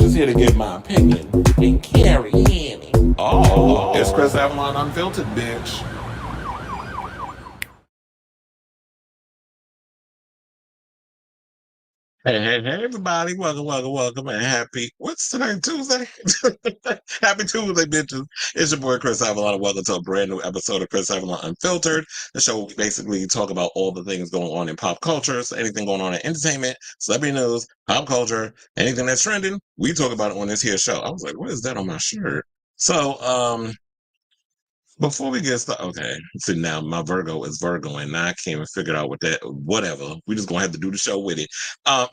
just here to give my opinion and carry in. Oh, it's Chris Avalon Unfiltered, bitch. Hey, everybody. Welcome, and happy, what's today, Tuesday? Happy Tuesday, bitches. It's your boy, Chris Avalon, and welcome to a brand new episode of Chris Avalon Unfiltered, the show where we basically talk about all the things going on in pop culture, so anything going on in entertainment, celebrity news, pop culture, anything that's trending, we talk about it on this here show. I was like, what is that on my shirt? So, before we get started, okay. See, now my Virgo is Virgo, and now I can't even figure out what that. Whatever, we just gonna have to do the show with it.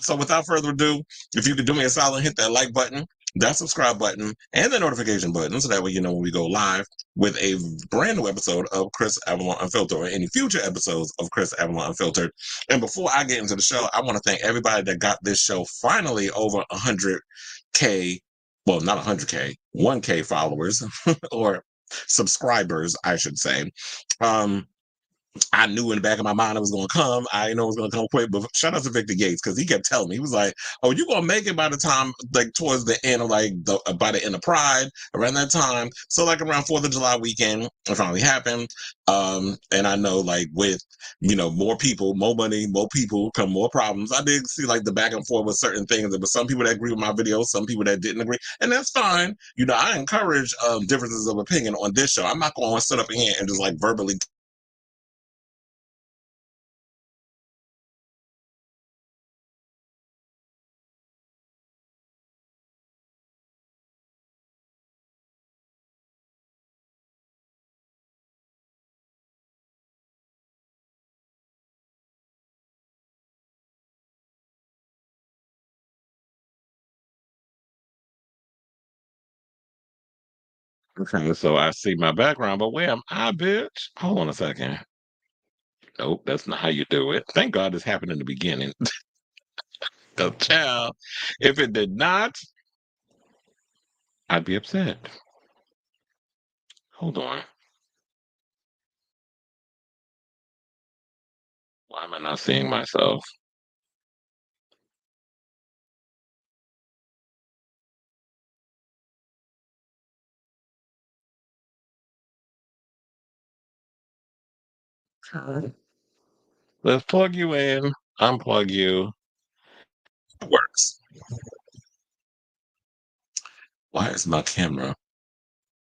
So without further ado, if you could do me a solid, hit that like button, that subscribe button, and the notification button, so that way you know when we go live with a brand new episode of Chris Avalon Unfiltered, or any future episodes of Chris Avalon Unfiltered. And before I get into the show, I want to thank everybody that got this show finally over 100K. Well, not 100K, 1K followers, or subscribers, I should say. I knew in the back of my mind it was going to come. I didn't know it was going to come quick, but shout out to Victor Gates, because he kept telling me, he was like, oh, you going to make it by the time, like, towards the end of, like, by the end of Pride, around that time. So, like, around 4th of July weekend, it finally happened. And I know, like, with, more people, more money, more people, come more problems. I did see, like, the back and forth with certain things. There were some people that agree with my videos, some people that didn't agree, and that's fine. I encourage differences of opinion on this show. I'm not going to sit up in here and just, like, verbally. Okay, so I see my background, but where am I, bitch? Hold on a second. Nope, that's not how you do it. Thank God this happened in the beginning. Cause child, if it did not, I'd be upset. Hold on. Why am I not seeing myself? Let's plug you in, unplug you. It works. Why is my camera?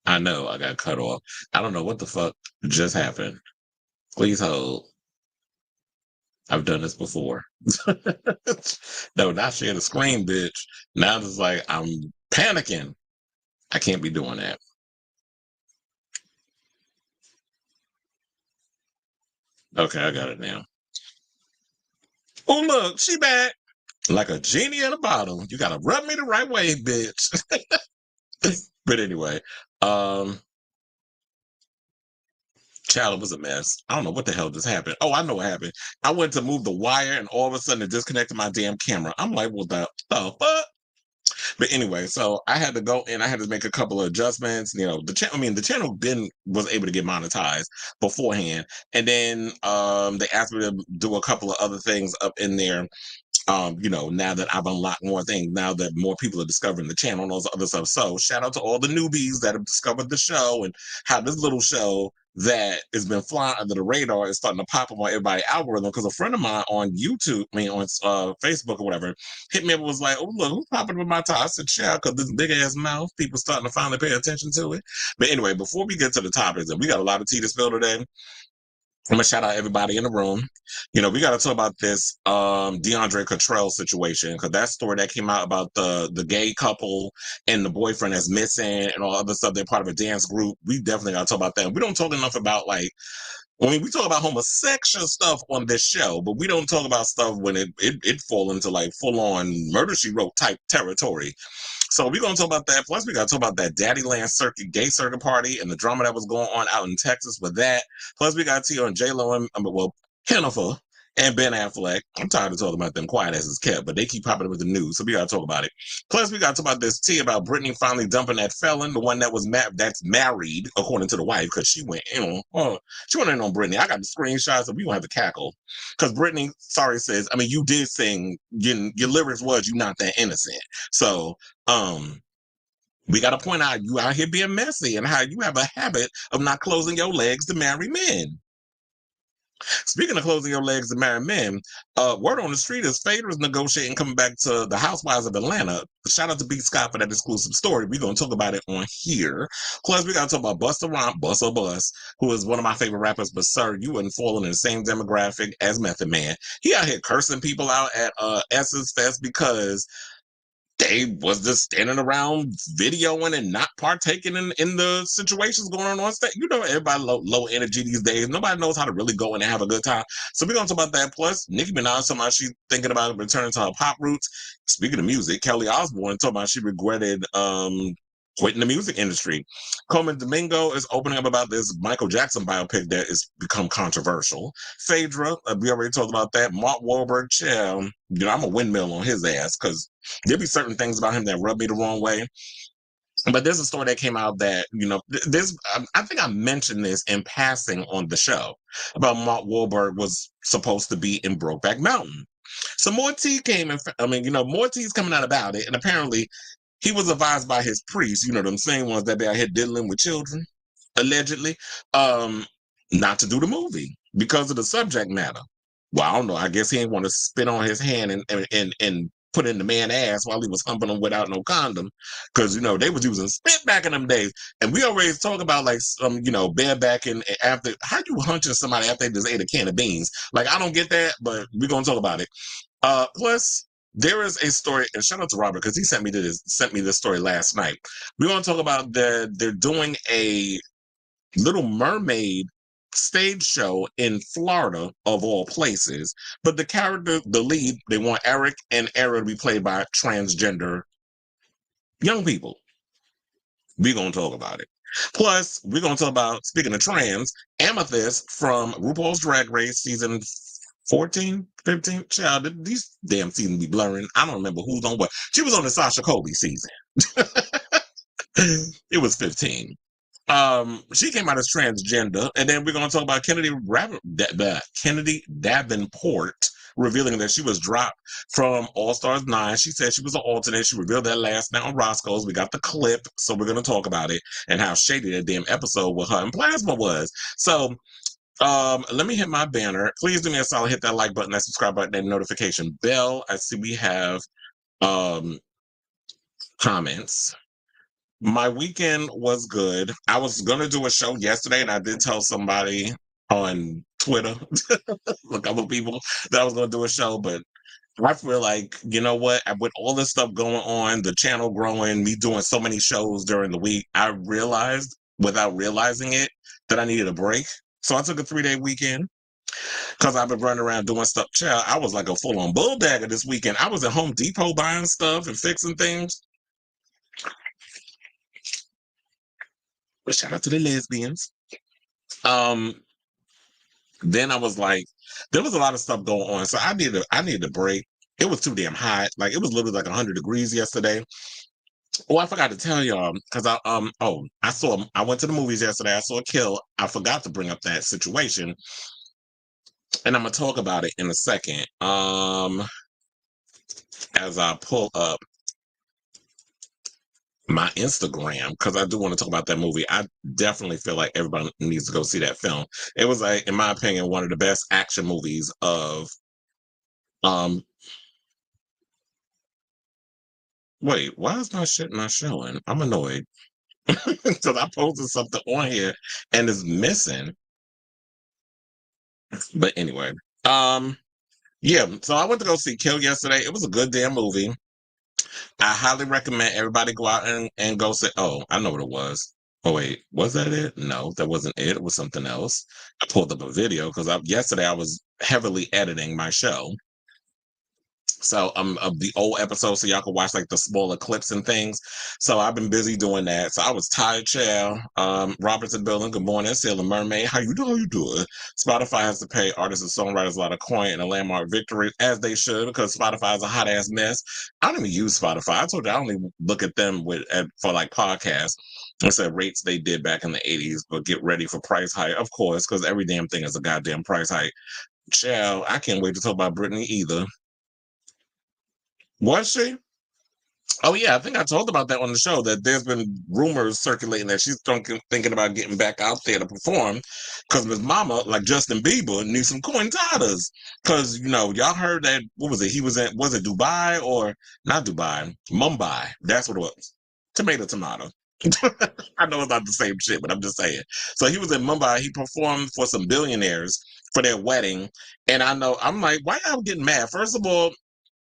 I know I got cut off. I don't know what the fuck just happened. Please hold. I've done this before. No, not share the screen, bitch. Now it's like I'm panicking. I can't be doing that. Okay, I got it now. Oh, look, she back. Like a genie in a bottle. You gotta rub me the right way, bitch. But anyway, um, child, it was a mess. I don't know what the hell just happened. Oh, I know what happened. I went to move the wire, and all of a sudden it disconnected my damn camera. I'm like, well, the fuck? But anyway, so I had to go in. I had to make a couple of adjustments. The channel. I mean, the channel was able to get monetized beforehand, and then they asked me to do a couple of other things up in there. Now that I've unlocked more things, now that more people are discovering the channel and all those other stuff. So shout out to all the newbies that have discovered the show, and how this little show that has been flying under the radar is starting to pop up on everybody's algorithm. Because a friend of mine on YouTube, I mean on Facebook or whatever, hit me up and was like, "Oh, look, who's popping up in my top?" I said, "Child, because this big ass mouth, people starting to finally pay attention to it." But anyway, before we get to the topics, and we got a lot of tea to spill today, I'm gonna shout out everybody in the room. We got to talk about this Deundray Cottrell situation, because that story that came out about the gay couple and the boyfriend that's missing and all other stuff. They're part of a dance group. We definitely got to talk about that. We don't talk enough about, like, I mean, we talk about homosexual stuff on this show, but we don't talk about stuff when it fall into, like, full on Murder She Wrote type territory. So we're gonna talk about that. Plus, we gotta talk about that Daddy Land circuit, gay circuit party, and the drama that was going on out in Texas with that. Plus, we got T on J Lo and well, Jennifer and Ben Affleck. I'm tired of talking about them quiet as it's kept, but they keep popping up with the news, so we gotta talk about it. Plus, we gotta talk about this tea about Britney finally dumping that felon, the one that was that's married, according to the wife, because she went in on she went in on Britney. I got the screenshots, and we gonna have to cackle because Britney, sorry, says, I mean, you did sing. Your lyrics was you not that innocent. So, we got to point out you out here being messy and how you have a habit of not closing your legs to marry men. Speaking of closing your legs to marry men, word on the street is Phaedra's negotiating coming back to the Housewives of Atlanta. Shout out to B. Scott for that exclusive story. We're going to talk about it on here. Plus, we got to talk about Busta Bus, who is one of my favorite rappers. But, sir, you wouldn't fall in the same demographic as Method Man. He out here cursing people out at Essence Fest because they was just standing around videoing and not partaking in the situations going on stage. You know, everybody low energy these days. Nobody knows how to really go in and have a good time. So we're going to talk about that. Plus, Nicki Minaj talking about she's thinking about returning to her pop roots. Speaking of music, Kelly Osbourne talking about she regretted quitting the music industry. Colman Domingo is opening up about this Michael Jackson biopic that has become controversial. Phaedra, we already talked about that. Mark Wahlberg, I'm a windmill on his ass because there be certain things about him that rub me the wrong way. But there's a story that came out that, I think I mentioned this in passing on the show about Mark Wahlberg was supposed to be in Brokeback Mountain. So more tea more tea's coming out about it. And apparently he was advised by his priest, them same ones that be out here diddling with children, allegedly, not to do the movie because of the subject matter. Well, I don't know. I guess he didn't want to spit on his hand and put in the man's ass while he was humping him without no condom, because they was using spit back in them days. And we always talk about like bareback and after how you hunching somebody after they just ate a can of beans. Like I don't get that, but we're gonna talk about it. Plus, there is a story, and shout out to Robert because he sent me this story last night. We're going to talk about they're doing a Little Mermaid stage show in Florida, of all places. But the lead, they want Eric and Era to be played by transgender young people. We're going to talk about it. Plus, we're going to talk about, speaking of trans, Amethyst from RuPaul's Drag Race season 14, 15, child, these damn seasons be blurring. I don't remember who's on what. She was on the Sasha Colby season. It was 15. She came out as transgender, and then we're going to talk about Kennedy Davenport revealing that she was dropped from All Stars 9. She said she was an alternate. She revealed that last night on Roscoe's. We got the clip, so we're going to talk about it and how shady that damn episode with her and Plasma was. So, let me hit my banner. Please do me a solid, hit that like button, that subscribe button, that notification bell. I see we have comments. My weekend was good. I was gonna do a show yesterday, and I did tell somebody on Twitter, a couple people, that I was gonna do a show, but I feel like, you know what, with all this stuff going on, the channel growing, me doing so many shows during the week, I realized, without realizing it, that I needed a break. So I took a 3-day weekend because I've been running around doing stuff. Child, I was like a full-on bulldagger this weekend. I was at Home Depot buying stuff and fixing things. But shout out to the lesbians. Then I was like, there was a lot of stuff going on. So I needed a break. It was too damn hot. Like it was literally like 100 degrees yesterday. Oh, I forgot to tell y'all because I went to the movies yesterday. I saw a kill. I forgot to bring up that situation, and I'm gonna talk about it in a second. As I pull up my Instagram because I do want to talk about that movie. I definitely feel like everybody needs to go see that film. It was, like, in my opinion, one of the best action movies of. Wait, why is my shit not showing? I'm annoyed because I posted something on here and it's missing. But anyway, yeah. So I went to go see Kill yesterday. It was a good damn movie. I highly recommend everybody go out and go see. Oh, I know what it was. Oh wait, was that it? No, that wasn't it. It was something else. I pulled up a video because yesterday I was heavily editing my show, So of the old episodes, so y'all can watch like the smaller clips and things. So I've been busy doing that. So I was tired, child. Robertson Building, good morning. Sailor Mermaid, how you doing? How you doing? Spotify has to pay artists and songwriters a lot of coin and a landmark victory, as they should, because Spotify is a hot ass mess. I don't even use Spotify. I told you I only look at them for like podcasts. I said rates they did back in the 80s, but get ready for price hike, of course, because every damn thing is a goddamn price hike. Child, I can't wait to talk about Britney either. Was she? Oh yeah, I think I told about that on the show that there's been rumors circulating that she's thinking about getting back out there to perform because Miss Mama, like Justin Bieber, needs some cointadas. Because y'all heard that what was it? He was it Dubai or not Dubai? Mumbai. That's what it was. Tomato. I know it's not the same shit, but I'm just saying. So he was in Mumbai. He performed for some billionaires for their wedding, and I'm like, why y'all getting mad? First of all,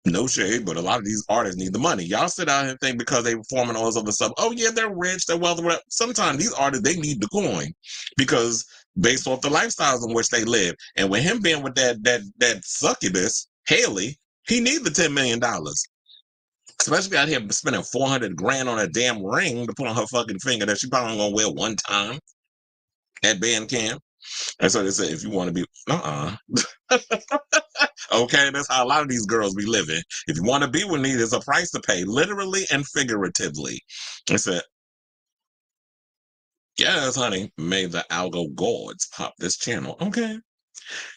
no shade, but a lot of these artists need the money. Y'all sit out here and think because they performing all this other stuff, oh yeah, they're rich, they're wealthy. Sometimes these artists, they need the coin because based off the lifestyles in which they live. And with him being with that succubus, Haley, he needs the $10 million. Especially out here spending 400 grand on a damn ring to put on her fucking finger that she probably gonna wear one time at band camp. And so they say, if you want to be, okay, that's how a lot of these girls be living. If you want to be with me, there's a price to pay, literally and figuratively. I said, yes, honey, may the algo gods pop this channel. Okay.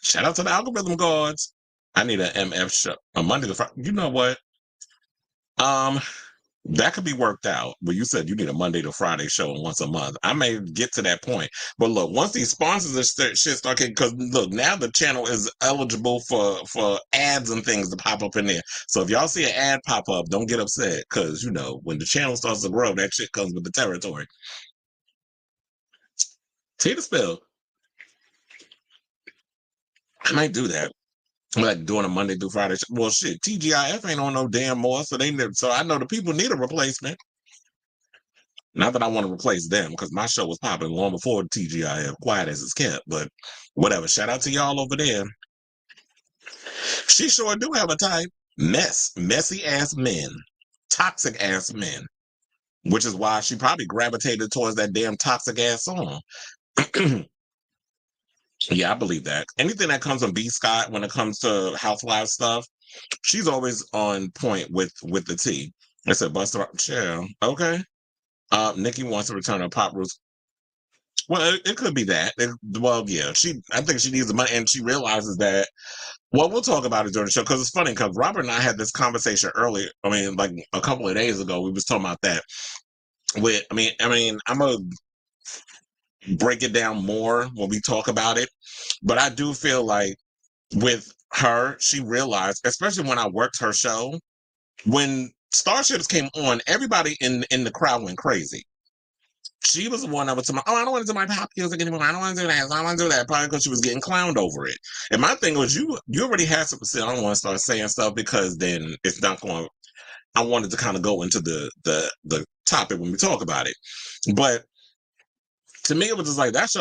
Shout out to the algorithm gods. I need an MF show. A Monday to Friday. You know what? That could be worked out, but you said you need a Monday to Friday show once a month. I may get to that point. But look, once these sponsors and shit start getting, because look, now the channel is eligible for ads and things to pop up in there. So if y'all see an ad pop up, don't get upset, because when the channel starts to grow, that shit comes with the territory. Tea to spill. I might do that. I'm like doing a Monday through Friday show. Well, shit, TGIF ain't on no damn more, so I know the people need a replacement. Not that I want to replace them, because my show was popping long before TGIF, quiet as it's kept, but whatever. Shout out to y'all over there. She sure do have a type. Messy ass men, toxic ass men, which is why she probably gravitated towards that damn toxic ass song. Yeah, I believe that. Anything that comes from B. Scott when it comes to Housewives stuff, she's always on point with the T. I said, Busta, chill. Okay. Nicki wants to return her pop roots. Well, it could be that. Well, yeah, I think she needs the money, and she realizes that. Well, we'll talk about it during the show because it's funny because Robert and I had this conversation earlier. I mean, like a couple of days ago, we was talking about that. I'm gonna break it down more when we talk about it, but I do feel like with her, she realized, especially when I worked her show, when Starships came on, everybody in the crowd went crazy. She was the one that was saying, oh, I don't want to do my pop music anymore. I don't want to do that. I don't want to do that. Probably because she was getting clowned over it. And my thing was, you already had something to say. I don't want to start saying stuff because then it's not going. I wanted to kind of go into the topic when we talk about it, but to me, it was just like that's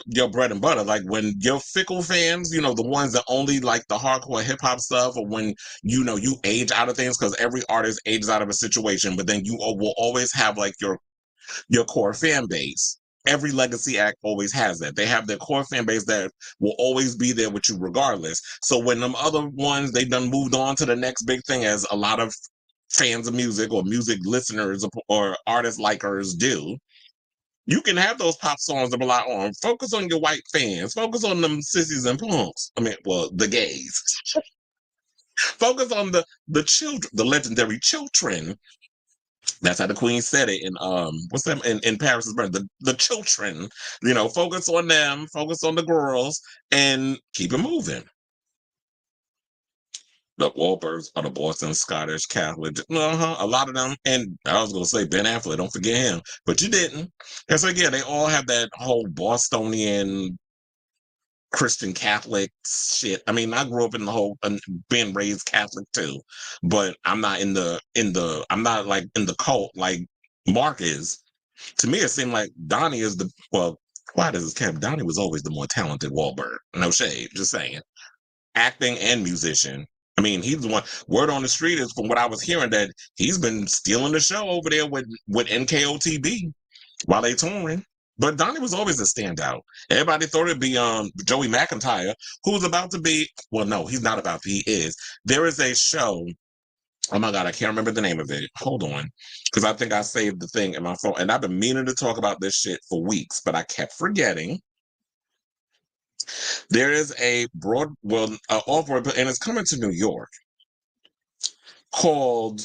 your bread and butter. Like when your fickle fans, the ones that only like the hardcore hip hop stuff, or when you age out of things because every artist ages out of a situation, but then you will always have like your core fan base. Every legacy act always has that. They have their core fan base that will always be there with you regardless. So when them other ones, they done moved on to the next big thing, as a lot of fans of music or music listeners or artist likers do, you can have those pop songs that rely on. Focus on your white fans. Focus on them sissies and punks. I mean, well, the gays. Focus on the children, the legendary children. That's how the queen said it in what's that in Paris's Burn. The children, focus on them, focus on the girls, and keep it moving. The Wahlbergs are the Boston Scottish Catholic. A lot of them, and I was gonna say Ben Affleck. Don't forget him, but you didn't. And so yeah, they all have that whole Bostonian Christian Catholic shit. I mean, I grew up in the whole being raised Catholic too, but I'm not I'm not like in the cult like Mark is. To me, it seemed like Donnie is why does this cap? Donnie was always the more talented Wahlberg. No shade, just saying. Acting and musician. I mean, he's the one. Word on the street is, from what I was hearing, that he's been stealing the show over there with NKOTB while they touring. But Donnie was always a standout. Everybody thought it'd be Joey McIntyre, who's about to be. Well, no, he's not about to. He is. There is a show. Oh my God, I can't remember the name of it. Hold on, because I think I saved the thing in my phone, and I've been meaning to talk about this shit for weeks, but I kept forgetting. There is a off-Broadway, and it's coming to New York, called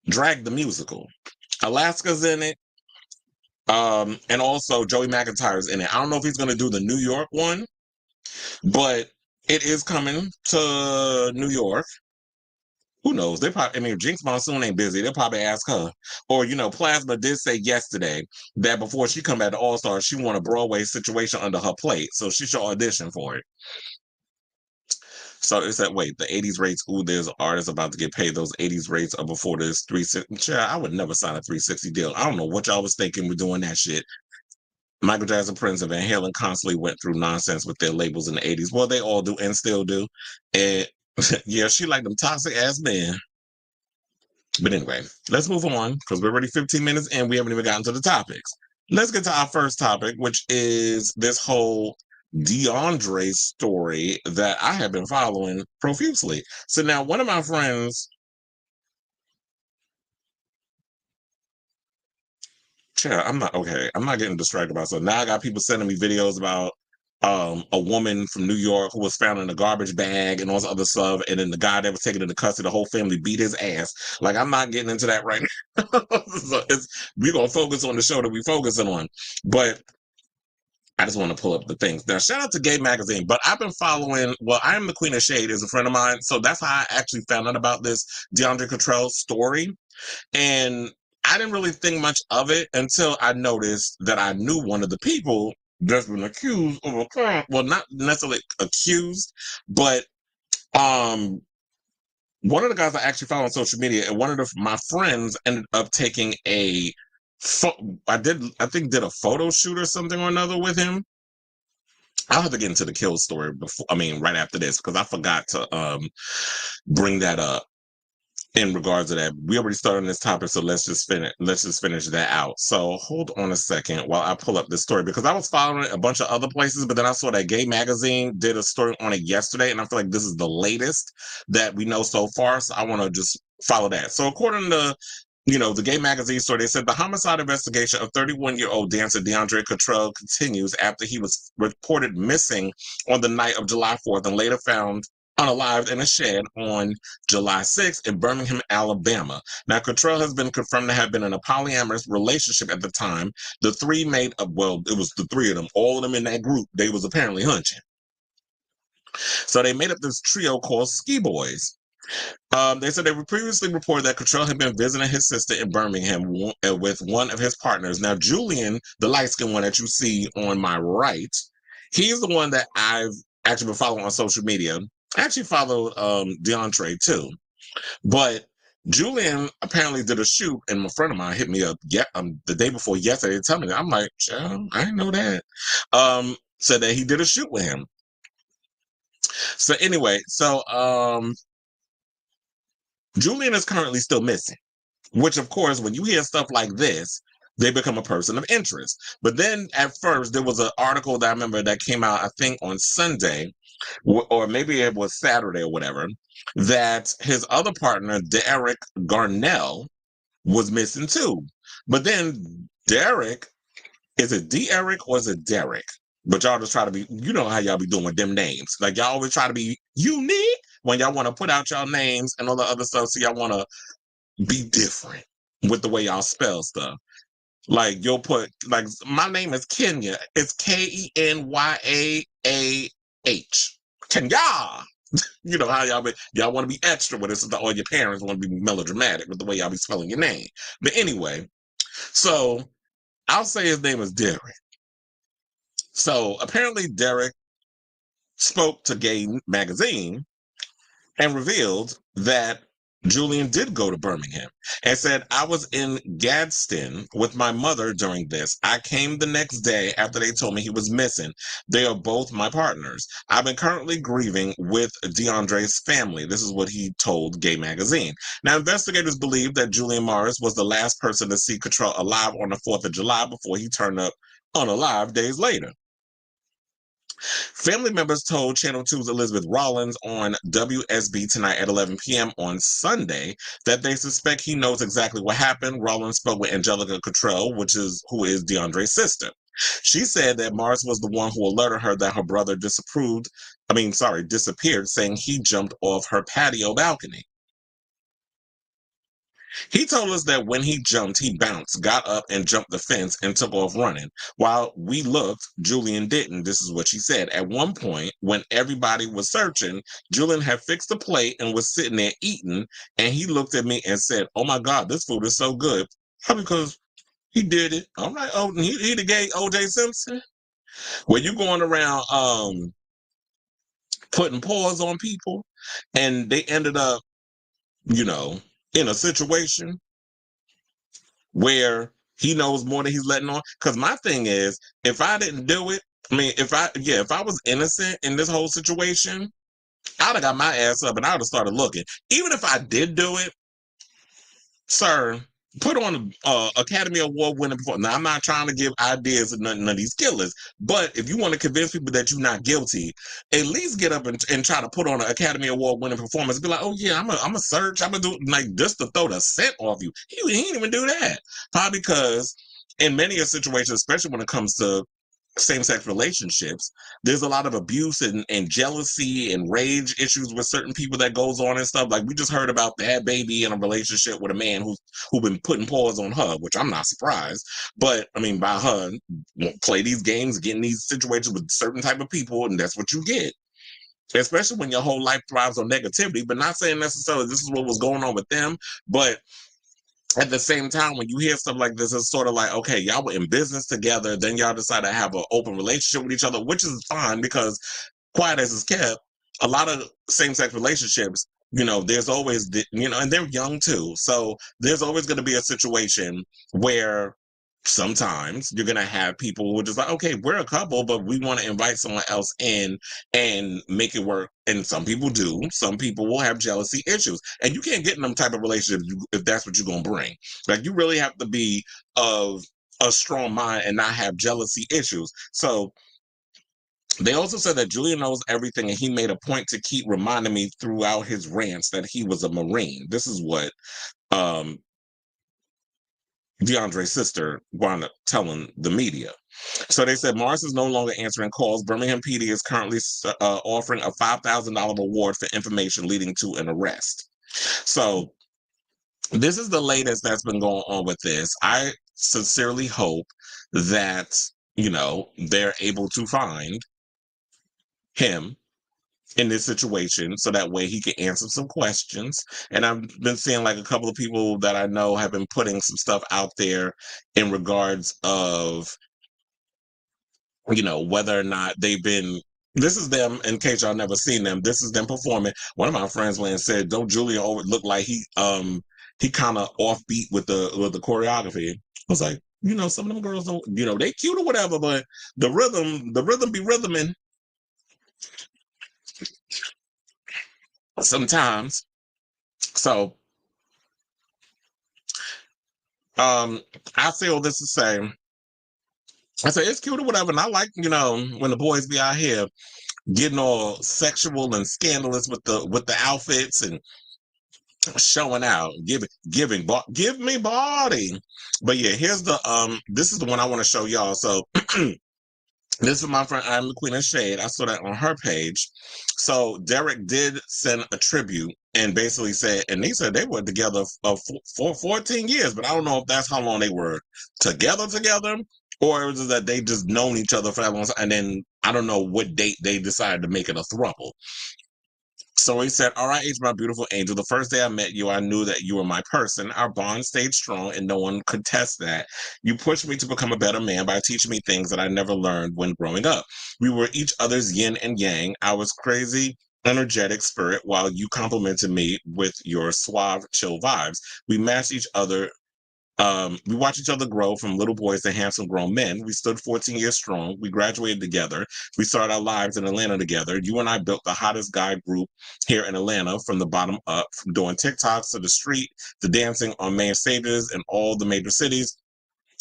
Drag the Musical. Alaska's in it, and also Joey McIntyre's in it. I don't know if he's going to do the New York one, but it is coming to New York. Who knows? They probably, I mean, Jinx Monsoon ain't busy. They'll probably ask her. Or, Plasma did say yesterday that before she come back to All Stars, she want a Broadway situation under her plate, so she should audition for it. So it's that, wait, the 80s rates. Ooh, there's artists about to get paid those 80s rates or before this 360. Child, I would never sign a 360 deal. I don't know what y'all was thinking with doing that shit. Michael Jackson, Prince, and Van Halen constantly went through nonsense with their labels in the 80s. Well, they all do and still do. And yeah, she like them toxic ass men. But anyway, let's move on because we're already 15 minutes in. We haven't even gotten to the topics. Let's get to our first topic, which is this whole Deundray story that I have been following profusely. So now one of my friends, I'm not getting distracted by stuff. Now I got people sending me videos about a woman from New York who was found in a garbage bag and all this other stuff, and then the guy that was taken into custody, the whole family beat his ass. Like, I'm not getting into that right now. So we're gonna focus on the show that we're focusing on. But I just want to pull up the things. Now, shout out to Gay Magazine, but I've been following, I Am the Queen of Shade is a friend of mine, so that's how I actually found out about this Deundray Cottrell story. And I didn't really think much of it until I noticed that I knew one of the people that's been accused of a crime. Well, not necessarily accused, but one of the guys I actually follow on social media, and one of my friends ended up taking a I think did a photo shoot or something or another with him. I'll have to get into the kill story right after this, because I forgot to bring that up in regards to that. We already started on this topic, so let's just finish that out. So hold on a second while I pull up this story, because I was following it a bunch of other places, but then I saw that Gay Magazine did a story on it yesterday, and I feel like this is the latest that we know so far, so I want to just follow that. So according to the Gay Magazine story, they said the homicide investigation of 31-year-old dancer Deundray Cottrell continues after he was reported missing on the night of July 4th and later found unalived in a shed on July 6th in Birmingham, Alabama. Now, Cottrell has been confirmed to have been in a polyamorous relationship at the time. The three made up, it was the three of them, all of them in that group, they was apparently hunching. So they made up this trio called Ski Boys. They said they were previously reported that Cottrell had been visiting his sister in Birmingham with one of his partners. Now, Julian, the light-skinned one that you see on my right, he's the one that I've actually been following on social media. I actually followed Deundray too. But Julian apparently did a shoot, and a friend of mine hit me up the day before yesterday to tell me that. I'm like, I didn't know that. Said that he did a shoot with him. So anyway, Julian is currently still missing, which, of course, when you hear stuff like this, they become a person of interest. But then at first, there was an article that I remember that came out, I think, on Sunday, or maybe it was Saturday or whatever, that his other partner, Derek Garnell, was missing too. But then Derek, is it D-Eric or is it Derek? But y'all just try to be, you know how y'all be doing with them names. Like, y'all always try to be unique when y'all want to put out y'all names and all the other stuff. So y'all want to be different with the way y'all spell stuff. Like, you'll put, like, my name is Kenya. It's Kenyaah. Kenya. You know how y'all want to be extra with it, or your parents want to be melodramatic with the way y'all be spelling your name. But anyway, so I'll say his name is Derek. So apparently Derek spoke to Gay Magazine and revealed that Julian did go to Birmingham and said, I was in Gadsden with my mother during this. I came the next day after they told me he was missing. They are both my partners. I've been currently grieving with Deundray's family. This is what he told Gay Magazine. Now, investigators believe that Julian Morris was the last person to see Cottrell alive on the 4th of July before he turned up unalive days later. Family members told Channel 2's Elizabeth Rollins on WSB Tonight at 11 p.m. on Sunday that they suspect he knows exactly what happened. Rollins spoke with Angelica Cottrell, who is Deundray's sister. She said that Morris was the one who alerted her that her brother disappeared, saying he jumped off her patio balcony. He told us that when he jumped, he bounced, got up, and jumped the fence and took off running. While we looked, Julian didn't. This is what she said. At one point, when everybody was searching, Julian had fixed a plate and was sitting there eating, and he looked at me and said, "Oh my God, this food is so good." Probably because he did it. All right, he the gay O.J. Simpson. When you going around putting paws on people, and they ended up, in a situation where he knows more than he's letting on. Because my thing is, if I didn't do it, if I was innocent in this whole situation, I'd have got my ass up and I would have started looking. Even if I did do it, sir, put on Academy Award winning performance. Now, I'm not trying to give ideas to none of these killers, but if you want to convince people that you're not guilty, at least get up and try to put on an Academy Award winning performance. Be like, oh yeah, I'm a search. I'm gonna do like just to throw the scent off you. He didn't even do that. Probably because in many a situations, especially when it comes to same-sex relationships, there's a lot of abuse and jealousy and rage issues with certain people that goes on and stuff. Like we just heard about that baby in a relationship with a man who been putting paws on her, which I'm not surprised. But I mean, by her play these games, get in these situations with certain type of people, and that's what you get. Especially when your whole life thrives on negativity. But not saying necessarily this is what was going on with them, but at the same time, when you hear stuff like this, it's sort of like, okay, y'all were in business together, then y'all decide to have an open relationship with each other, which is fine because quiet as it's kept, a lot of same-sex relationships, there's always, and they're young too. So there's always going to be a situation where sometimes you're going to have people who are just like, okay, we're a couple, but we want to invite someone else in and make it work. And some people do. Some people will have jealousy issues. And you can't get in them type of relationships if that's what you're going to bring. Like, you really have to be of a strong mind and not have jealousy issues. So they also said that Julian knows everything, and he made a point to keep reminding me throughout his rants that he was a Marine. This is what Deundray's sister wound up telling the media. So they said Morris is no longer answering calls. Birmingham PD is currently offering a $5,000 reward for information leading to an arrest. So this is the latest that's been going on with this. I sincerely hope that, they're able to find him in this situation so that way he can answer some questions. And I've been seeing like a couple of people that I know have been putting some stuff out there in regards of, whether or not they've been, this is them, in case y'all never seen them, this is them performing. One of my friends went and said, don't Julian look like he kind of offbeat with the choreography? I was like, some of them girls don't, they cute or whatever, but the rhythm be rhythming sometimes. So I feel this is same. I say it's cute or whatever, and I like, when the boys be out here getting all sexual and scandalous with the outfits and showing out, give me body. But yeah, here's this is the one I want to show y'all. So this is my friend I'm the Queen of Shade. I saw that on her page. So Derek did send a tribute and basically said, and they said they were together for 14 years, but I don't know if that's how long they were together, or it was that they just known each other for that long time, and then I don't know what date they decided to make it a throuple. So he said, "R.I.H. my beautiful angel. The first day I met you, I knew that you were my person. Our bond stayed strong, and no one could test that. You pushed me to become a better man by teaching me things that I never learned when growing up. We were each other's yin and yang. I was crazy energetic spirit while you complimented me with your suave, chill vibes. We matched each other. We watched each other grow from little boys to handsome grown men. We stood 14 years strong. We graduated together. We started our lives in Atlanta together. You and I built the hottest guy group here in Atlanta from the bottom up, from doing TikToks to the street to dancing on main stages in all the major cities.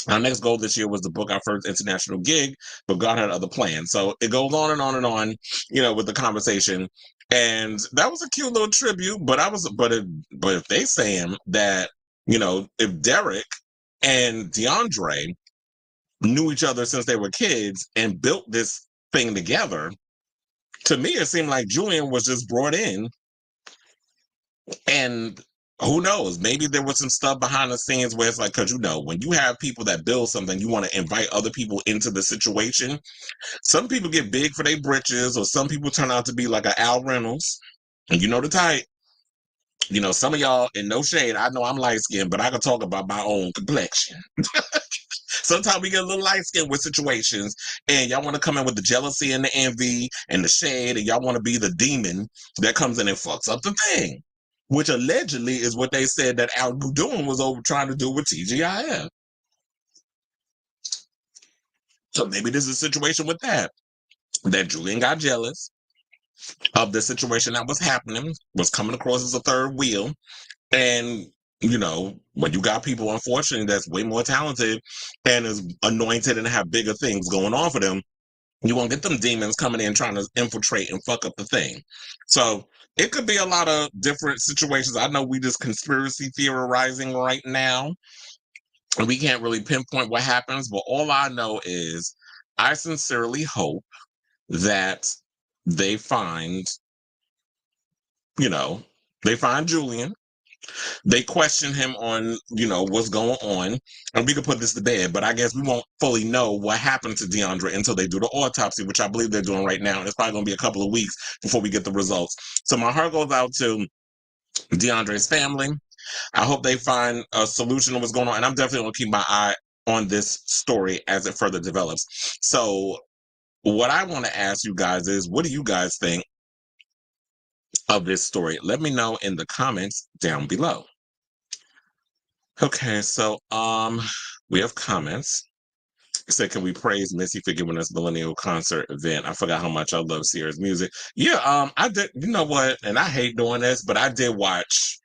Our next goal this year was to book our first international gig, but God had other plans. So it goes on and on and on, with the conversation. And that was a cute little tribute. But if they saying that, if Derek and DeAndre knew each other since they were kids and built this thing together, to me it seemed like Julian was just brought in, and who knows, maybe there was some stuff behind the scenes where it's like, because when you have people that build something, you want to invite other people into the situation. Some people get big for their britches, or some people turn out to be like an Al Reynolds, and you know the type. Some of y'all, in no shade, I know I'm light skinned, but I can talk about my own complexion. Sometimes we get a little light skinned with situations, and y'all want to come in with the jealousy and the envy and the shade, and y'all want to be the demon that comes in and fucks up the thing, which allegedly is what they said that Al Goudon was over trying to do with TGIF. So maybe there's a situation with that Julian got jealous of the situation that was happening, was coming across as a third wheel. And, when you got people, unfortunately, that's way more talented and is anointed and have bigger things going on for them, you won't get them demons coming in trying to infiltrate and fuck up the thing. So it could be a lot of different situations. I know we just conspiracy theorizing right now, and we can't really pinpoint what happens, but all I know is I sincerely hope that they find, they find Julian. They question him on, what's going on. And we could put this to bed, but I guess we won't fully know what happened to DeAndre until they do the autopsy, which I believe they're doing right now. And it's probably going to be a couple of weeks before we get the results. So my heart goes out to DeAndre's family. I hope they find a solution to what's going on. And I'm definitely going to keep my eye on this story as it further develops. So what I want to ask you guys is, what do you guys think of this story? Let me know in the comments down below. Okay, so we have comments. It said, can we praise Missy for giving us millennial concert event? I forgot how much I love Sierra's music. Yeah, I did. You know what? And I hate doing this, but I did watch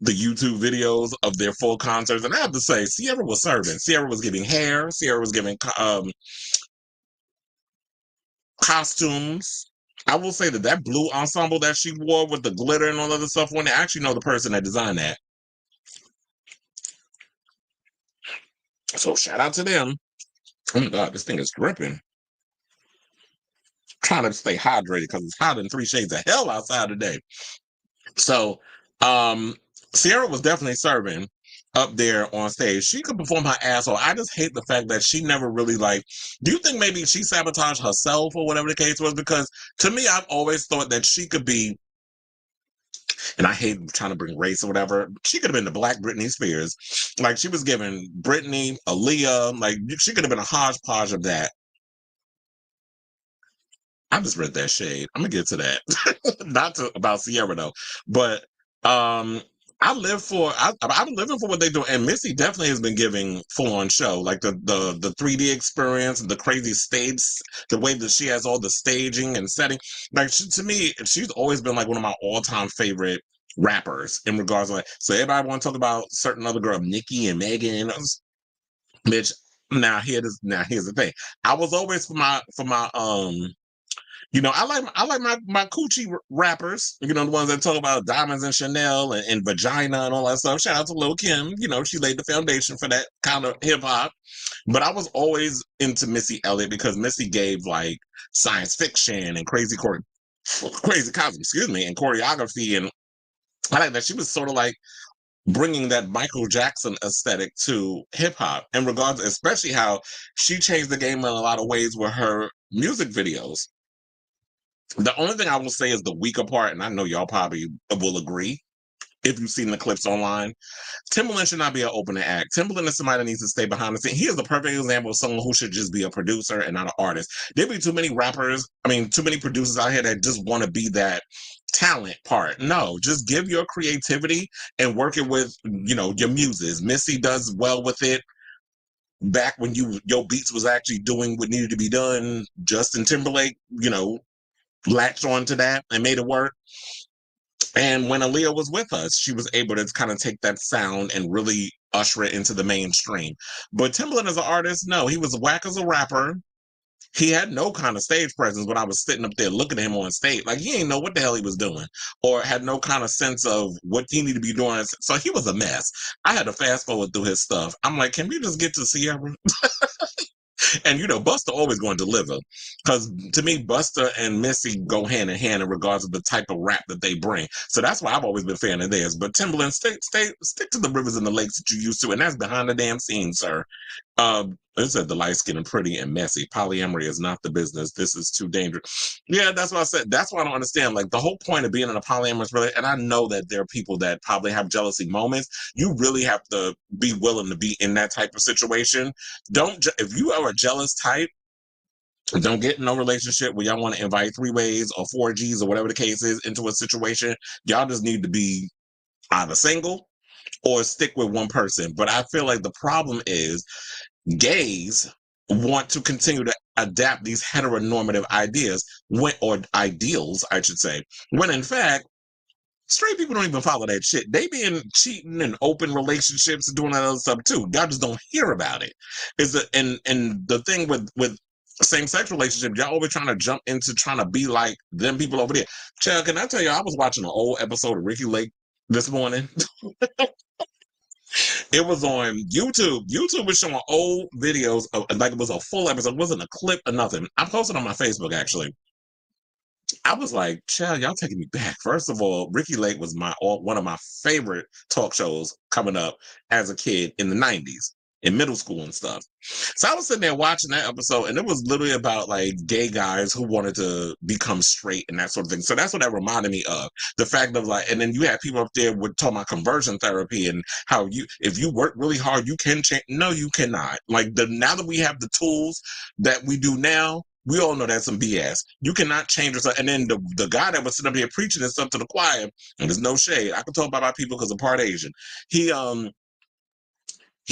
the YouTube videos of their full concerts, and I have to say, Sierra was serving. Sierra was giving hair. Sierra was giving costumes. I will say that blue ensemble that she wore with the glitter and all other stuff on it, I actually know the person that designed that. So shout out to them. Oh my God, this thing is dripping. Trying to stay hydrated because it's hotter than 3 shades of hell outside today. So Sierra was definitely serving up there on stage. She could perform her ass off. I just hate the fact that she never really do you think maybe she sabotaged herself or whatever the case was? Because to me, I've always thought that she could be, and I hate trying to bring race or whatever, she could have been the Black Britney Spears. Like, she was giving Britney, Aaliyah, like, she could have been a hodgepodge of that. I just read that shade. I'm gonna get to that. Not about Sierra though, but I live for. I've been living for what they do, and Missy definitely has been giving full on show, like the 3D experience, the crazy stage, the way that she has all the staging and setting. Like, to me, she's always been like one of my all time favorite rappers in regards to So everybody want to talk about certain other girl, Nicki and Megan, bitch. Now here's the thing. I was always for my I like my coochie rappers, the ones that talk about diamonds and Chanel and vagina and all that stuff. Shout out to Lil' Kim. She laid the foundation for that kind of hip hop. But I was always into Missy Elliott because Missy gave like science fiction and crazy costumes, and choreography. And I like that she was sort of like bringing that Michael Jackson aesthetic to hip hop in regards, especially how she changed the game in a lot of ways with her music videos. The only thing I will say is the weaker part, and I know y'all probably will agree, if you've seen the clips online. Timbaland should not be an opening act. Timbaland is somebody that needs to stay behind the scene. He is the perfect example of someone who should just be a producer and not an artist. There be too many rappers, too many producers out here that just want to be that talent part. No, just give your creativity and work it with, your muses. Missy does well with it. Back when your beats was actually doing what needed to be done, Justin Timberlake, latched onto that and made it work. And when Aaliyah was with us, she was able to kind of take that sound and really usher it into the mainstream. But Timbaland as an artist, no, he was whack as a rapper. He had no kind of stage presence when I was sitting up there looking at him on stage. Like, he ain't know what the hell he was doing or had no kind of sense of what he needed to be doing. So he was a mess. I had to fast forward through his stuff. I'm like, can we just get to Sierra? And Busta always going to deliver, because to me, Busta and Missy go hand in hand in regards to the type of rap that they bring. So that's why I've always been a fan of theirs. But Timbaland, stick to the rivers and the lakes that you used to, and that's behind the damn scenes, sir. It said the light skin and pretty and messy. Polyamory is not the business. This is too dangerous. Yeah, that's what I said. That's why I don't understand. Like, the whole point of being in a polyamorous relationship, and I know that there are people that probably have jealousy moments. You really have to be willing to be in that type of situation. If you are a jealous type, don't get in no relationship where y'all want to invite 3-ways or 4Gs or whatever the case is into a situation. Y'all just need to be either single or stick with one person. But I feel like the problem is gays want to continue to adapt these heteronormative ideas or ideals, I should say, when in fact, straight people don't even follow that shit. They be in cheating and open relationships and doing that other stuff too. Y'all just don't hear about it. And the thing with same-sex relationships, y'all always trying to jump into trying to be like them people over there. Child, can I tell you, I was watching an old episode of Ricky Lake this morning. It was on YouTube. YouTube was showing old videos of, like, it was a full episode. It wasn't a clip or nothing. I posted on my Facebook, actually. I was like, child, y'all taking me back. First of all, Ricky Lake was one of my favorite talk shows coming up as a kid in the 90s, in middle school and stuff. So I was sitting there watching that episode, and it was literally about like gay guys who wanted to become straight and that sort of thing. So that's what that reminded me of. The fact of like, and then you had people up there with talking about conversion therapy and how if you work really hard, you can change. No, you cannot. Like, now that we have the tools that we do now, we all know that's some BS. You cannot change yourself. And then the guy that was sitting up here preaching this stuff to the choir, and there's no shade, I can talk about my people because I'm part Asian. He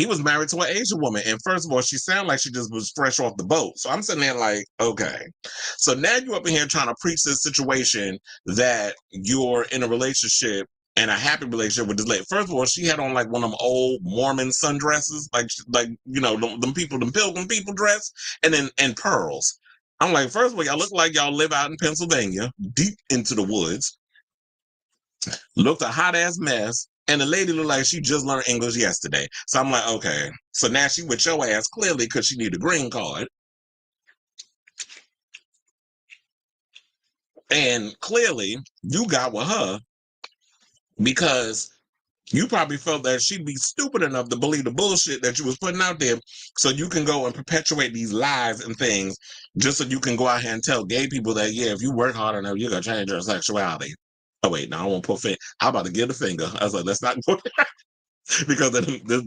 was married to an Asian woman, and first of all, she sounded like she just was fresh off the boat. So I'm sitting there like, okay. So now you're up in here trying to preach this situation that you're in a relationship and a happy relationship with this lady. First of all, she had on like one of them old Mormon sundresses, like them pilgrim people dress, and pearls. I'm like, first of all, y'all look like y'all live out in Pennsylvania, deep into the woods. Looked a hot ass mess. And the lady looked like she just learned English yesterday. So I'm like, okay. So now she with your ass clearly because she need a green card. And clearly you got with her because you probably felt that she'd be stupid enough to believe the bullshit that you was putting out there, so you can go and perpetuate these lies and things just so you can go out here and tell gay people that, yeah, if you work hard enough, you're going to change your sexuality. Oh, wait, no, I won't put finger. I'm about to give the finger. I was like, let's not go because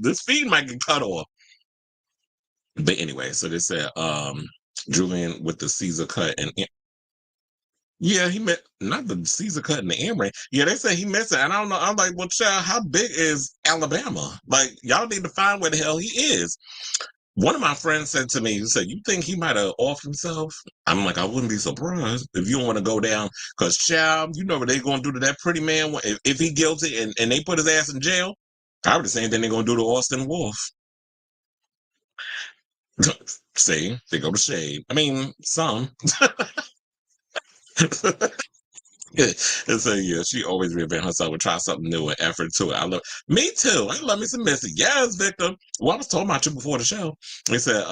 this feed might get cut off. But anyway, so they said Julian with the Caesar cut and yeah, he met not the Caesar cut and the earring. Yeah, they say he missed it, and I don't know. I'm like, well, child, how big is Alabama? Like, y'all need to find where the hell he is. One of my friends said to me, he said, you think he might have offed himself? I'm like, I wouldn't be surprised if you don't want to go down, because, child, you know what they're going to do to that pretty man if he guilty and they put his ass in jail. Probably the same thing they're going to do to Austin Wolf. See, they go to shade. I mean, some. And so yeah, she always reinvent herself and try something new and effort to it. I love me too. I love me some Missy. Yes, Victor. Well, I was talking about you before the show. They said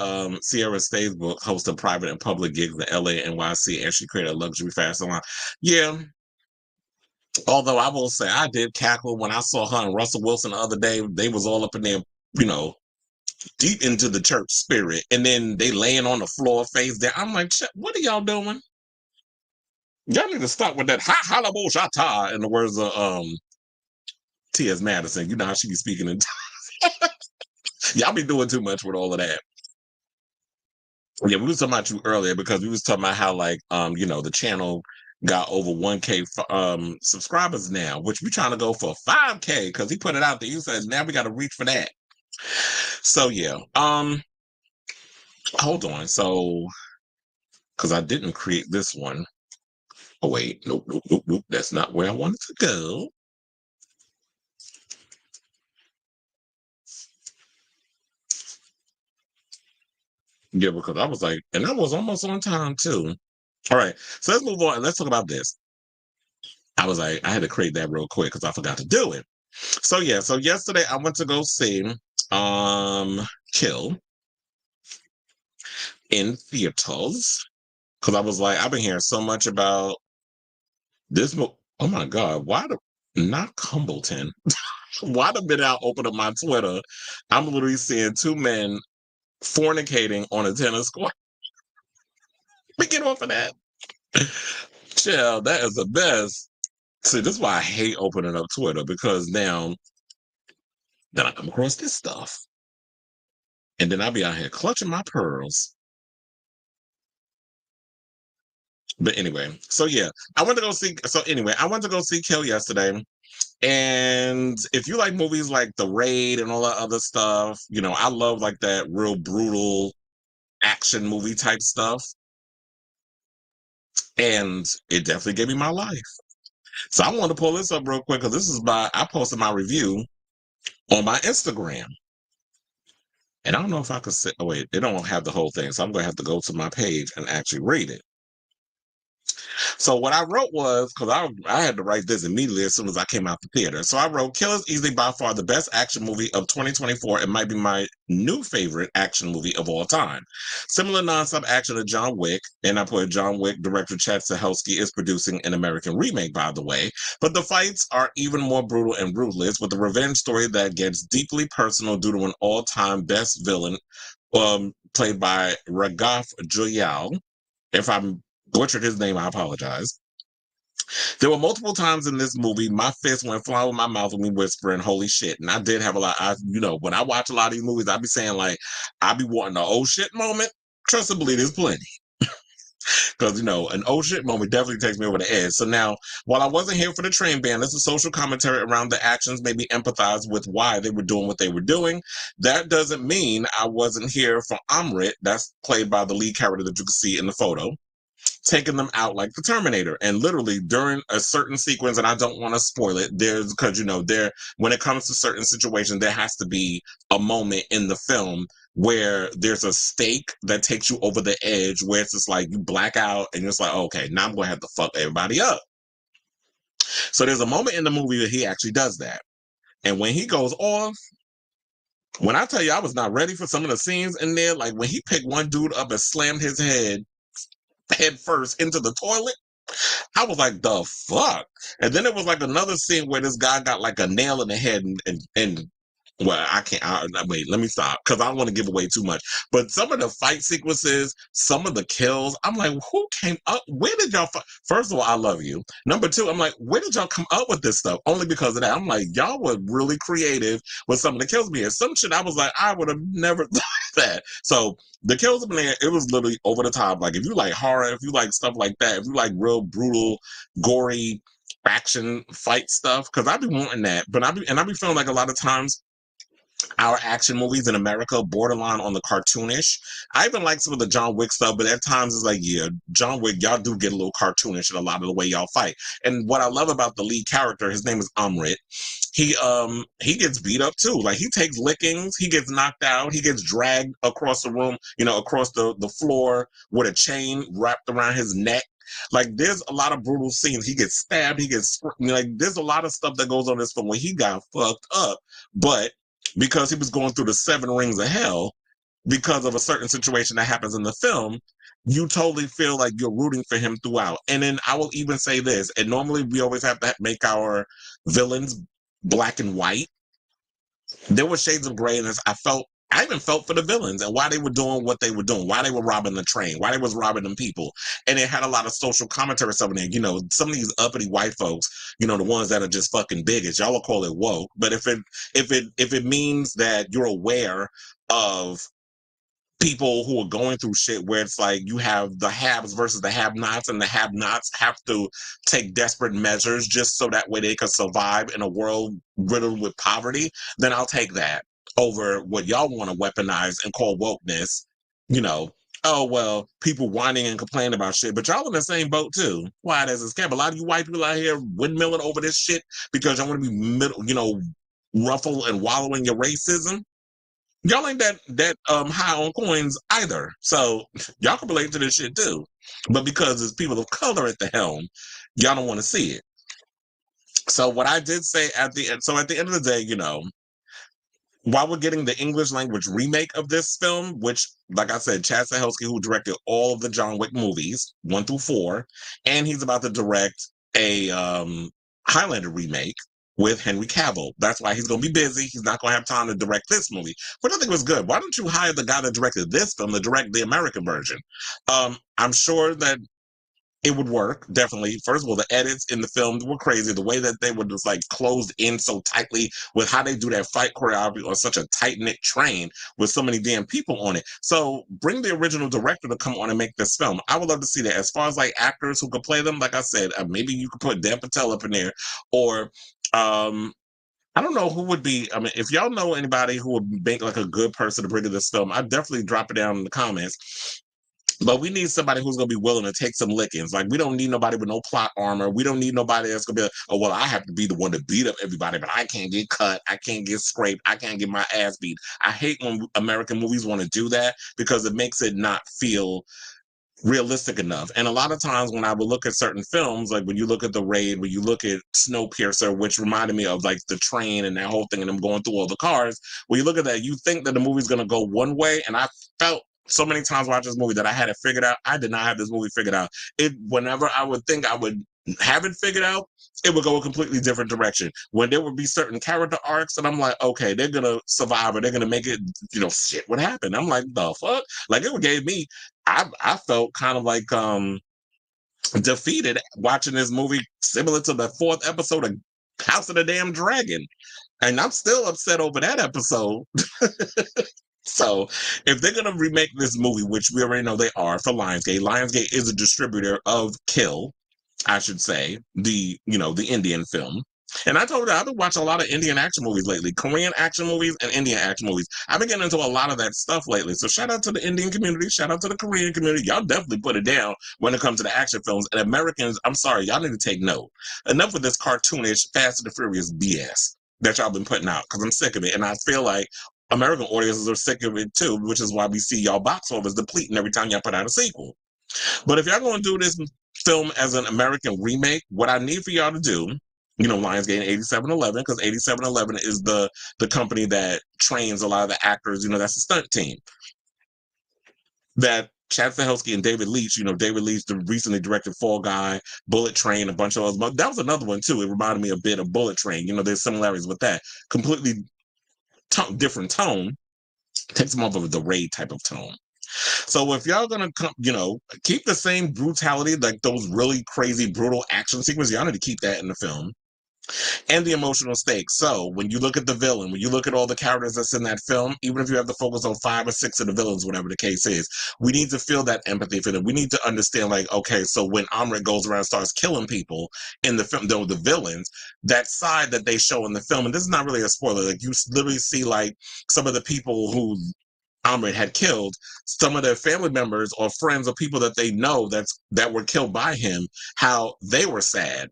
Sierra Stagebook hosted private and public gigs in LA and NYC, and she created a luxury fashion line. Yeah. Although I will say I did cackle when I saw her and Russell Wilson the other day. They was all up in there, deep into the church spirit, and then they laying on the floor face down. I'm like, what are y'all doing? Y'all need to stop with that ha halabo shata, in the words of T.S. Madison. You know how she be speaking in y'all be doing too much with all of that. Yeah, we was talking about you earlier because we was talking about how like the channel got over 1K subscribers now, which we trying to go for 5K because he put it out there. He says now we got to reach for that. So yeah, hold on. So because I didn't create this one. Oh wait, nope, nope, nope, nope. That's not where I wanted to go. Yeah, because I was like, and I was almost on time too. All right, so let's move on and let's talk about this. I was like, I had to create that real quick because I forgot to do it. So yeah, so yesterday I went to go see Kill in theaters because I was like, I've been hearing so much about this movie. Oh my god, why the not Cumbleton? Why the minute I open up my Twitter, I'm literally seeing two men fornicating on a tennis court. We get off of that. Chill, that is the best. See, this is why I hate opening up Twitter because now then I come across this stuff. And then I'll be out here clutching my pearls. But anyway, so yeah, I went to go see. So anyway, I went to go see Kill yesterday. And if you like movies like The Raid and all that other stuff, I love like that real brutal action movie type stuff. And it definitely gave me my life. So I want to pull this up real quick because I posted my review on my Instagram. And I don't know if I could say, oh wait, they don't have the whole thing. So I'm going to have to go to my page and actually read it. So what I wrote was, because I had to write this immediately as soon as I came out the theater. So I wrote, Kill is easily by far the best action movie of 2024 and might be my new favorite action movie of all time. Similar nonstop action to John Wick, and I put John Wick director Chad Stahelski is producing an American remake, by the way, but the fights are even more brutal and ruthless with a revenge story that gets deeply personal due to an all-time best villain played by Raghav Joyal. If I'm butchered his name, I apologize. There were multiple times in this movie my fist went flying in my mouth with me whispering, holy shit. And I did have a lot. When I watch a lot of these movies, I be saying, like, I be wanting an oh shit moment. Trust and believe there's plenty. Because, an oh shit moment definitely takes me over the edge. So now, while I wasn't here for the train band, as a social commentary around the actions made me empathize with why they were doing what they were doing. That doesn't mean I wasn't here for Amrit, that's played by the lead character that you can see in the photo, taking them out like the Terminator. And literally during a certain sequence, and I don't want to spoil it, there's because when it comes to certain situations, there has to be a moment in the film where there's a stake that takes you over the edge, where it's just like you black out and you're just like, okay, now I'm gonna have to fuck everybody up. So there's a moment in the movie that he actually does that. And when he goes off, when I tell you I was not ready for some of the scenes in there, like when he picked one dude up and slammed his head first into the toilet, I was like, the fuck? And then it was like another scene where this guy got like a nail in the head and well, I can't, wait, let me stop because I don't want to give away too much. But some of the fight sequences, some of the kills, I'm like, who came up? Where did y'all, first of all, I love you. Number two, I'm like, where did y'all come up with this stuff? Only because of that. I'm like, y'all were really creative with some of the kills me. And some shit I was like, I would have never thought that. So the kills in there, it was literally over the top. Like if you like horror, if you like stuff like that, if you like real brutal, gory action fight stuff, because I be wanting that. But I be feeling like a lot of times our action movies in America borderline on the cartoonish. I even like some of the John Wick stuff, but at times it's like, yeah, John Wick, y'all do get a little cartoonish in a lot of the way y'all fight. And what I love about the lead character, his name is Amrit. He gets beat up too. Like he takes lickings, he gets knocked out, he gets dragged across the room, across the floor with a chain wrapped around his neck. Like there's a lot of brutal scenes. He gets stabbed, there's a lot of stuff that goes on this film when he got fucked up. But because he was going through the 7 rings of hell because of a certain situation that happens in the film, you totally feel like you're rooting for him throughout. And then I will even say this, and normally we always have to make our villains black and white. There were shades of gray in this. I felt I even felt for the villains and why they were doing what they were doing, why they were robbing the train, why they was robbing them people. And it had a lot of social commentary stuff in there. You know, some of these uppity white folks, you know, the ones that are just fucking bigots, y'all will call it woke. But if it means that you're aware of people who are going through shit where it's like you have the haves versus the have-nots, and the have-nots have to take desperate measures just so that way they can survive in a world riddled with poverty, then I'll take that over what y'all want to weaponize and call wokeness. You know, oh well, people whining and complaining about shit, but y'all in the same boat too. Why does this cap? A lot of you white people out here windmilling over this shit because y'all want to be middle, you know, ruffle and wallow in your racism. Y'all ain't that high on coins either. So y'all can relate to this shit too. But because there's people of color at the helm, y'all don't want to see it. So what I did say at the end, so at the end of the day, you know, while we're getting the English language remake of this film, which, like I said, Chad Stahelski, who directed all of the John Wick movies, 1 through 4, and he's about to direct a Highlander remake with Henry Cavill. That's why he's going to be busy. He's not going to have time to direct this movie. But I think it was good. Why don't you hire the guy that directed this film to direct the American version? I'm sure that it would work, definitely. First of all, the edits in the film were crazy. The way that they were just like closed in so tightly with how they do that fight choreography on such a tight-knit train with so many damn people on it. So bring the original director to come on and make this film. I would love to see that. As far as like actors who could play them, like I said, maybe you could put Dev Patel up in there, or I don't know who would be. I mean, if y'all know anybody who would make like a good person to bring to this film, I'd definitely drop it down in the comments. But we need somebody who's going to be willing to take some lickings. Like, we don't need nobody with no plot armor. We don't need nobody that's going to be like, oh, well, I have to be the one to beat up everybody, but I can't get cut. I can't get scraped. I can't get my ass beat. I hate when American movies want to do that because it makes it not feel realistic enough. And a lot of times when I would look at certain films, like when you look at The Raid, when you look at Snowpiercer, which reminded me of like the train and that whole thing and them going through all the cars, when you look at that, you think that the movie's going to go one way. And I felt so many times watching this movie that I had it figured out. I did not have this movie figured out. Whenever I would think I would have it figured out, it would go a completely different direction. When there would be certain character arcs, and I'm like, okay, they're gonna survive or they're gonna make it. You know, shit, what happened? I'm like, the fuck? Like it gave me. I felt kind of like defeated watching this movie, similar to the 4th episode of House of the Damn Dragon, and I'm still upset over that episode. So if they're gonna remake this movie, which we already know they are for Lionsgate, Lionsgate is a distributor of Kill, I should say, the Indian film. And I told you I've been watching a lot of Indian action movies lately, Korean action movies and Indian action movies. I've been getting into a lot of that stuff lately. So shout out to the Indian community, shout out to the Korean community. Y'all definitely put it down when it comes to the action films. And Americans, I'm sorry, y'all need to take note. Enough with this cartoonish Fast and the Furious BS that y'all been putting out, because I'm sick of it. And I feel like American audiences are sick of it too, which is why we see y'all box office depleting every time y'all put out a sequel. But if y'all gonna do this film as an American remake, what I need for y'all to do, Lionsgate and 8711, because 8711 is the company that trains a lot of the actors, that's the stunt team. That Chad Stahelski and David Leitch, David Leitch recently directed Fall Guy, Bullet Train, a bunch of those. That was another one too. It reminded me a bit of Bullet Train. There's similarities with that. Completely different tone. Takes them off of the Raid type of tone. So if y'all gonna come, keep the same brutality, like those really crazy, brutal action sequences, y'all need to keep that in the film. And the emotional stakes. So when you look at the villain, when you look at all the characters that's in that film, even if you have to focus on 5 or 6 of the villains, whatever the case is, we need to feel that empathy for them. We need to understand, like, okay, so when Amrit goes around and starts killing people in the film, the villains, that side that they show in the film, and this is not really a spoiler, like you literally see like some of the people who Amrit had killed, some of their family members or friends or people that they know that were killed by him, how they were sad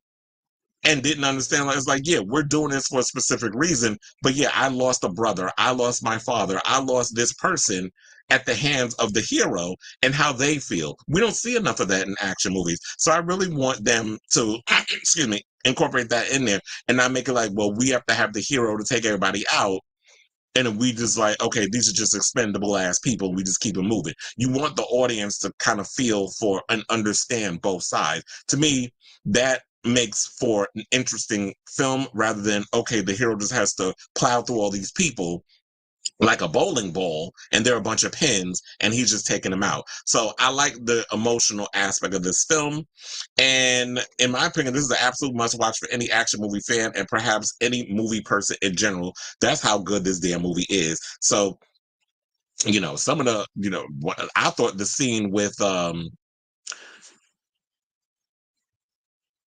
and didn't understand. Like, it's like, yeah, we're doing this for a specific reason, but yeah, I lost a brother, I lost my father, I lost this person at the hands of the hero, and how they feel. We don't see enough of that in action movies. So I really want them to, excuse me, incorporate that in there and not make it like, well, we have to have the hero to take everybody out. And we just like, okay, these are just expendable ass people. We just keep it moving. You want the audience to kind of feel for and understand both sides. To me, that makes for an interesting film rather than, okay, the hero just has to plow through all these people like a bowling ball, and there are a bunch of pins, and he's just taking them out. So I like the emotional aspect of this film. And in my opinion, this is an absolute must watch for any action movie fan and perhaps any movie person in general. That's how good this damn movie is. So, some of the, I thought the scene with,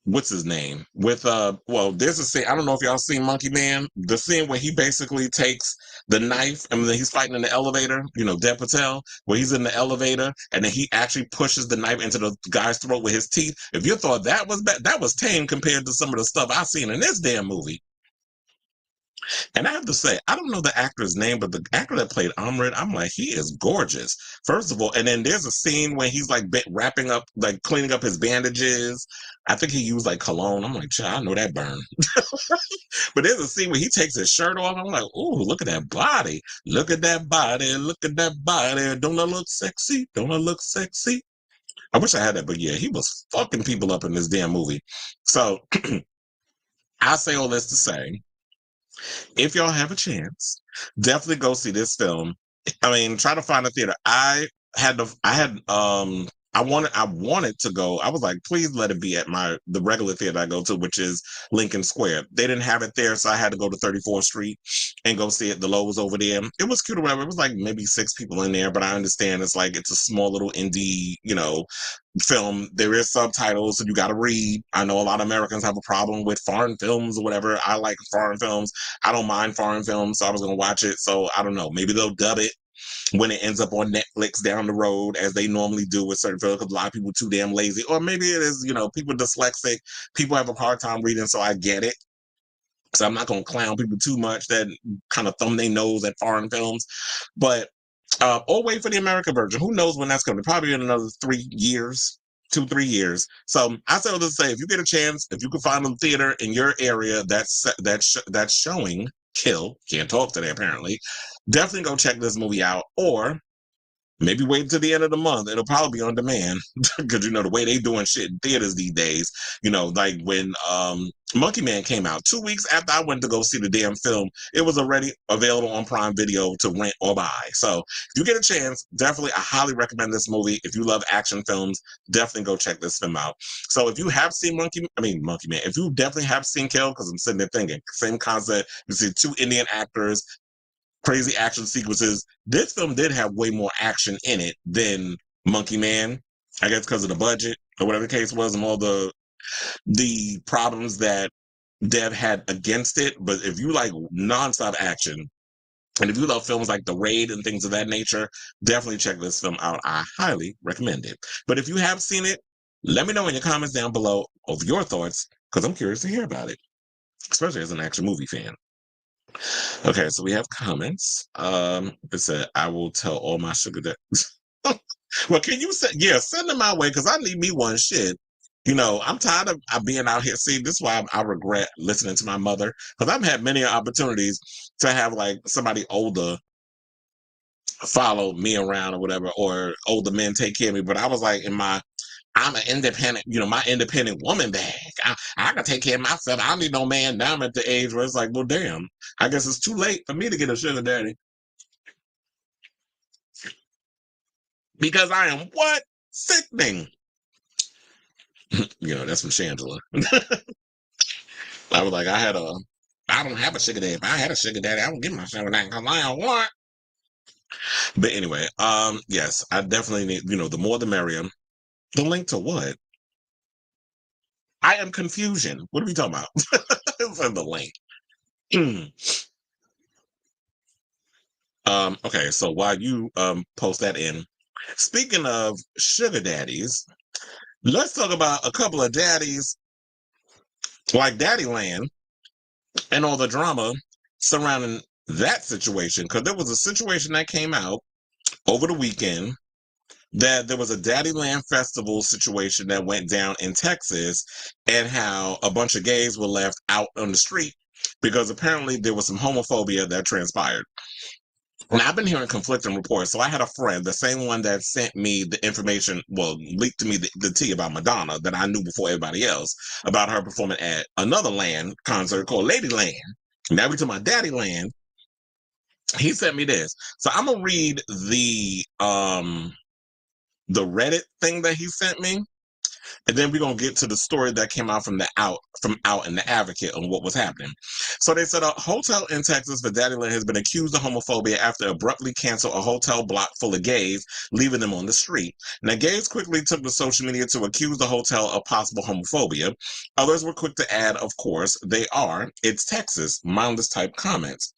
what's his name? With there's a scene, I don't know if y'all seen Monkey Man, the scene where he basically takes the knife and then he's fighting in the elevator, Dev Patel, where he's in the elevator and then he actually pushes the knife into the guy's throat with his teeth. If you thought that was bad, that was tame compared to some of the stuff I've seen in this damn movie. And I have to say, I don't know the actor's name, but the actor that played Amrit, I'm like, he is gorgeous. First of all, and then there's a scene where he's like wrapping up, like cleaning up his bandages. I think he used like cologne. I'm like, I know that burn. But there's a scene where he takes his shirt off. I'm like, ooh, look at that body. Look at that body. Look at that body. Don't I look sexy? Don't I look sexy? I wish I had that, but yeah, he was fucking people up in this damn movie. So I say all this to say, if y'all have a chance, definitely go see this film. I mean, try to find a theater. I wanted to go. I was like, please let it be at the regular theater I go to, which is Lincoln Square. They didn't have it there, so I had to go to 34th Street and go see it. The Lowe's over there. It was cute or whatever. It was like maybe 6 people in there, but I understand it's a small little indie, film. There is subtitles, so you got to read. I know a lot of Americans have a problem with foreign films or whatever. I like foreign films. I don't mind foreign films, so I was going to watch it. So I don't know. Maybe they'll dub it when it ends up on Netflix down the road, as they normally do with certain films, because a lot of people are too damn lazy. Or maybe it is, people dyslexic, people have a hard time reading, so I get it. So I'm not going to clown people too much that kind of thumb their nose at foreign films. But or wait for the American version. Who knows when that's coming? Probably in another 3 years, 2-3 years. So I say all this to say, if you get a chance, if you can find a theater in your area that's showing Kill, can't talk today apparently, definitely go check this movie out. Or maybe wait until the end of the month. It'll probably be on demand because the way they doing shit in theaters these days. Like when Monkey Man came out, 2 weeks after I went to go see the damn film, it was already available on Prime Video to rent or buy. So if you get a chance, definitely I highly recommend this movie. If you love action films, definitely go check this film out. So if you have seen Monkey Man, if you definitely have seen Kill, because I'm sitting there thinking, same concept. You see 2 Indian actors, crazy action sequences. This film did have way more action in it than Monkey Man, I guess because of the budget or whatever the case was, and all the problems that Dev had against it. But if you like nonstop action, and if you love films like The Raid and things of that nature, definitely check this film out. I highly recommend it. But if you have seen it, let me know in your comments down below of your thoughts, because I'm curious to hear about it, especially as an action movie fan. Okay, so we have comments. It said, I will tell all my sugar daddies. Well, can you send them my way, because I need me one shit. I'm tired of being out here. See, this is why I regret listening to my mother, because I've had many opportunities to have like somebody older follow me around or whatever, or older men take care of me. But I was like I'm an independent, my independent woman bag. I can take care of myself. I don't need no man. Now I'm at the age where it's like, well, damn, I guess it's too late for me to get a sugar daddy. Because I am what? Sickening. That's from Shangela. I was like, I don't have a sugar daddy. If I had a sugar daddy, I would give my sugar daddy because I don't want. But anyway, yes, I definitely need, the more the merrier. The link to what? I am confusion. What are we talking about? It's in the link. Okay, so while you post that in, speaking of sugar daddies, let's talk about a couple of daddies like Daddyland and all the drama surrounding that situation. Because there was a situation that came out over the weekend that there was a Daddyland festival situation that went down in Texas, and how a bunch of gays were left out on the street because apparently there was some homophobia that transpired. And I've been hearing conflicting reports. So I had a friend, the same one that sent me the information, leaked to me the tea about Madonna that I knew before everybody else, about her performing at another Land concert called Ladyland. Now we talking about Daddyland. he sent me this. So I'm gonna read the Reddit thing that he sent me. And then we're gonna get to the story that came out from Out in the Advocate on what was happening. So they said a hotel in Texas for Daddyland has been accused of homophobia after abruptly canceled a hotel block full of gays, leaving them on the street. Now, gays quickly took to social media to accuse the hotel of possible homophobia. Others were quick to add, of course, it's Texas, mindless type comments.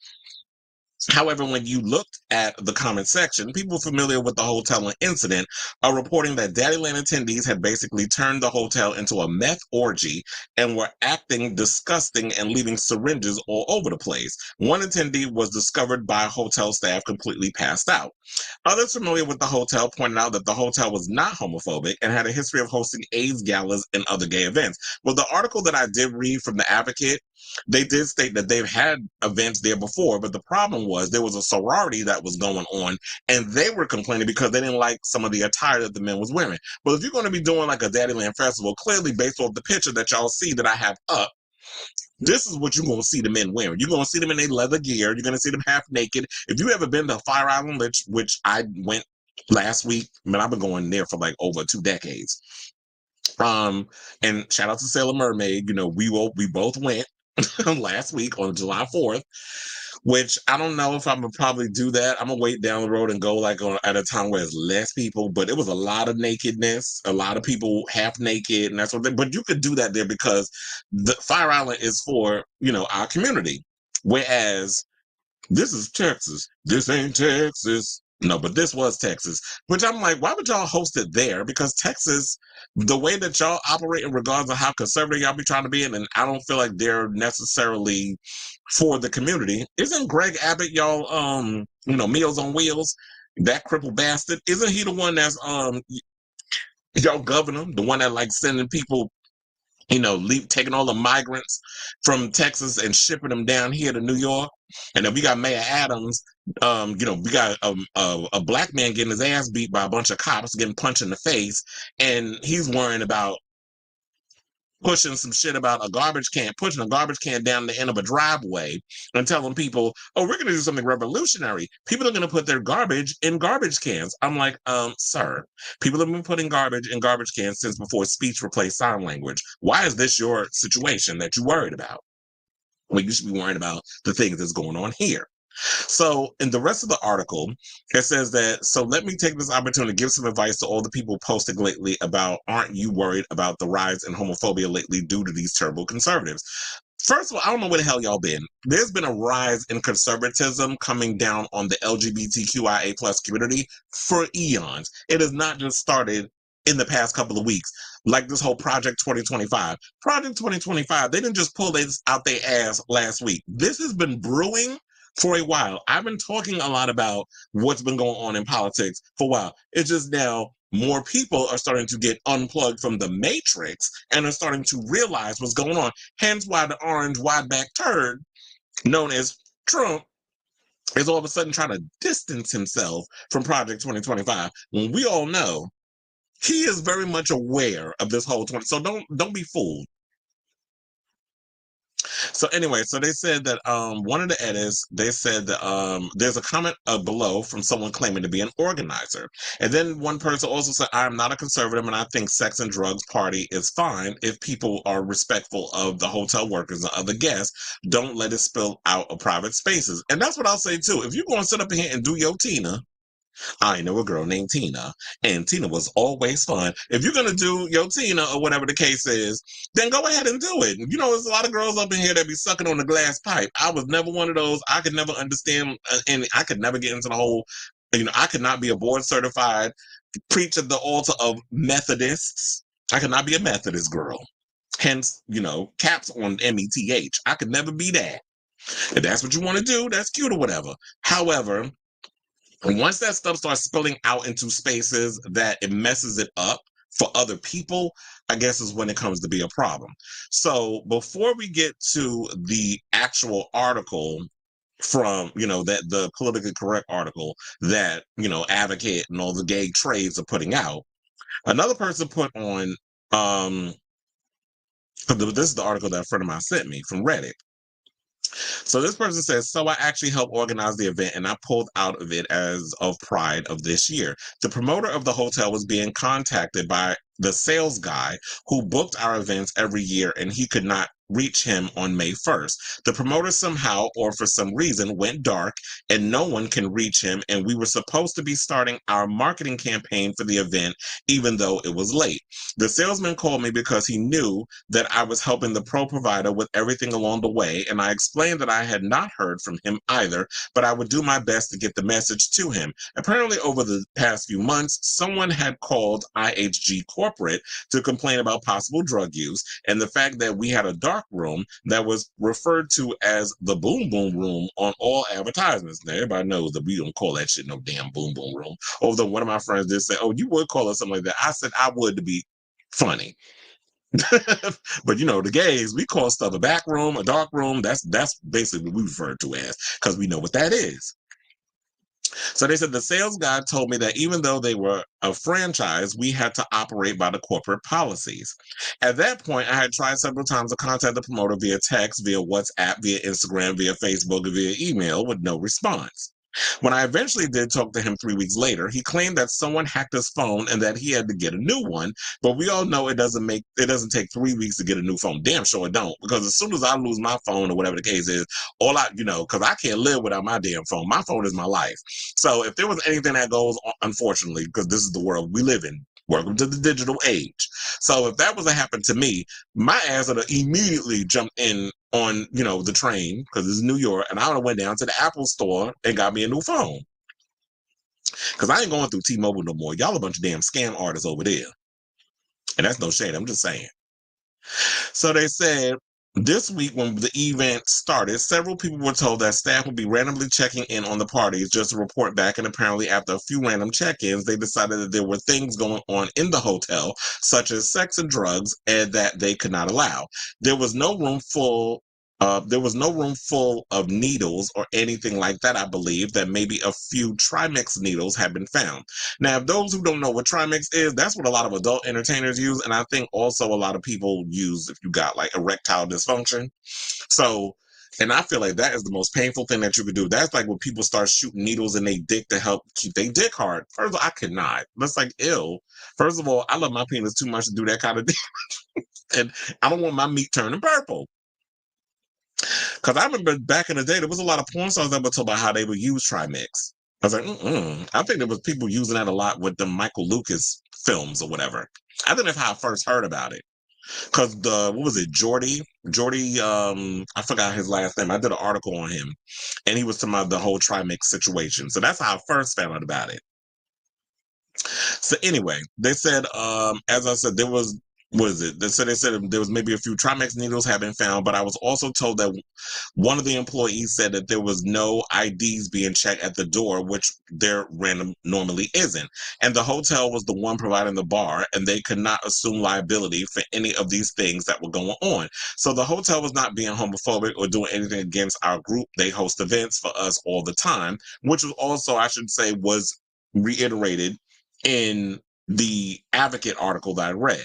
However, when you looked at the comment section, people familiar with the hotel incident are reporting that Daddyland attendees had basically turned the hotel into a meth orgy and were acting disgusting and leaving syringes all over the place. One attendee was discovered by hotel staff completely passed out. Others familiar with the hotel pointed out that the hotel was not homophobic and had a history of hosting AIDS galas and other gay events. Well, the article that I did read from the Advocate, they did state that they've had events there before, but the problem was there was a sorority that was going on, and they were complaining because they didn't like some of the attire that the men was wearing. But if you're going to be doing like a Daddyland festival, clearly based off the picture that y'all see that I have up, this is what you're going to see the men wearing. You're going to see them in their leather gear. You're going to see them half naked. If you ever been to Fire Island, which I went last week, man, I've been going there for like over 2 decades. And shout out to Sailor Mermaid. You know, we both went last week on July 4th, which I don't know if I'm gonna probably do that. I'm gonna wait down the road and go like at a time where there's less people, but it was a lot of nakedness, a lot of people half naked, and that's what but you could do that there because the Fire Island is for, our community. Whereas this is Texas. This ain't Texas. No, but this was Texas, which I'm like, why would y'all host it there? Because Texas, the way that y'all operate in regards to how conservative y'all be trying to be, and I don't feel like they're necessarily for the community. Isn't Greg Abbott y'all, Meals on Wheels, that crippled bastard? Isn't he the one that's y'all governor, the one that like sending people, taking all the migrants from Texas and shipping them down here to New York? And then we got Mayor Adams. We got a black man getting his ass beat by a bunch of cops, getting punched in the face, and he's worrying about pushing some shit about pushing a garbage can down the end of a driveway and telling people, oh, we're going to do something revolutionary. People are going to put their garbage in garbage cans. I'm like, sir, people have been putting garbage in garbage cans since before speech replaced sign language. Why is this your situation that you're worried about? Well, you should be worrying about the things that's going on here. So in the rest of the article, it says that, so let me take this opportunity to give some advice to all the people posting lately about, aren't you worried about the rise in homophobia lately due to these terrible conservatives? First of all, I don't know where the hell y'all been. There's been a rise in conservatism coming down on the LGBTQIA plus community for eons. It has not just started in the past couple of weeks, like this whole Project 2025. Project 2025, they didn't just pull this out their ass last week. This has been brewing for a while. I've been talking a lot about what's been going on in politics for a while. It's just now more people are starting to get unplugged from the matrix and are starting to realize what's going on. Hence why the orange wide back turd known as Trump is all of a sudden trying to distance himself from Project 2025 when we all know he is very much aware of this whole 20. So don't be fooled. So anyway, so they said that one of the edits, they said that there's a comment below from someone claiming to be an organizer. And then one person also said, I'm not a conservative and I think sex and drugs party is fine if people are respectful of the hotel workers and other guests. Don't let it spill out of private spaces. And that's what I'll say too. If you're going to sit up in here and do your Tina, I know a girl named Tina, and Tina was always fun. If you're going to do your Tina or whatever the case is, then go ahead and do it. There's a lot of girls up in here that be sucking on the glass pipe. I was never one of those. I could never understand, and I could never get into the whole, I could not be a board certified preacher at the altar of Methodists. I could not be a Methodist girl. Hence, caps on METH. I could never be that. If that's what you want to do, that's cute or whatever. However, and once that stuff starts spilling out into spaces that it messes it up for other people, I guess is when it comes to be a problem. So before we get to the actual article from, that the politically correct article that, Advocate and all the gay trades are putting out, another person put on, this is the article that a friend of mine sent me from Reddit. So this person says, so I actually helped organize the event and I pulled out of it as of Pride of this year. The promoter of the hotel was being contacted by the sales guy who booked our events every year and he could not reach him on May 1st. The promoter somehow or for some reason went dark and no one can reach him, and we were supposed to be starting our marketing campaign for the event even though it was late. The salesman called me because he knew that I was helping the pro provider with everything along the way, and I explained that I had not heard from him either, but I would do my best to get the message to him. Apparently, over the past few months, someone had called IHG Corporate to complain about possible drug use, and the fact that we had a dark room that was referred to as the Boom Boom Room on all advertisements. Now, everybody knows that we don't call that shit no damn Boom Boom Room. Although one of my friends did say, oh, you would call it something like that. I said I would, to be funny. But you know, the gays, we call stuff a back room, a dark room. That's basically what we refer to as, because we know what that is. So they said the sales guy told me that even though they were a franchise, we had to operate by the corporate policies. At that point, I had tried several times to contact the promoter via text, via WhatsApp, via Instagram, via Facebook, and via email with no response. When I eventually did talk to him 3 weeks later, he claimed that someone hacked his phone and that he had to get a new one. But we all know it doesn't take 3 weeks to get a new phone. Damn sure it don't. Because as soon as I lose my phone or whatever the case is, because I can't live without my damn phone. My phone is my life. So if there was anything that goes on, unfortunately, because this is the world we live in, welcome to the digital age. So if that was to happen to me, my ass would have immediately jumped in on, the train, because it's New York, and I would have went down to the Apple store and got me a new phone. Because I ain't going through T-Mobile no more. Y'all a bunch of damn scam artists over there. And that's no shade. I'm just saying. So they said this week when the event started, several people were told that staff would be randomly checking in on the parties just to report back. And apparently after a few random check-ins, they decided that there were things going on in the hotel, such as sex and drugs, and that they could not allow. There was no room full of needles or anything like that. I believe that maybe a few Trimix needles have been found. Now, if those who don't know what Trimix is, that's what a lot of adult entertainers use. And I think also a lot of people use if you got like erectile dysfunction. So, and I feel like that is the most painful thing that you could do. That's like when people start shooting needles in their dick to help keep their dick hard. First of all, I could not. That's like ill. First of all, I love my penis too much to do that kind of thing. And I don't want my meat turning purple. Because I remember back in the day, there was a lot of porn stars that would talk about how they would use Trimix. I was like, I think there was people using that a lot with the Michael Lucas films or whatever. I think that's how I first heard about it. Because what was it, Jordy, I forgot his last name. I did an article on him, and he was talking about the whole Trimix situation. So that's how I first found out about it. So anyway, they said, as I said, there was, what is it? They said there was maybe a few Trimix needles have been found, but I was also told that one of the employees said that there was no IDs being checked at the door, which there normally isn't. And the hotel was the one providing the bar, and they could not assume liability for any of these things that were going on. So the hotel was not being homophobic or doing anything against our group. They host events for us all the time, which was also, I should say, was reiterated in the Advocate article that I read,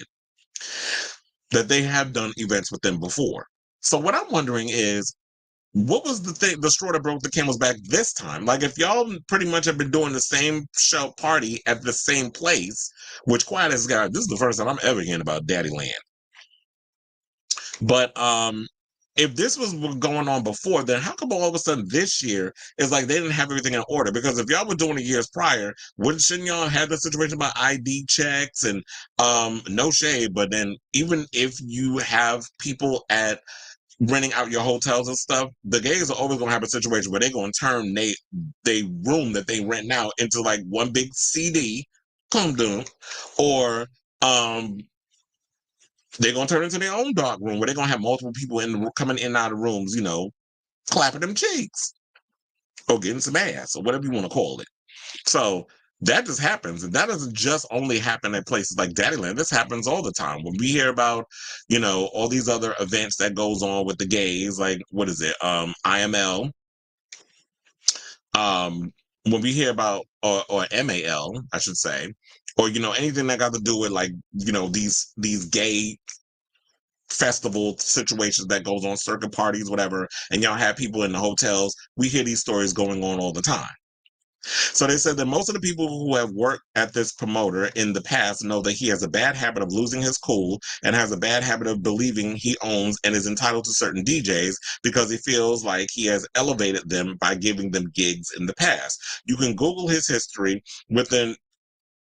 that they have done events with them before. So what I'm wondering is, what was the straw that broke the camel's back this time? Like, if y'all pretty much have been doing the same show party at the same place, which quiet as God, this is the first time I'm ever hearing about Daddy Land. But if this was going on before, then how come all of a sudden this year is like they didn't have everything in order? Because if y'all were doing it years prior, shouldn't y'all have the situation about ID checks and no shade? But then even if you have people at renting out your hotels and stuff, the gays are always gonna have a situation where they're gonna turn they room that they rent out into like one big CD, come down, or they're gonna turn into their own dark room where they're gonna have multiple people coming in and out of rooms, clapping them cheeks or getting some ass or whatever you want to call it. So that just happens, and that doesn't just only happen at places like Daddyland. This happens all the time. When we hear about, all these other events that goes on with the gays, like what is it, IML, when we hear about or MAL, I should say, or anything that got to do with like these gay festival situations that goes on, circuit parties, whatever, and y'all have people in the hotels. We hear these stories going on all the time. So they said that most of the people who have worked at this promoter in the past know that he has a bad habit of losing his cool and has a bad habit of believing he owns and is entitled to certain DJs because he feels like he has elevated them by giving them gigs in the past. You can Google his history with an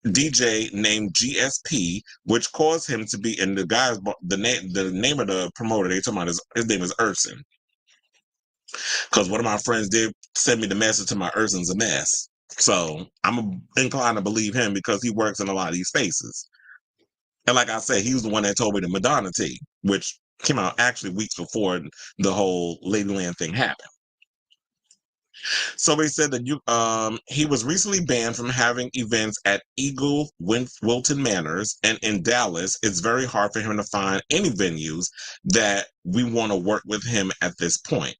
DJ named GSP, which caused him to be in the name of the promoter they talking about is his name is Urson. Because one of my friends did send me the message to my Urson's a mess. So I'm inclined to believe him because he works in a lot of these spaces. And like I said, he was the one that told me the Madonna tea, which came out actually weeks before the whole Ladyland thing happened. So they said that he was recently banned from having events at Eagle Wilton Manors, and in Dallas, it's very hard for him to find any venues that we want to work with him at this point.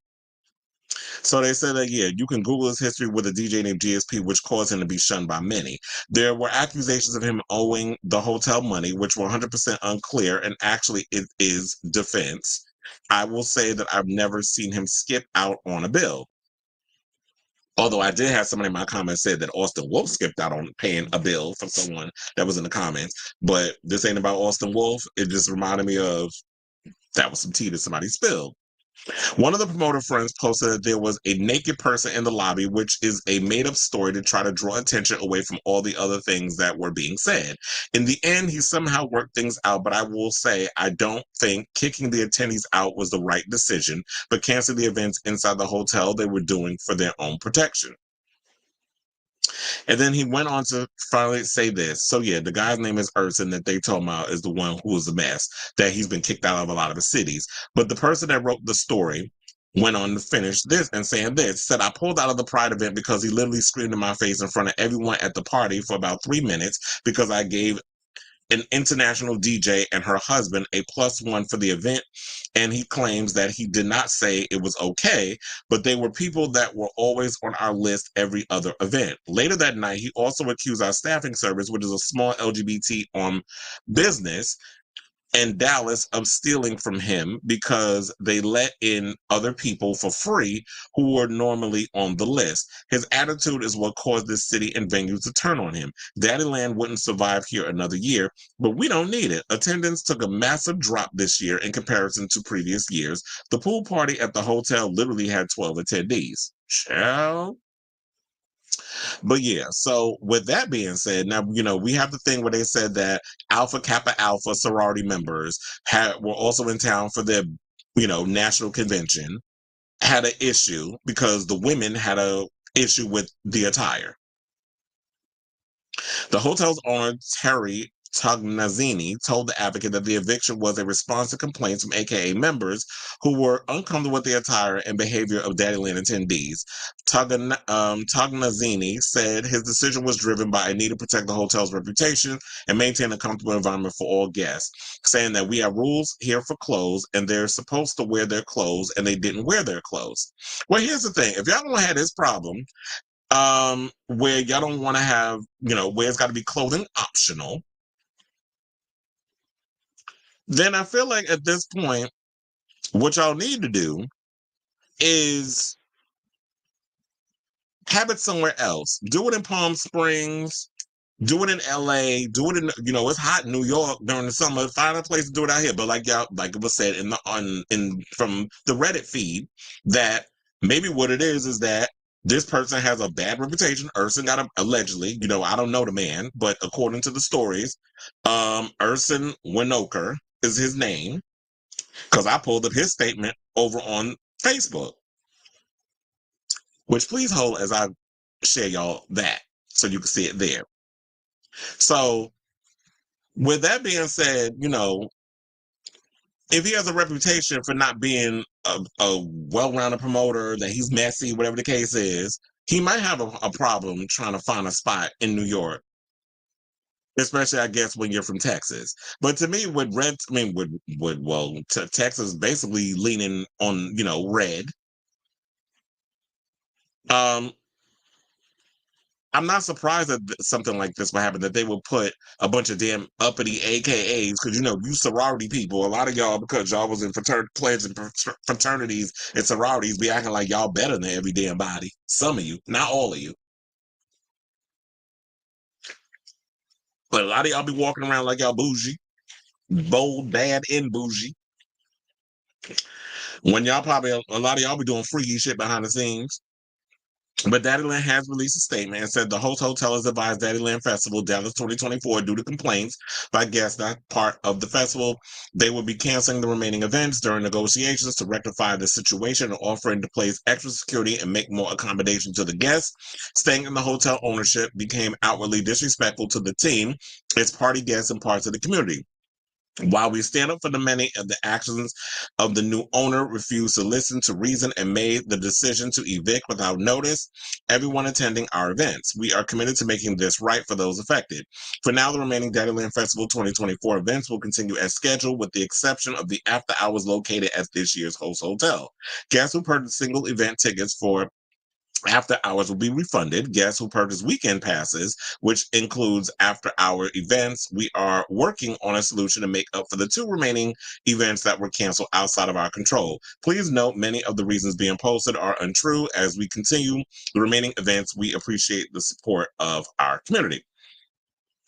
So they said that, yeah, you can Google his history with a DJ named GSP, which caused him to be shunned by many. There were accusations of him owing the hotel money, which were 100% unclear, and actually it is defense. I will say that I've never seen him skip out on a bill. Although I did have somebody in my comments said that Austin Wolf skipped out on paying a bill from someone that was in the comments. But this ain't about Austin Wolf. It just reminded me of that was some tea that somebody spilled. One of the promoter friends posted that there was a naked person in the lobby, which is a made-up story to try to draw attention away from all the other things that were being said. In the end, he somehow worked things out, but I will say I don't think kicking the attendees out was the right decision, but canceling the events inside the hotel they were doing for their own protection. And then he went on to finally say this. So yeah, the guy's name is Urson that they told about is the one who was a mess, that he's been kicked out of a lot of the cities. But the person that wrote the story went on to finish this and saying this, said, I pulled out of the Pride event because he literally screamed in my face in front of everyone at the party for about 3 minutes because I gave an international DJ and her husband a +1 for the event. And he claims that he did not say it was okay, but they were people that were always on our list every other event. Later that night, he also accused our staffing service, which is a small LGBT business in Dallas, of stealing from him because they let in other people for free who were normally on the list. His attitude is what caused this city and venues to turn on him. Daddyland wouldn't survive here another year, but we don't need it. Attendance took a massive drop this year in comparison to previous years. The pool party at the hotel literally had 12 attendees. Child. But yeah, so with that being said, now, we have the thing where they said that Alpha Kappa Alpha sorority members were also in town for their, national convention, had an issue because the women had a issue with the attire. The hotel's owner, Terry Tognazzini, told the Advocate that the eviction was a response to complaints from AKA members who were uncomfortable with the attire and behavior of Daddyland attendees. Tognazzini said his decision was driven by a need to protect the hotel's reputation and maintain a comfortable environment for all guests, saying that we have rules here for clothes and they're supposed to wear their clothes and they didn't wear their clothes. Well, here's the thing. If y'all don't have this problem, where y'all don't want to have, where it's got to be clothing optional, then I feel like at this point, what y'all need to do is have it somewhere else. Do it in Palm Springs, do it in LA, do it in, it's hot in New York during the summer. Find a place to do it out here. But like it was said from the Reddit feed, that maybe what it is that this person has a bad reputation. Urson got allegedly, I don't know the man, but according to the stories, Urson Winokur is his name, because I pulled up his statement over on Facebook, which please hold as I share y'all that so you can see it there. So with that being said, if he has a reputation for not being a well-rounded promoter, that he's messy, whatever the case is, he might have a problem trying to find a spot in New York. Especially, I guess, when you're from Texas. But to me, Texas basically leaning on, red. I'm not surprised that something like this would happen, that they would put a bunch of damn uppity AKAs, because, you sorority people, a lot of y'all, because y'all was in pledge and fraternities and sororities, be acting like y'all better than every damn body. Some of you, not all of you. But a lot of y'all be walking around like y'all bougie, bold, bad, and bougie. When y'all probably, a lot of y'all be doing freaky shit behind the scenes. But Daddyland has released a statement and said the host hotel has advised Daddyland Festival Dallas 2024 due to complaints by guests not part of the festival. They will be canceling the remaining events during negotiations to rectify the situation and offering to place extra security and make more accommodation to the guests. Staying in the hotel ownership became outwardly disrespectful to the team, its party guests, and parts of the community. While we stand up for the many of the actions of the new owner refused to listen to reason and made the decision to evict without notice everyone attending our events. We are committed to making this right for those affected. For now, the remaining Daddyland Festival 2024 events will continue as scheduled with the exception of the after hours located at this year's host hotel. Guests who purchased single event tickets for after hours will be refunded. Guests who purchase weekend passes, which includes after hour events, we are working on a solution to make up for the 2 remaining events that were canceled outside of our control. Please note many of the reasons being posted are untrue. As we continue the remaining events, we appreciate the support of our community.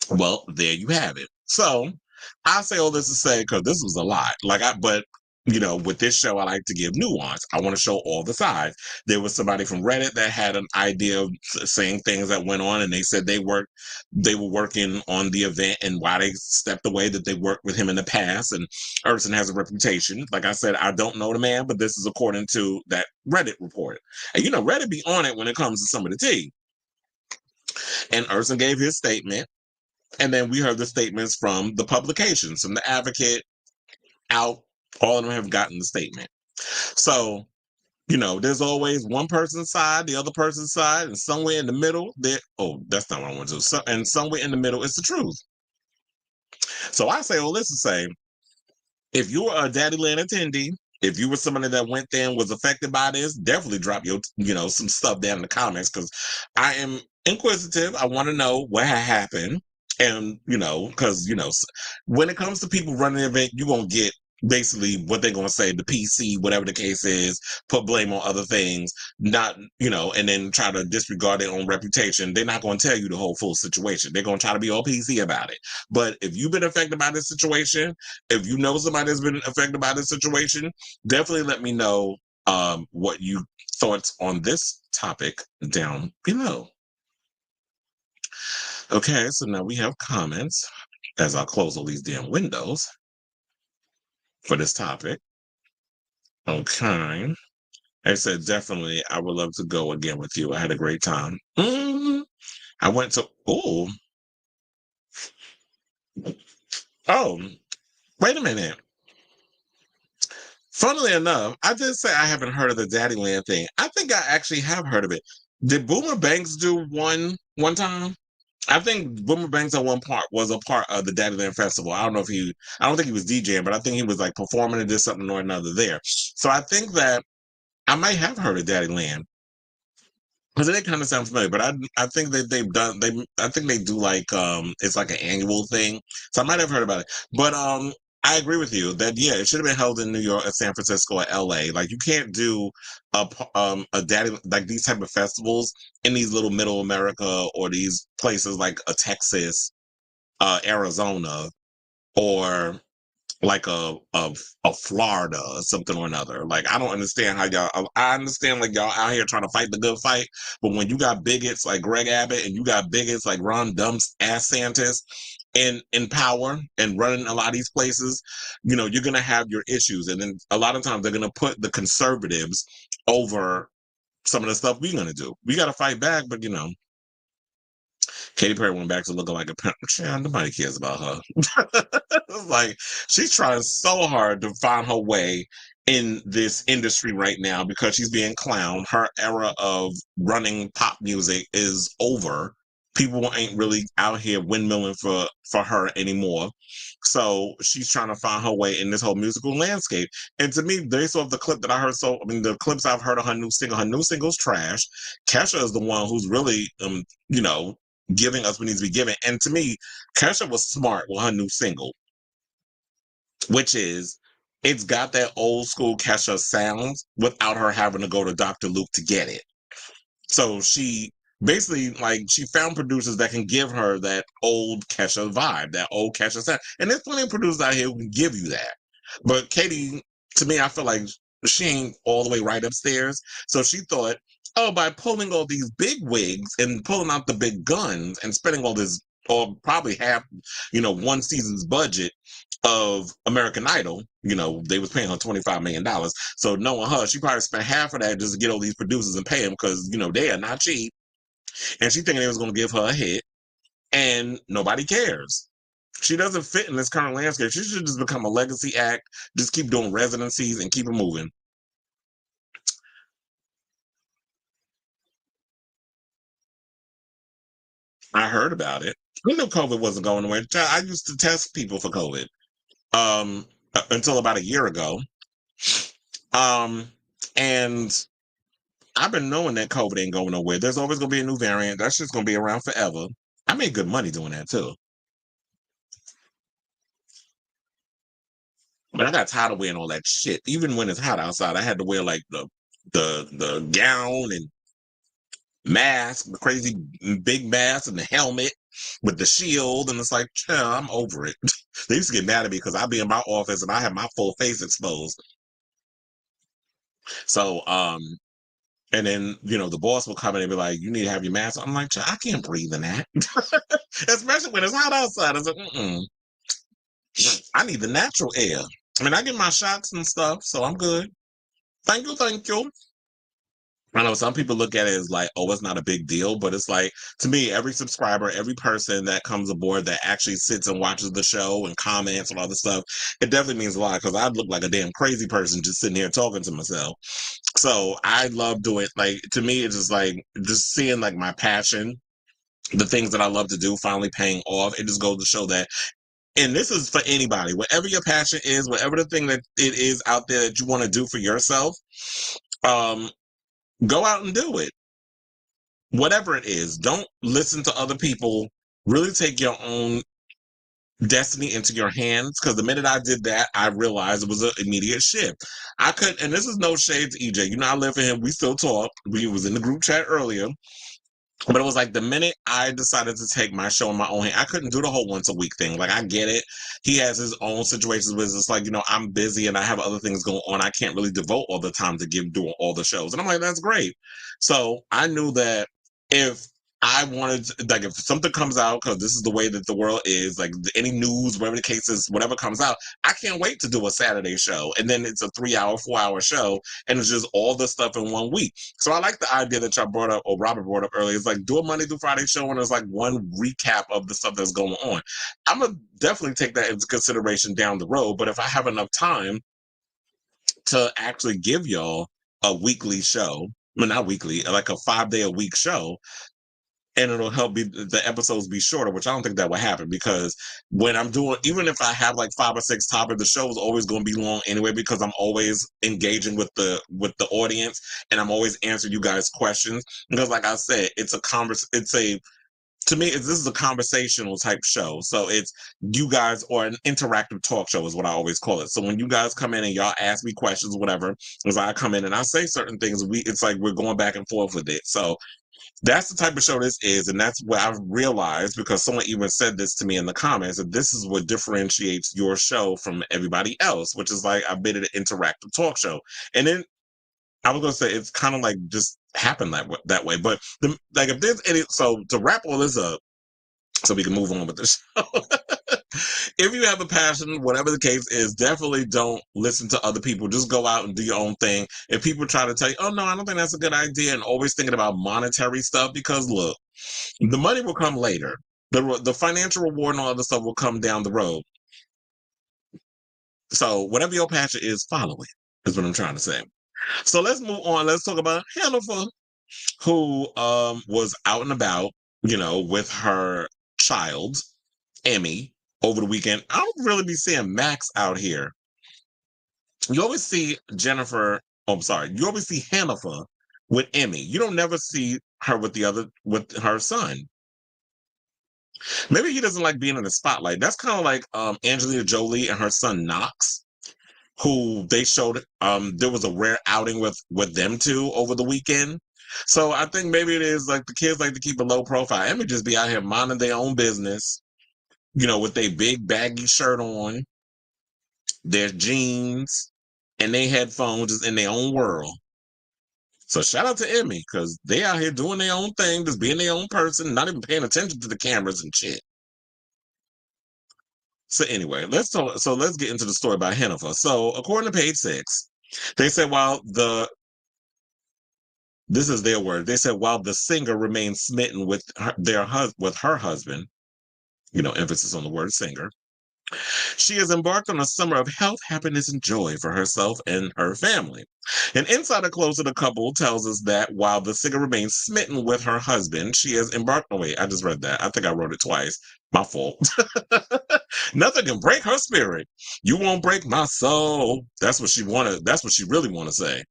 Well, there you have it. So I say all this to say, because this was a lot. But with this show, I like to give nuance. I want to show all the sides. There was somebody from Reddit that had an idea of saying things that went on, and they said they were working on the event and why they stepped away, that they worked with him in the past. And Urson has a reputation. Like I said, I don't know the man, but this is according to that Reddit report. And Reddit be on it when it comes to some of the tea. And Urson gave his statement. And then we heard the statements from the publications, from the Advocate, Out. All of them have gotten the statement. So, there's always one person's side, the other person's side, and somewhere in the middle, that's not what I want to do. And somewhere in the middle is the truth. So I say all this to say, if you were a Daddyland attendee, if you were somebody that went there and was affected by this, definitely drop your, some stuff down in the comments, because I am inquisitive. I want to know what had happened. And, because, when it comes to people running the event, you're going to get basically what they're going to say, the PC, whatever the case is, put blame on other things, not, and then try to disregard their own reputation. They're not going to tell you the whole full situation. They're going to try to be all PC about it. But if you've been affected by this situation, if you know somebody that's been affected by this situation, definitely let me know what you thoughts on this topic down below. Okay, so now we have comments as I close all these damn windows for this topic. Okay. I said, definitely, I would love to go again with you. I had a great time. I went to, oh, wait a minute. Funnily enough, I did say I haven't heard of the Daddyland thing. I think I actually have heard of it. Did Boomer Banks do one time? I think Boomer Banks at one part was a part of the Daddyland Festival. I don't think he was DJing, but I think he was like performing and did something or another there. So I think that I might have heard of Daddyland. Because it kind of sounds familiar, but I think that I think they do like it's like an annual thing. So I might have heard about it. But I agree with you that it should have been held in New York, San Francisco, or LA. Like you can't do a daddy like these type of festivals in these little middle America or these places like a Texas, Arizona, or like a Florida or something or another. Like I don't understand how y'all. I understand like y'all out here trying to fight the good fight, but when you got bigots like Greg Abbott and you got bigots like Ron DeSantis in power and running a lot of these places, you're gonna have your issues, and then a lot of times they're gonna put the conservatives over some of the stuff we're gonna do. We got to fight back, but Katy Perry went back to looking like a pimp. Nobody cares about her. It's like she's trying so hard to find her way in this industry right now because she's being clowned. Her era of running pop music is over. people ain't really out here windmilling for her anymore. So she's trying to find her way in this whole musical landscape. And to me, based off the clip that I heard, the clips I've heard of her new single's trash. Kesha is the one who's really, giving us what needs to be given. And to me, Kesha was smart with her new single, which is it's got that old school Kesha sound without her having to go to Dr. Luke to get it. So she basically, like, she found producers that can give her that old Kesha vibe, that old Kesha sound. And there's plenty of producers out here who can give you that. But Katie, to me, I feel like she ain't all the way right upstairs. So she thought, oh, by pulling all these big wigs and pulling out the big guns and spending all this, or probably half, one season's budget of American Idol, they was paying her $25 million. So knowing her, she probably spent half of that just to get all these producers and pay them because, they are not cheap. And she thinking they was going to give her a hit and nobody cares. She doesn't fit in this current landscape. She should just become a legacy act, just keep doing residencies and keep it moving. I heard about it. I knew COVID wasn't going away. I used to test people for COVID until about a year ago. And I've been knowing that COVID ain't going nowhere. There's always going to be a new variant. That's just going to be around forever. I made good money doing that too. But I got tired of wearing all that shit. Even when it's hot outside, I had to wear like the gown and mask, the crazy big mask and the helmet with the shield. And it's like, I'm over it. They used to get mad at me because I'd be in my office and I have my full face exposed. So, and then, the boss will come in and be like, you need to have your mask. I'm like, I can't breathe in that. Especially when it's hot outside. I was like, I need the natural air. I mean, I get my shots and stuff, so I'm good. Thank you, thank you. I know some people look at it as like, oh, it's not a big deal, but it's like, to me, every subscriber, every person that comes aboard that actually sits and watches the show and comments and all this stuff, it definitely means a lot because I look like a damn crazy person just sitting here talking to myself. So I love doing, like, to me, it's just like, just seeing like my passion, the things that I love to do finally paying off. It just goes to show that, and this is for anybody, whatever your passion is, whatever the thing that it is out there that you want to do for yourself, go out and do it. Whatever it is, don't listen to other people. Really take your own destiny into your hands, because the minute I did that, I realized it was an immediate shift. I couldn't, and this is no shade to EJ. I live for him. We still talk. We was in the group chat earlier. But it was like the minute I decided to take my show in my own hand, I couldn't do the whole once a week thing. Like, I get it. He has his own situations where it's like, I'm busy and I have other things going on. I can't really devote all the time to doing all the shows. And I'm like, that's great. So I knew that if I wanted to, like, if something comes out, because this is the way that the world is, like any news, whatever the case is, whatever comes out, I can't wait to do a Saturday show. And then it's a 3-hour, 4-hour show. And it's just all this stuff in one week. So I like the idea that y'all brought up, or Robert brought up earlier. It's like, do a Monday through Friday show, and there's like one recap of the stuff that's going on. I'm going to definitely take that into consideration down the road. But if I have enough time to actually give y'all a weekly show, well, not weekly, like a 5-day-a-week show, and it'll help the episodes be shorter, which I don't think that would happen, because when I'm doing, even if I have like 5 or 6 topics, the show is always going to be long anyway, because I'm always engaging with the audience, and I'm always answering you guys' questions, because like I said, to me, this is a conversational type show. So it's you guys, or an interactive talk show is what I always call it. So when you guys come in and y'all ask me questions, whatever, as I come in and I say certain things, it's like we're going back and forth with it. So that's the type of show this is, and that's what I've realized, because someone even said this to me in the comments, that this is what differentiates your show from everybody else, which is like, I've made it an interactive talk show. And then I was going to say, it's kind of like just happened that way. But like, if there's any, so to wrap all this up, so we can move on with the show. If you have a passion, whatever the case is, definitely don't listen to other people. Just go out and do your own thing. If people try to tell you, oh no, I don't think that's a good idea, and always thinking about monetary stuff, because look, the money will come later. The financial reward and all other stuff will come down the road. So whatever your passion is, follow it, is what I'm trying to say. So let's move on. Let's talk about Hannaford, who was out and about. with her child, Emmy, over the weekend. I don't really be seeing Max out here. You always see Jennifer. Oh, I'm sorry. You always see Hannaford with Emmy. You don't never see her with her son. Maybe he doesn't like being in the spotlight. That's kind of like Angelina Jolie and her son Knox, who they showed there was a rare outing with them two over the weekend. So I think maybe it is like the kids like to keep a low profile. Emmy just be out here minding their own business, with their big baggy shirt on, their jeans, and they headphones just in their own world. So shout out to Emmy, because they out here doing their own thing, just being their own person, not even paying attention to the cameras and shit. So anyway, let's get into the story about Hennepin. So according to page 6, they said this is their word. They said while the singer remains smitten with her husband, emphasis on the word singer, she has embarked on a summer of health, happiness, and joy for herself and her family. An insider close to the couple tells us that while the singer remains smitten with her husband, she has embarked. Oh wait, I just read that. I think I wrote it twice. My fault. Nothing can break her spirit. You won't break my soul. That's what she wanted. That's what she really want to say.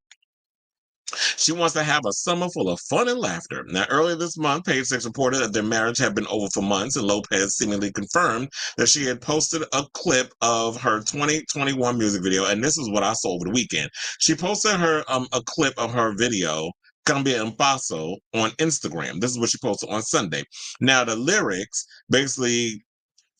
She wants to have a summer full of fun and laughter. Now, earlier this month, Page Six reported that their marriage had been over for months, and Lopez seemingly confirmed that she had posted a clip of her 2021 music video, and this is what I saw over the weekend. She posted a clip of her video, Cambia en Paso, on Instagram. This is what she posted on Sunday. Now, the lyrics basically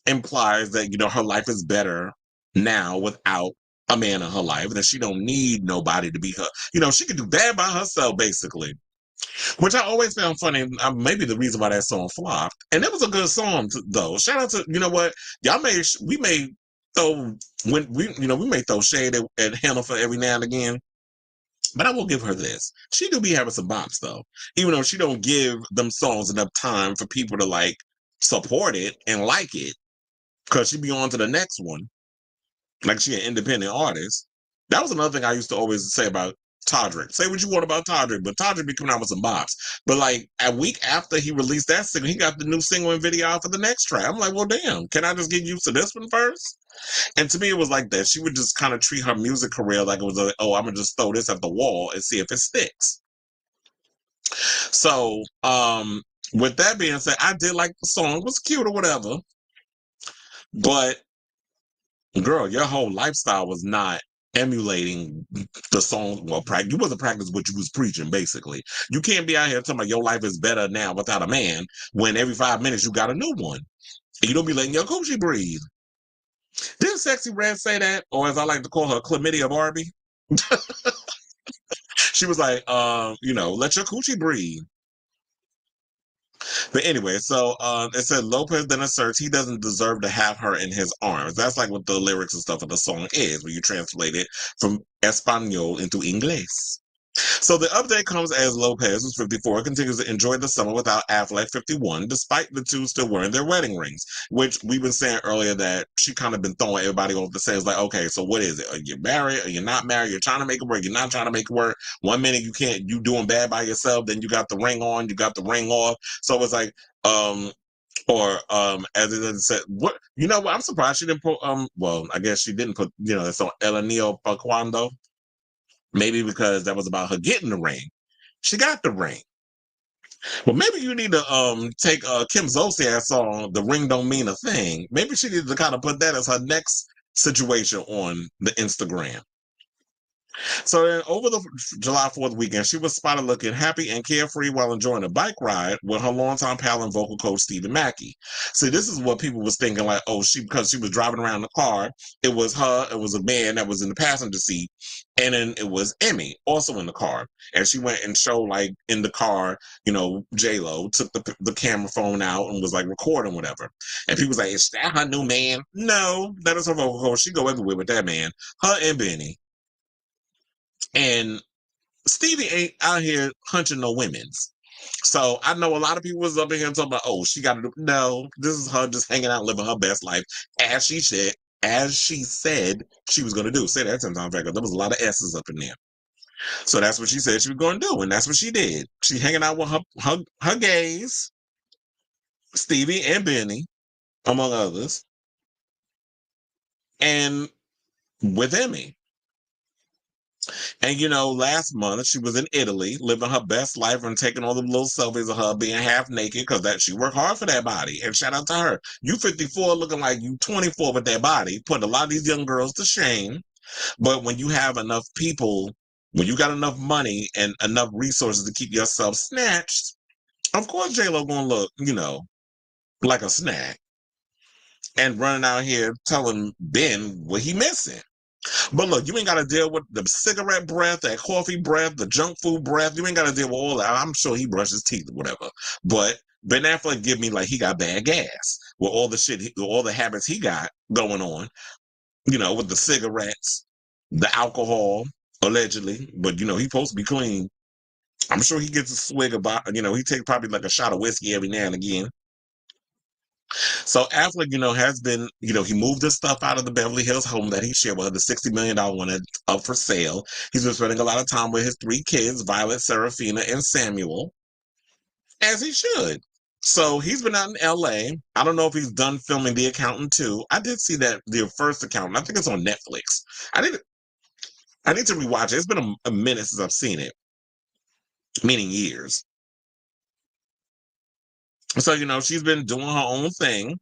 implies that her life is better now without a man in her life, and that she don't need nobody to be her. She could do bad by herself, basically. Which I always found funny. Maybe the reason why that song flopped, and it was a good song though. Shout out to what we may throw when we may throw shade at Hannah for every now and again. But I will give her this. She do be having some bops though, even though she don't give them songs enough time for people to like support it and like it, because she be on to the next one. Like she an independent artist. That was another thing I used to always say about Todrick. Say what you want about Todrick, but Todrick be coming out with some bops. But like a week after he released that single, he got the new single and video out for the next track. I'm like, well, damn, can I just get used to this one first? And to me, it was like that. She would just kind of treat her music career like it was like, oh, I'm gonna just throw this at the wall and see if it sticks. So, with that being said, I did like the song. It was cute or whatever. But girl, your whole lifestyle was not emulating the song. Well, you wasn't practicing what you was preaching, basically. You can't be out here talking about your life is better now without a man when every 5 minutes you got a new one. And you don't be letting your coochie breathe. Didn't Sexy Red say that? Or as I like to call her, Chlamydia Barbie? She was like, let your coochie breathe. But anyway, so it said Lopez then asserts he doesn't deserve to have her in his arms. That's like what the lyrics and stuff of the song is, when you translate it from Espanol into Inglés. So the update comes as Lopez, who's 54, continues to enjoy the summer without Affleck, 51, despite the two still wearing their wedding rings, which we've been saying earlier that she kind of been throwing everybody off the sales like, okay, so what is it? Are you married? Are you not married? You're trying to make it work. You're not trying to make it work. 1 minute you doing bad by yourself, then you got the ring on, you got the ring off. So it's like, as it said, what, what, I'm surprised she didn't put, well, I guess she didn't put, it's on El Anillo Pa Cuando. Maybe because that was about her getting the ring. She got the ring. Well, maybe you need to take Kim Zolciak's song, The Ring Don't Mean a Thing. Maybe she needs to kind of put that as her next situation on the Instagram. So then over the July 4th weekend, she was spotted looking happy and carefree while enjoying a bike ride with her longtime pal and vocal coach, Stephen Mackey. See, this is what people was thinking like, oh, because she was driving around the car, it was her, it was a man that was in the passenger seat, and then it was Emmy also in the car. And she went and showed like in the car, J-Lo took the camera phone out and was like recording whatever. And people was like, is that her new man? No, that is her vocal coach. She go everywhere with that man. Her and Benny. And Stevie ain't out here hunching no women's. So I know a lot of people was up in here talking about, oh, she got to do. No, this is her just hanging out, living her best life, as she said she was going to do. Say that 10 times fast. There was a lot of S's up in there. So that's what she said she was going to do, and that's what she did. She hanging out with her gays, Stevie and Benny, among others, and with Emmy. And last month she was in Italy living her best life and taking all the little selfies of her being half naked because that she worked hard for that body. And shout out to her. You 54 looking like you 24 with that body, put a lot of these young girls to shame. But when you have enough people, when you got enough money and enough resources to keep yourself snatched, of course J-Lo gonna look, like a snack and running out here telling Ben what he missing. But look, you ain't got to deal with the cigarette breath, that coffee breath, the junk food breath. You ain't got to deal with all that. I'm sure he brushes teeth or whatever. But Ben Affleck give me like he got bad gas with all the shit, all the habits he got going on, with the cigarettes, the alcohol, allegedly. But, he supposed to be clean. I'm sure he gets a swig about, he takes probably like a shot of whiskey every now and again. So Affleck, has been, he moved his stuff out of the Beverly Hills home that he shared with her, the $60 million one up for sale. He's been spending a lot of time with his 3 kids, Violet, Serafina, and Samuel, as he should. So he's been out in LA. I don't know if he's done filming The Accountant too. I did see that the first Accountant. I think it's on Netflix. I need to rewatch it. It's been a minute since I've seen it, meaning years. So, she's been doing her own thing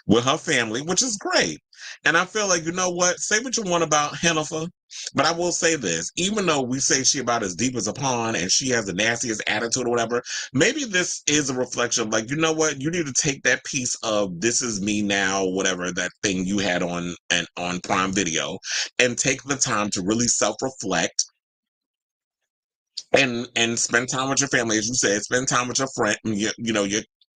with her family, which is great. And I feel like, what? Say what you want about Hennifer, but I will say this. Even though we say she about as deep as a pond and she has the nastiest attitude or whatever, maybe this is a reflection of like, you know what? You need to take that piece of This Is Me Now, whatever, that thing you had on Prime Video, and take the time to really self-reflect and spend time with your family, as you said, spend time with your friend,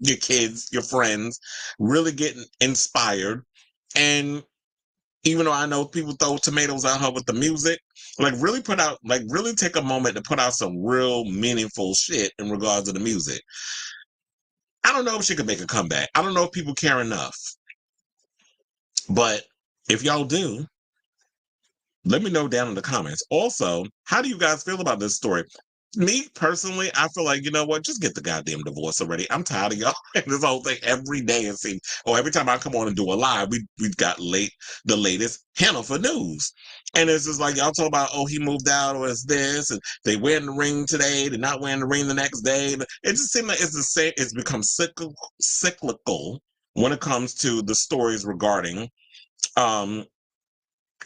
your kids, your friends, really getting inspired. And even though I know people throw tomatoes at her with the music, like really take a moment to put out some real meaningful shit in regards to the music. I don't know if she could make a comeback. I don't know if people care enough. But if y'all do, let me know down in the comments. Also, how do you guys feel about this story? Me personally, I feel like, you know what? Just get the goddamn divorce already. I'm tired of y'all. This whole thing every day. It seems, every time I come on and do a live, we've got the latest Hannaford news. And it's just like y'all talk about, he moved out, or it's this, and they wearing the ring today, they're not wearing the ring the next day. It just seems like it's the same. It's become cyclical when it comes to the stories regarding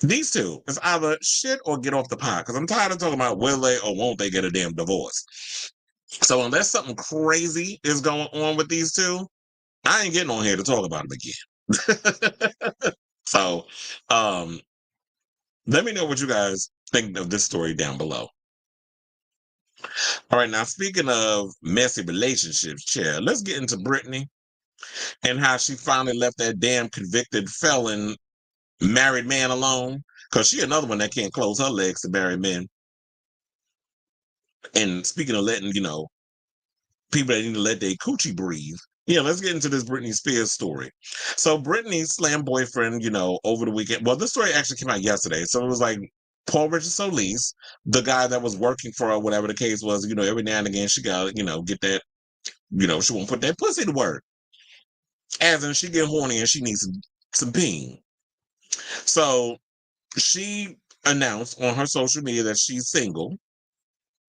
these two. It's either shit or get off the pot, because I'm tired of talking about will they or won't they get a damn divorce. So unless something crazy is going on with these two, I ain't getting on here to talk about them again. So let me know what you guys think of this story down below. All right, now speaking of messy relationships, Chair, let's get into Britney and how she finally left that damn convicted felon married man alone, because she another one that can't close her legs to married men. And speaking of letting, people that need to let their coochie breathe. Yeah, let's get into this Britney Spears story. So Britney's slam boyfriend, over the weekend. Well, this story actually came out yesterday. So it was like Paul Richard Soliz, the guy that was working for her, whatever the case was, every now and again she got, get that, she won't put that pussy to work. As in she get horny and she needs some peen. So she announced on her social media that she's single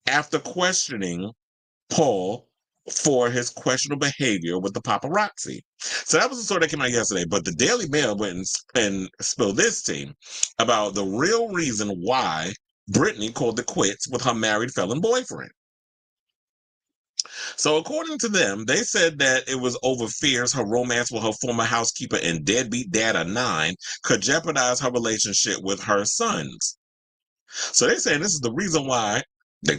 after questioning Paul for his questionable behavior with the paparazzi. So that was the story that came out yesterday. But the Daily Mail went and spilled this tea about the real reason why Britney called it quits with her married felon boyfriend. So according to them, they said that it was over fears her romance with her former housekeeper and deadbeat dad of 9 could jeopardize her relationship with her sons. So they're saying this is the reason why she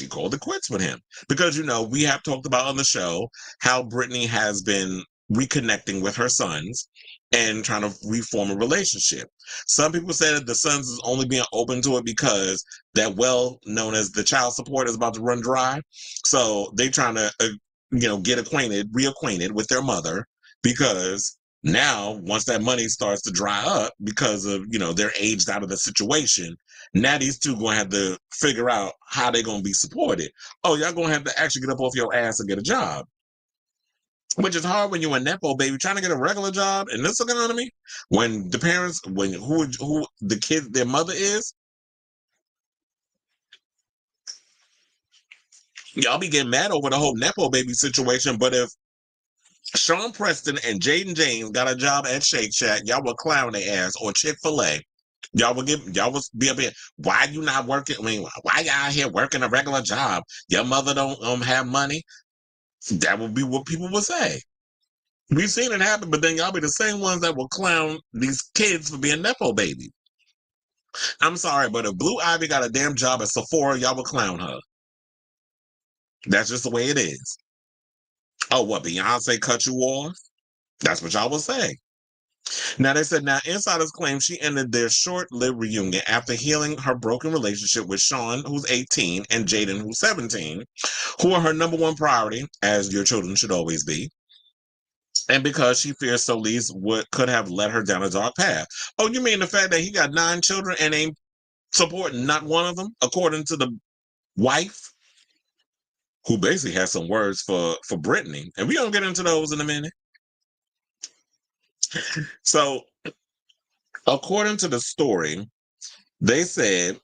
called it quits with him. Because, we have talked about on the show how Britney has been reconnecting with her sons and trying to reform a relationship. Some people say that the sons is only being open to it because that well known as the child support is about to run dry. So they trying to, get reacquainted with their mother, because now once that money starts to dry up because of, they're aged out of the situation, now these two gonna have to figure out how they're gonna be supported. Oh, y'all gonna have to actually get up off your ass and get a job. Which is hard when you're a nepo baby trying to get a regular job in this economy. When the parents, when who the kid, their mother is, y'all be getting mad over the whole nepo baby situation. But if Sean Preston and Jaden James got a job at Shake Shack, y'all would clown their ass, or Chick-fil-A. Y'all would be up here. Why you not working? I mean, why y'all out here working a regular job? Your mother don't have money. That would be what people would say. We've seen it happen, but then y'all be the same ones that will clown these kids for being nepo babies. I'm sorry, but if Blue Ivy got a damn job at Sephora, y'all would clown her. That's just the way it is. Oh, what, Beyonce cut you off? That's what y'all will say. Now, they said, now insiders claim she ended their short-lived reunion after healing her broken relationship with Sean, who's 18, and Jaden, who's 17, who are her number one priority, as your children should always be. And because she fears Soliz could have led her down a dark path. Oh, you mean the fact that he got 9 children and ain't supporting not one of them, according to the wife, who basically has some words for Britney. And we don't get into those in a minute. So, according to the story, they said,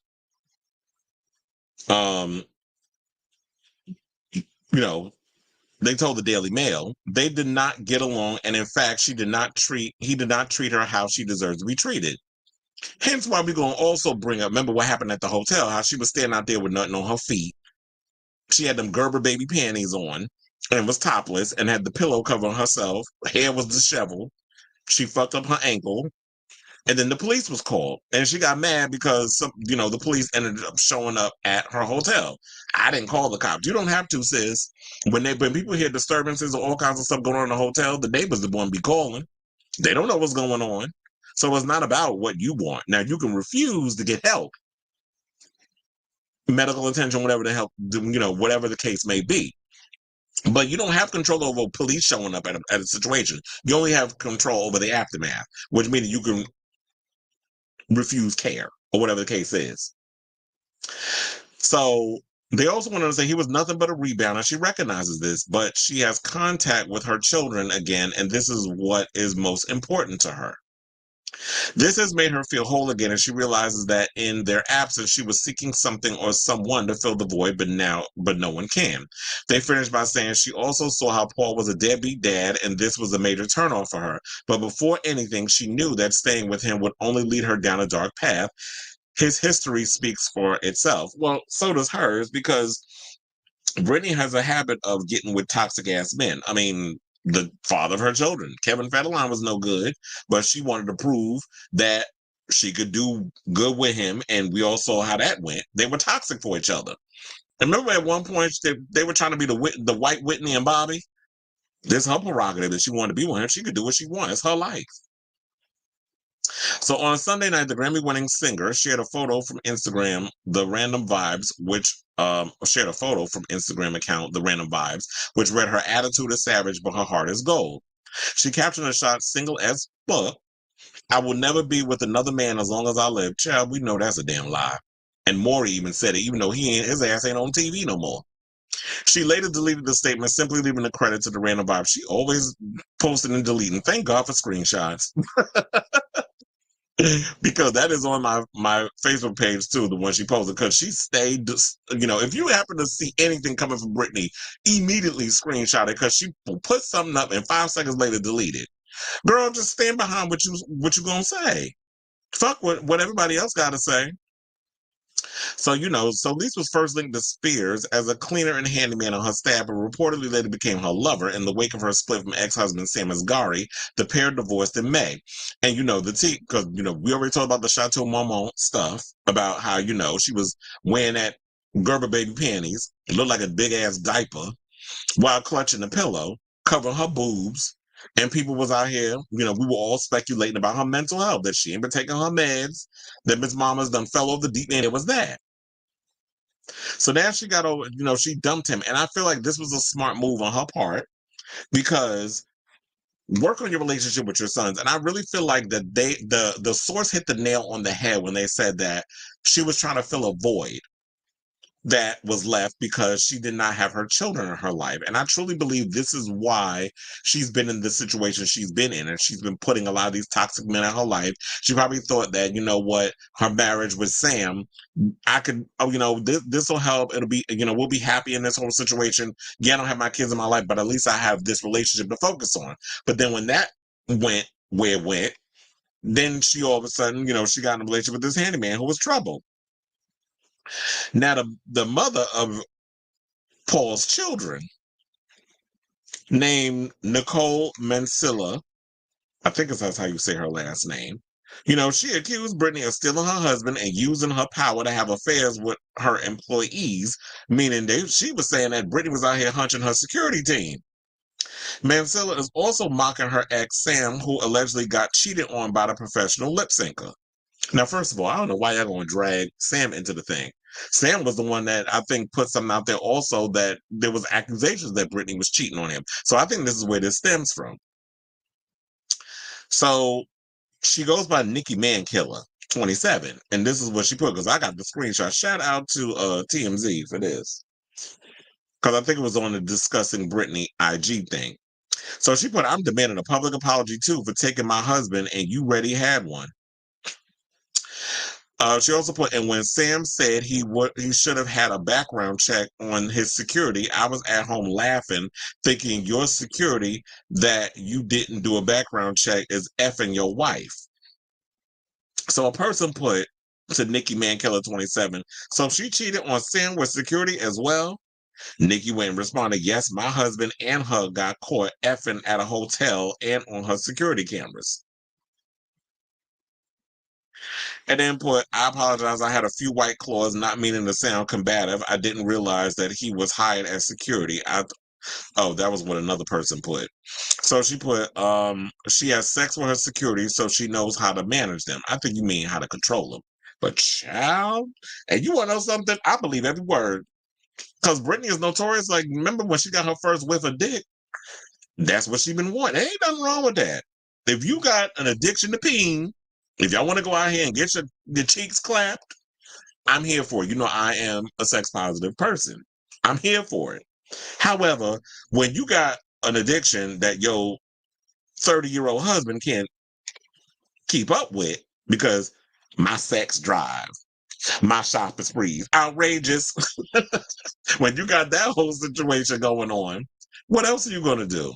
they told the Daily Mail they did not get along, and in fact, he did not treat her how she deserves to be treated. Hence why we're going to also bring up, remember what happened at the hotel, how she was standing out there with nothing on her feet. She had them Gerber baby panties on and was topless and had the pillow covering herself. Her hair was disheveled. She fucked up her ankle. And then the police was called. And she got mad because, the police ended up showing up at her hotel. I didn't call the cops. You don't have to, sis. When people hear disturbances or all kinds of stuff going on in the hotel, the neighbors the one be calling. They don't know what's going on. So it's not about what you want. Now, you can refuse to get help, medical attention, whatever the help, whatever the case may be. But you don't have control over police showing up at a situation. You only have control over the aftermath, which means you can refuse care or whatever the case is. So they also wanted to say he was nothing but a rebounder. She recognizes this, but she has contact with her children again, and this is what is most important to her. This has made her feel whole again, and she realizes that in their absence, she was seeking something or someone to fill the void, but no one can. They finished by saying she also saw how Paul was a deadbeat dad, and this was a major turnoff for her. But before anything, she knew that staying with him would only lead her down a dark path. His history speaks for itself. Well, so does hers, because Britney has a habit of getting with toxic ass men. I mean, the father of her children, Kevin Federline, was no good, but she wanted to prove that she could do good with him, and we all saw how that went. They were toxic for each other. And remember, at one point they were trying to be the white Whitney and Bobby. This is her prerogative that she wanted to be with him. She could do what she wanted. It's her life. So on Sunday night, the Grammy-winning singer shared a photo from Instagram, The Random Vibes, which shared a photo from Instagram account, The Random Vibes, which read, "Her attitude is savage, but her heart is gold." She captioned the shot, "Single as fuck. I will never be with another man as long as I live." Child, we know that's a damn lie. And Maury even said it, even though his ass ain't on TV no more. She later deleted the statement, simply leaving the credit to The Random Vibes. She always posting and deleting. Thank God for screenshots. Because that is on my Facebook page too, the one she posted, because she stayed, if you happen to see anything coming from Britney, immediately screenshot it, because she will put something up and 5 seconds later delete it. Girl, just stand behind what you gonna say. Fuck what everybody else gotta say. So, Soliz was first linked to Spears as a cleaner and handyman on her staff, but reportedly later became her lover. In the wake of her split from ex-husband Sam Asghari, the pair divorced in May. And, because, we already talked about the Chateau Marmont stuff, about how, she was wearing that Gerber baby panties. It looked like a big-ass diaper while clutching the pillow, covering her boobs. And people was out here, we were all speculating about her mental health, that she ain't been taking her meds, that Miss Mama's done fell over the deep end. It was that. So now she got over, she dumped him. And I feel like this was a smart move on her part, because work on your relationship with your sons. And I really feel like that the source hit the nail on the head when they said that she was trying to fill a void. that was left because she did not have her children in her life. And I truly believe this is why she's been in the situation she's been in. And she's been putting a lot of these toxic men in her life. She probably thought that, you know what, her marriage with Sam, I could, oh, you know, this will help. It'll be, you know, we'll be happy in this whole situation. Yeah, I don't have my kids in my life, but at least I have this relationship to focus on. But then when that went where it went, then she all of a sudden, you know, she got in a relationship with this handyman who was trouble. Now, the mother of Paul's children, named Nicole Mansilla, I think that's how you say her last name. You know, she accused Britney of stealing her husband and using her power to have affairs with her employees, meaning she was saying that Britney was out here hunching her security team. Mansilla is also mocking her ex, Sam, who allegedly got cheated on by the professional lip syncer. Now, first of all, I don't know why y'all going to drag Sam into the thing. Sam was the one that I think put something out there also that there was accusations that Britney was cheating on him. So I think this is where this stems from. So she goes by Nicki Mankiller 27, and this is what she put because I got the screenshot. Shout out to TMZ for this because I think it was on the discussing Britney IG thing. So she put, "I'm demanding a public apology too for taking my husband, and you already had one." She also put, "And when Sam said he should have had a background check on his security, I was at home laughing, thinking your security that you didn't do a background check is effing your wife." So a person put to Nicki Mankiller 27, "So she cheated on Sam with security as well?" Nicki went and responded, "Yes, my husband and her got caught effing at a hotel and on her security cameras." And then put, "I apologize. I had a few white claws, not meaning to sound combative. I didn't realize that he was hired as security." Oh, that was what another person put. So she put, "She has sex with her security, so she knows how to manage them." I think you mean how to control them. But child, and you want to know something? I believe every word. Because Britney is notorious. Like, remember when she got her first whiff of dick? That's what she been wanting. There ain't nothing wrong with that. If you got an addiction to peeing, if y'all want to go out here and get your cheeks clapped, I'm here for it. You know, I am a sex positive person. I'm here for it. However, when you got an addiction that your 30-year-old husband can't keep up with because my sex drive, my shopping sprees, outrageous. When you got that whole situation going on, what else are you going to do?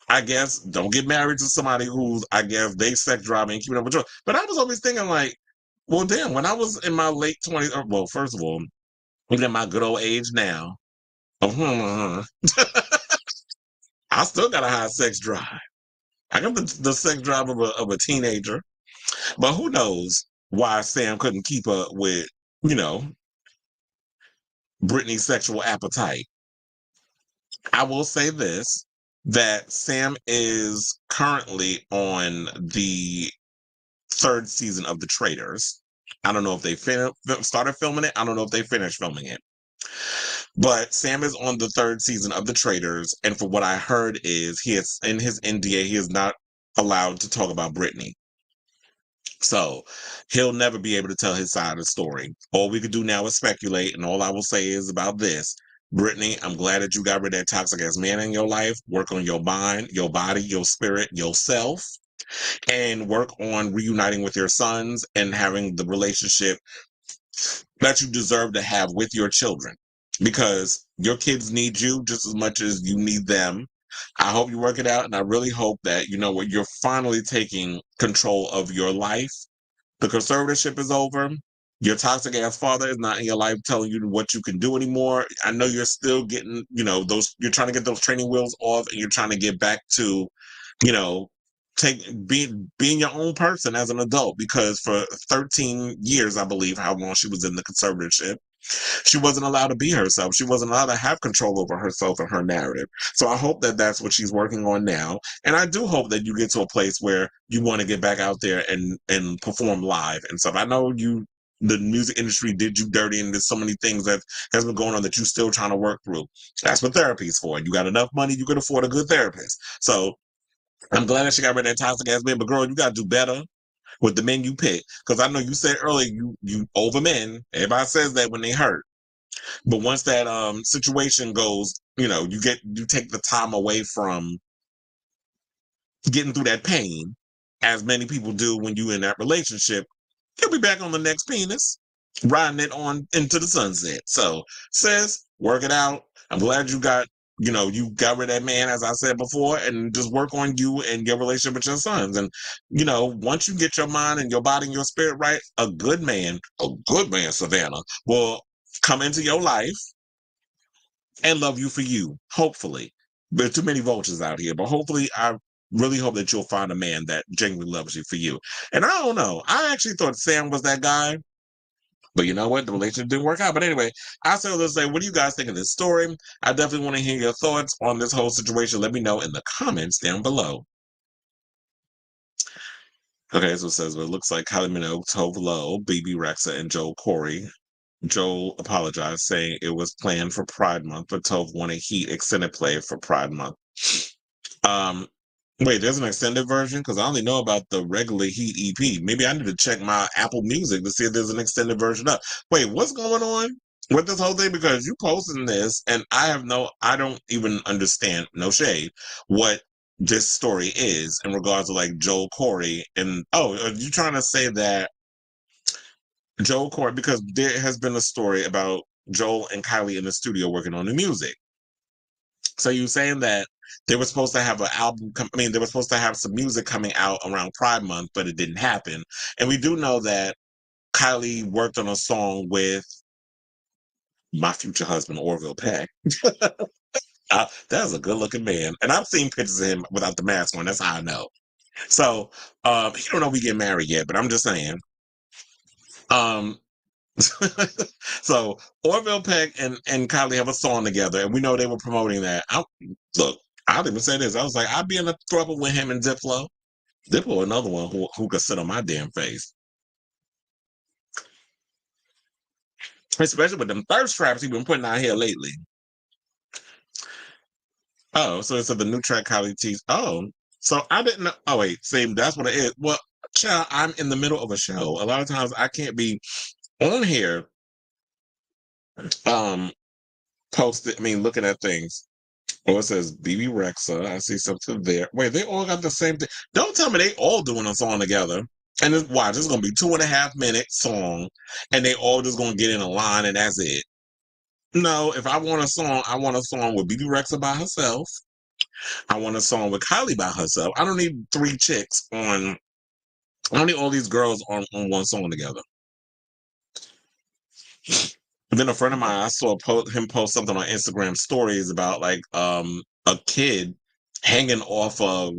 I guess don't get married to somebody who's, I guess, they sex drive and keeping up with you. But I was always thinking like, well, damn, when I was in my late 20s, well, first of all, even in my good old age now, I still got a high sex drive. I got the sex drive of a teenager. But who knows why Sam couldn't keep up with, you know, Britney's sexual appetite. I will say this, that Sam is currently on the third season of The Traitors. I don't know if they started filming it. I don't know if they finished filming it. But Sam is on the third season of The Traitors, and for what I heard is he is in his NDA, he is not allowed to talk about Britney. So he'll never be able to tell his side of the story. All we could do now is speculate, and all I will say is about this. Britney, I'm glad that you got rid of that toxic ass man in your life. Work on your mind, your body, your spirit, yourself, and work on reuniting with your sons and having the relationship that you deserve to have with your children. Because your kids need you just as much as you need them. I hope you work it out, and I really hope that, you know what, you're finally taking control of your life. The conservatorship is over. Your toxic ass father is not in your life telling you what you can do anymore. I know you're still getting, you know, you're trying to get those training wheels off, and you're trying to get back to, you know, being your own person as an adult, because for 13 years, I believe, how long she was in the conservatorship, she wasn't allowed to be herself. She wasn't allowed to have control over herself and her narrative. So I hope that that's what she's working on now. And I do hope that you get to a place where you want to get back out there and perform live and stuff. I know the music industry did you dirty, and there's so many things that has been going on that you're still trying to work through. That's what therapy is for. You got enough money, you can afford a good therapist. So I'm glad that she got rid of that toxic ass man, but girl, you got to do better with the men you pick. Because I know you said earlier you over men. Everybody says that when they hurt. But once that situation goes, you take the time away from getting through that pain, as many people do when you in that relationship, you'll be back on the next penis, riding it on into the sunset. So, sis, work it out. I'm glad you got rid of that man, as I said before, and just work on you and your relationship with your sons. And, once you get your mind and your body and your spirit right, a good man, Savannah, will come into your life and love you for you, hopefully. There's too many vultures out here, but hopefully I really hope that you'll find a man that genuinely loves you for you. And I don't know. I actually thought Sam was that guy, but you know what? The relationship didn't work out. But anyway, I say, let's say, what do you guys think of this story? I definitely want to hear your thoughts on this whole situation. Let me know in the comments down below. Okay, so it says, well, it looks like Kylie Minogue told Low, BB Rexa, and Joel Corey. Joel apologized, saying it was planned for Pride Month, but Tove wanted Heat extended play for Pride Month. Wait, there's an extended version? Because I only know about the regular Heat EP. Maybe I need to check my Apple Music to see if there's an extended version up. Wait, what's going on with this whole thing? Because you posting this, and I don't even understand, no shade, what this story is in regards to like Joel Corey. And are you trying to say that Joel Corey, because there has been a story about Joel and Kylie in the studio working on the music. So you're saying that they were supposed to have an album, they were supposed to have some music coming out around Pride Month, but it didn't happen. And we do know that Kylie worked on a song with my future husband, Orville Peck. That's a good looking man. And I've seen pictures of him without the mask on. That's how I know. So he don't know we get married yet, but I'm just saying. So Orville Peck and Kylie have a song together, and we know they were promoting that. I'll even say this. I was like, I'd be in a trouble with him and Diplo. Diplo, another one who could sit on my damn face. Especially with them thirst traps he's been putting out here lately. Oh, so it's the new track Kylie teased. Oh, so I didn't know. Oh, wait, see, that's what it is. Well, child, I'm in the middle of a show. A lot of times I can't be on here looking at things. Oh, it says BB Rexa. I see something there. Wait, they all got the same thing. Don't tell me they all doing a song together. And watch, this is gonna be 2.5 minute song, and they all just gonna get in a line, and that's it. No, if I want a song, I want a song with BB Rexa by herself. I want a song with Kylie by herself. I don't need three chicks on. I don't need all these girls on one song together. Then a friend of mine, I saw him post something on Instagram stories about like a kid hanging off of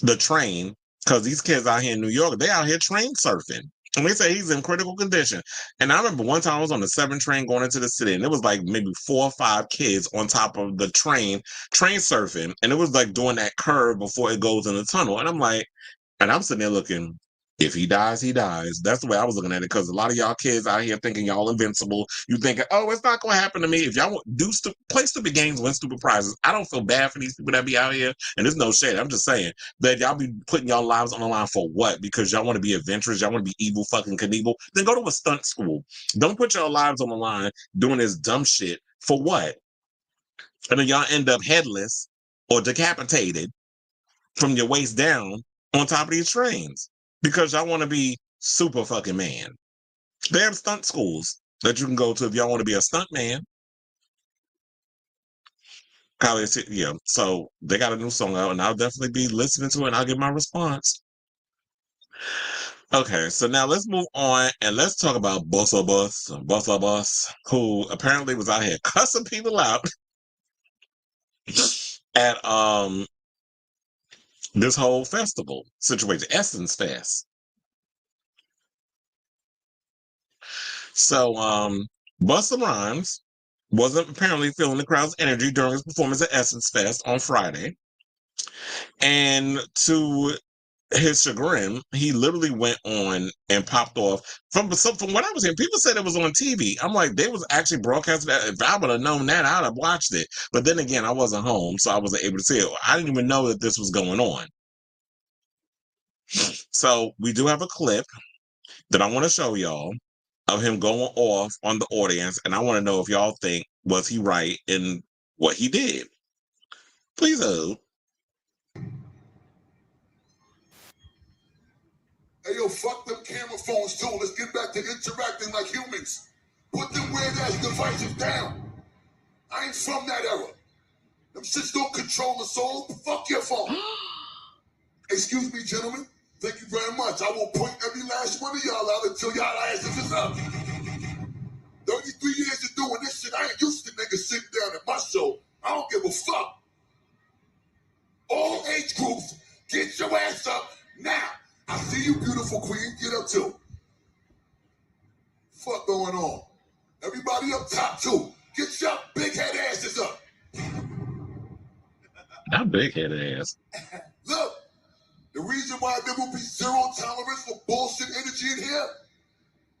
the train, because these kids out here in New York, they out here train surfing. And they say he's in critical condition. And I remember one time I was on the 7 train going into the city, and it was like maybe 4 or 5 kids on top of the train surfing. And it was like doing that curve before it goes in the tunnel. And I'm sitting there looking, if he dies, he dies. That's the way I was looking at it, because a lot of y'all kids out here thinking y'all invincible. You thinking, oh, it's not going to happen to me. If y'all play stupid games, win stupid prizes. I don't feel bad for these people that be out here. And there's no shade. I'm just saying that y'all be putting y'all lives on the line for what? Because y'all want to be adventurous. Y'all want to be evil fucking Knievel. Then go to a stunt school. Don't put your lives on the line doing this dumb shit for what? And then y'all end up headless or decapitated from your waist down on top of these trains, because y'all want to be super fucking man. They have stunt schools that you can go to if y'all want to be a stunt man. Yeah, so they got a new song out, and I'll definitely be listening to it, and I'll give my response. Okay, so now let's move on, and let's talk about Busta Bus, who apparently was out here cussing people out at this whole festival situation, Essence Fest. So, Busta Rhymes wasn't apparently feeling the crowd's energy during his performance at Essence Fest on Friday. And to his chagrin, he literally went on and popped off. From what I was hearing, people said it was on TV. I'm like, they was actually broadcasting that. If I would have known that, I'd have watched it. But then again, I wasn't home, so I wasn't able to see it. I didn't even know that this was going on. So we do have a clip that I want to show y'all of him going off on the audience, and I want to know if y'all think, was he right in what he did? Please hold. Hey, yo, fuck them camera phones, too. Let's get back to interacting like humans. Put them weird-ass devices down. I ain't from that era. Them shits don't control the soul. Fuck your phone. Excuse me, gentlemen. Thank you very much. I will point every last one of y'all out until y'all asses is up. 33 years of doing this shit, I ain't used to niggas sitting down at my show. I don't give a fuck. All age groups, get your ass up now. I see you, beautiful queen. Get up, too. Fuck going on? Everybody up top, too. Get your big head asses up. That big headed ass. Look, the reason why there will be zero tolerance for bullshit energy in here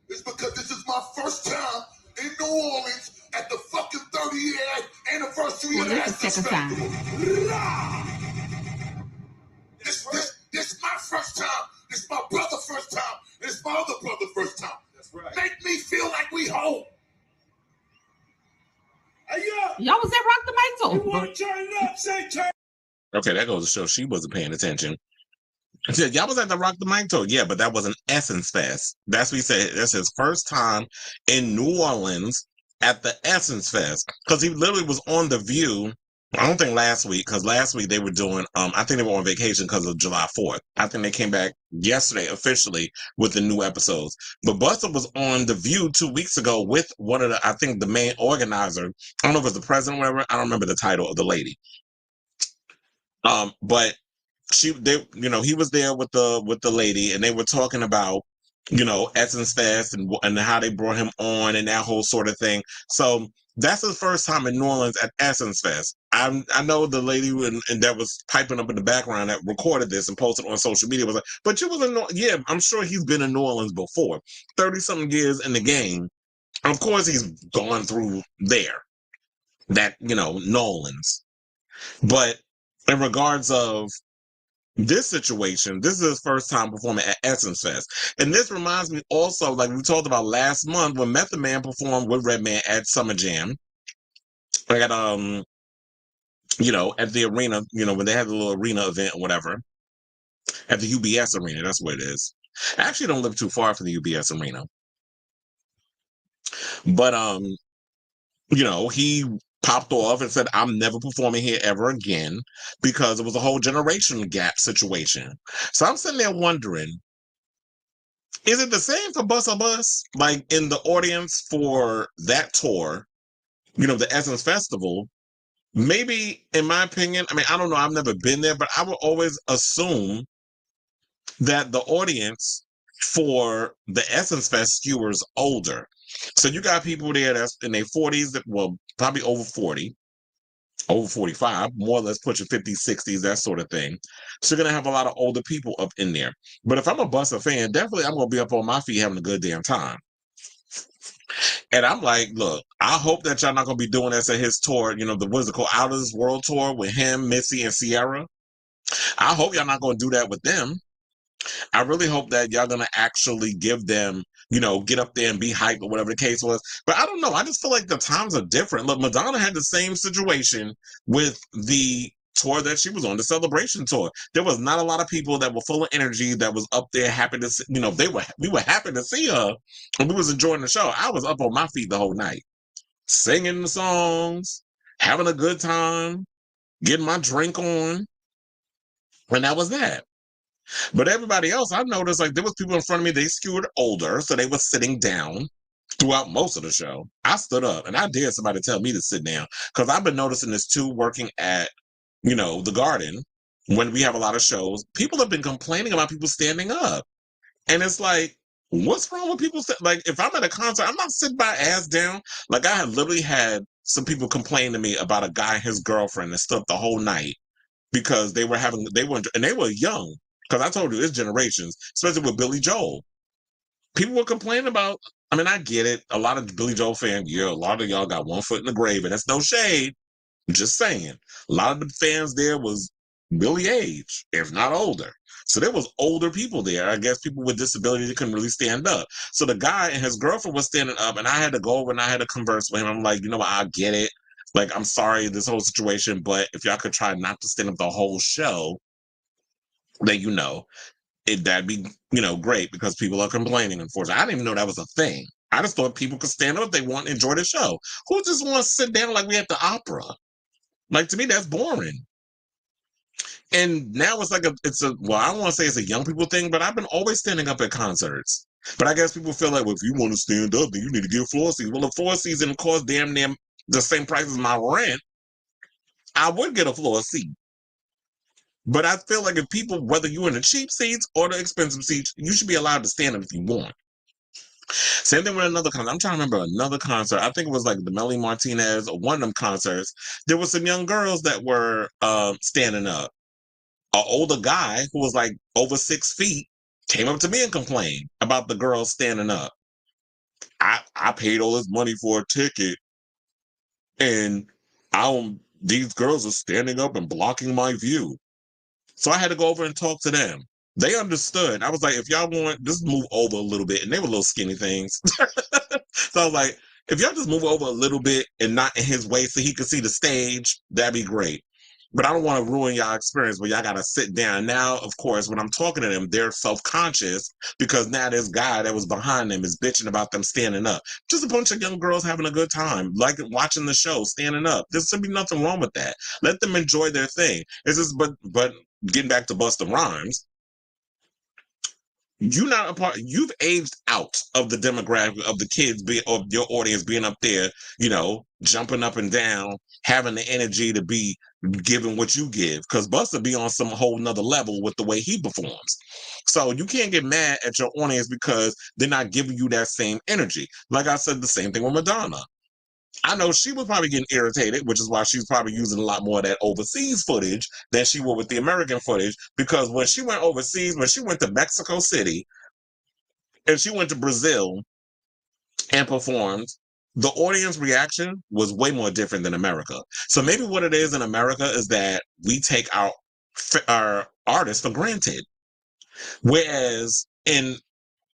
is because this is my first time in New Orleans at the fucking 30-year anniversary of the Essence Festival. This my first time. This my brother's first time. This my other brother's first time. That's right. Make me feel like we home. Hey, y'all was at Rock the Mic too. You want to turn it up? Say turn. Okay, that goes to show she wasn't paying attention. She said, y'all was at the Rock the Mic tour. Yeah, but that was an Essence Fest. That's what he said. That's his first time in New Orleans at the Essence Fest. Because he literally was on The View. I don't think last week, because last week they were doing, I think they were on vacation because of July 4th. I think they came back yesterday officially with the new episodes. But Busta was on The View 2 weeks ago with one of the, I think the main organizer. I don't know if it's the president or whatever. I don't remember the title of the lady. But he was there with the lady, and they were talking about, Essence Fest and how they brought him on and that whole sort of thing. So that's his first time in New Orleans at Essence Fest. I know the lady and that was piping up in the background that recorded this and posted on social media was like, but you was in yeah, I'm sure he's been in New Orleans before. 30-something years in the game. Of course he's gone through there. That, Nolans. But in regards of this situation, this is his first time performing at Essence Fest. And this reminds me also, like we talked about last month, when Method Man performed with Redman at Summer Jam. At at the arena, when they had the little arena event or whatever. At the UBS arena, that's what it is. I actually don't live too far from the UBS arena. But he popped off and said, I'm never performing here ever again, because it was a whole generation gap situation. So I'm sitting there wondering, is it the same for Bus or Bus? Like in the audience for that tour, the Essence Festival, maybe, in my opinion, I mean, I don't know, I've never been there, but I would always assume that the audience for the Essence Fest skewers older. So you got people there that's in their 40s, probably over 40, over 45, more or less pushing 50s, 60s, that sort of thing. So you're going to have a lot of older people up in there. But if I'm a Busta fan, definitely I'm going to be up on my feet having a good damn time. And I'm like, look, I hope that y'all not going to be doing this at his tour, what is it called, Out of This World Tour with him, Missy, and Sierra. I hope y'all not going to do that with them. I really hope that y'all going to actually give them, get up there and be hyped or whatever the case was. But I don't know. I just feel like the times are different. Look, Madonna had the same situation with the tour that she was on, the Celebration tour. There was not a lot of people that were full of energy that was up there happy to see, we were happy to see her and we was enjoying the show. I was up on my feet the whole night, singing the songs, having a good time, getting my drink on. And that was that. But everybody else, I noticed, like, there was people in front of me, they skewed older, so they were sitting down throughout most of the show. I stood up, and I dared somebody tell me to sit down, because I've been noticing this too, working at, the Garden, when we have a lot of shows. People have been complaining about people standing up. And it's like, what's wrong with people? Like, if I'm at a concert, I'm not sitting my ass down. Like, I have literally had some people complain to me about a guy and his girlfriend that stood up the whole night because they were young. Because I told you, it's generations, especially with Billy Joel. People were complaining about, I mean, I get it. A lot of Billy Joel fans, a lot of y'all got one foot in the grave, and that's no shade. I'm just saying. A lot of the fans there was Billy age, if not older. So there was older people there. I guess people with disability that couldn't really stand up. So the guy and his girlfriend was standing up, and I had to go over and I had to converse with him. I'm like, you know what, I get it. Like, I'm sorry, this whole situation, but if y'all could try not to stand up the whole show, then that'd be, great, because people are complaining, unfortunately. I didn't even know that was a thing. I just thought people could stand up if they want to enjoy the show. Who just wants to sit down like we at the opera? Like, to me, that's boring. And now it's like well, I don't want to say it's a young people thing, but I've been always standing up at concerts. But I guess people feel like, well, if you want to stand up, then you need to get a floor seat. Well, a floor season costs damn near the same price as my rent. I would get a floor seat. But I feel like if people, whether you're in the cheap seats or the expensive seats, you should be allowed to stand up if you want. Same thing with another concert. I'm trying to remember another concert. I think it was like the Melly Martinez or one of them concerts. There was some young girls that were standing up. An older guy who was like over 6 feet came up to me and complained about the girls standing up. I paid all this money for a ticket, and these girls are standing up and blocking my view. So I had to go over and talk to them. They understood. I was like, if y'all want, just move over a little bit. And they were little skinny things. So I was like, if y'all just move over a little bit and not in his way so he could see the stage, that'd be great. But I don't want to ruin y'all experience where y'all got to sit down. Now, of course, when I'm talking to them, they're self-conscious because now this guy that was behind them is bitching about them standing up. Just a bunch of young girls having a good time, like watching the show, standing up. There should be nothing wrong with that. Let them enjoy their thing. It's just, but getting back to Busta Rhymes, you've aged out of the demographic of the kids of your audience being up there, jumping up and down, having the energy to be giving what you give. Because Busta be on some whole nother level with the way he performs. So you can't get mad at your audience because they're not giving you that same energy. Like I said, the same thing with Madonna. I know she was probably getting irritated, which is why she's probably using a lot more of that overseas footage than she would with the American footage. Because when she went overseas, when she went to Mexico City and she went to Brazil and performed, the audience reaction was way more different than America. So maybe what it is in America is that we take our artists for granted. Whereas in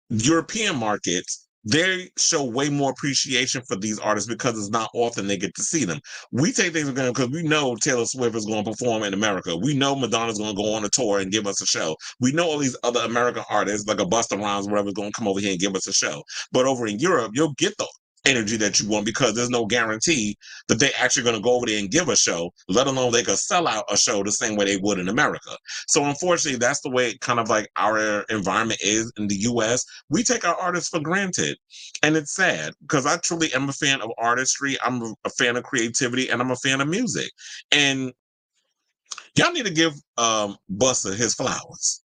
European markets, they show way more appreciation for these artists because it's not often they get to see them. We take things for granted because we know Taylor Swift is going to perform in America. We know Madonna's going to go on a tour and give us a show. We know all these other American artists, like a Busta Rhymes, whatever, is going to come over here and give us a show. But over in Europe, you'll get the energy that you want because there's no guarantee that they're actually going to go over there and give a show, let alone they could sell out a show the same way they would in America. So unfortunately, that's the way kind of like our environment is in the US. We take our artists for granted. And it's sad because I truly am a fan of artistry. I'm a fan of creativity and I'm a fan of music. And y'all need to give Busta his flowers.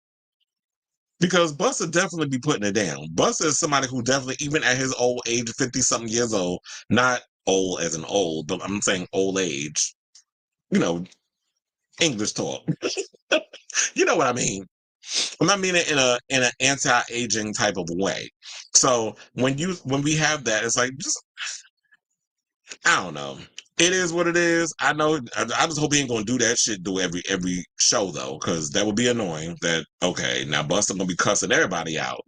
Because Busta definitely be putting it down. Busta is somebody who definitely, even at his old age, 50-something years old, not old as in old, but I'm saying old age, English talk. You know what I mean? I'm not meaning it in an anti-aging type of way. So when we have that, it's like, I don't know. It is what it is. I know. I just hope he ain't gonna do that shit. Do every show though, because that would be annoying. That okay? Now Busta gonna be cussing everybody out.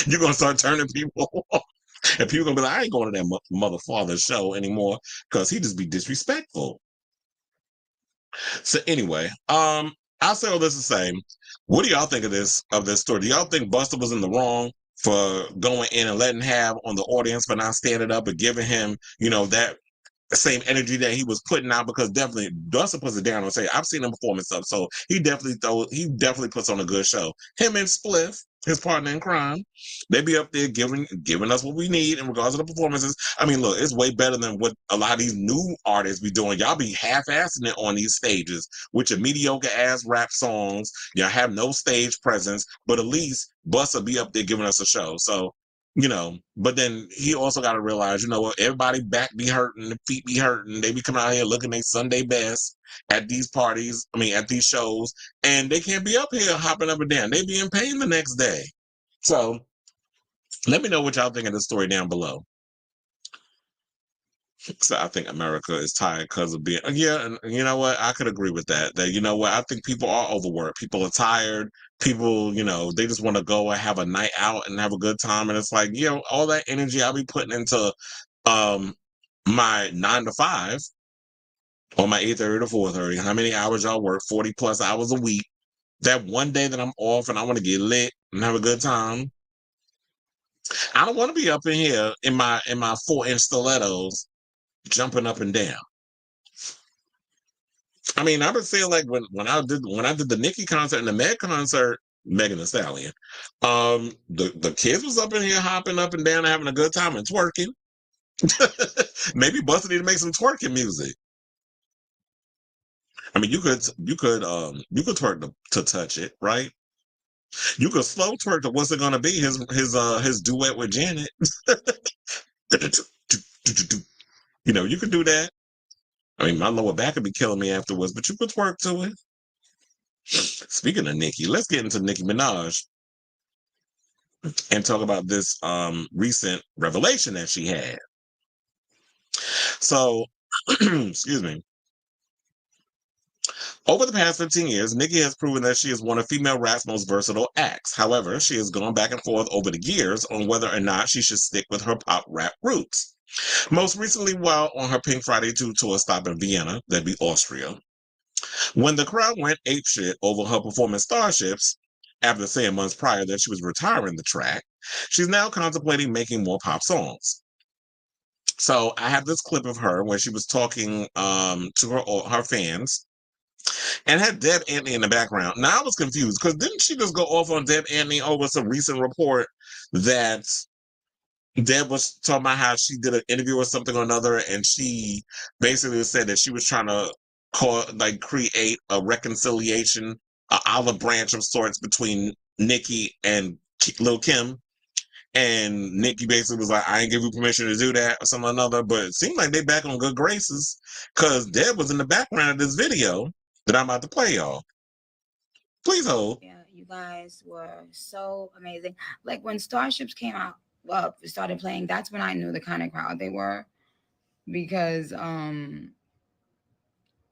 You're gonna start turning people off, and people gonna be like, I ain't going to that mother father show anymore because he just be disrespectful. So anyway, I'll say all this the same. What do y'all think of this story? Do y'all think Busta was in the wrong for going in and letting have on the audience for not standing up and giving him, that same energy that he was putting out? Because definitely Busta puts it down and say, I've seen him perform and stuff, so he definitely puts on a good show. Him and Spliff, his partner in crime, they be up there giving us what we need in regards to the performances. I mean, look, it's way better than what a lot of these new artists be doing. Y'all be half-assing it on these stages with your mediocre ass rap songs. Y'all have no stage presence, but at least Busta be up there giving us a show. So but then he also got to realize, what, everybody back be hurting, the feet be hurting. They be coming out here looking their Sunday best at these parties, at these shows, and they can't be up here hopping up and down. They be in pain the next day. So let me know what y'all think of the story down below. So I think America is tired because of being, yeah, and you know what? I could agree with that. That, you know what? I think people are overworked. People are tired. People, they just want to go and have a night out and have a good time. And it's like, all that energy I'll be putting into um my 9 to 5 or my 8:30 to 4:30. How many hours y'all work? 40 plus hours a week. That one day that I'm off and I want to get lit and have a good time. I don't want to be up in here in my 4-inch stilettos jumping up and down. I mean, I would say like when I did the Nicki concert and the Meg concert, Megan Thee Stallion, the kids was up in here hopping up and down and having a good time and twerking. Maybe Busta need to make some twerking music. I mean, you could twerk to touch it, right? You could slow twerk to what's it gonna be? His duet with Janet. You could do that. I mean, my lower back would be killing me afterwards, but you could twerk to it. Speaking of Nicki, let's get into Nicki Minaj and talk about this recent revelation that she had. So, excuse me. Over the past 15 years, Nicki has proven that she is one of female rap's most versatile acts. However, she has gone back and forth over the years on whether or not she should stick with her pop rap roots. Most recently, while on her Pink Friday 2 tour stop in Vienna, that'd be Austria, when the crowd went apeshit over her performance Starships, after saying months prior that she was retiring the track, she's now contemplating making more pop songs. So I have this clip of her where she was talking to her fans and had Deb Antony in the background. Now I was confused because didn't she just go off on Deb Antony over some recent report that Deb was talking about how she did an interview or something or another, and she basically said that she was trying to create a reconciliation, an olive branch of sorts between Nicki and Lil Kim. And Nicki basically was like, I ain't give you permission to do that or something or another. But it seemed like they back on good graces because Deb was in the background of this video that I'm about to play y'all. Please hold. Yeah, you guys were so amazing. Like when Starships came out, started playing, that's when I knew the kind of crowd they were, because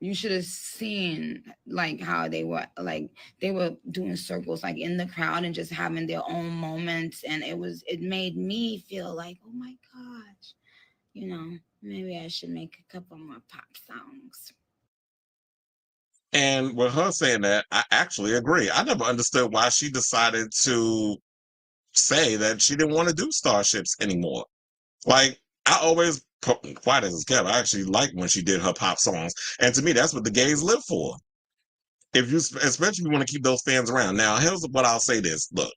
you should have seen like how they were doing circles like in the crowd and just having their own moments, and it made me feel like, oh my gosh, maybe I should make a couple more pop songs. And with her saying that, I actually agree. I never understood why she decided to say that she didn't want to do Starships anymore. Like, I always, quiet as it's kept, I actually liked when she did her pop songs. And to me, that's what the gays live for. Especially if you want to keep those fans around. Now, here's what I'll say this. Look,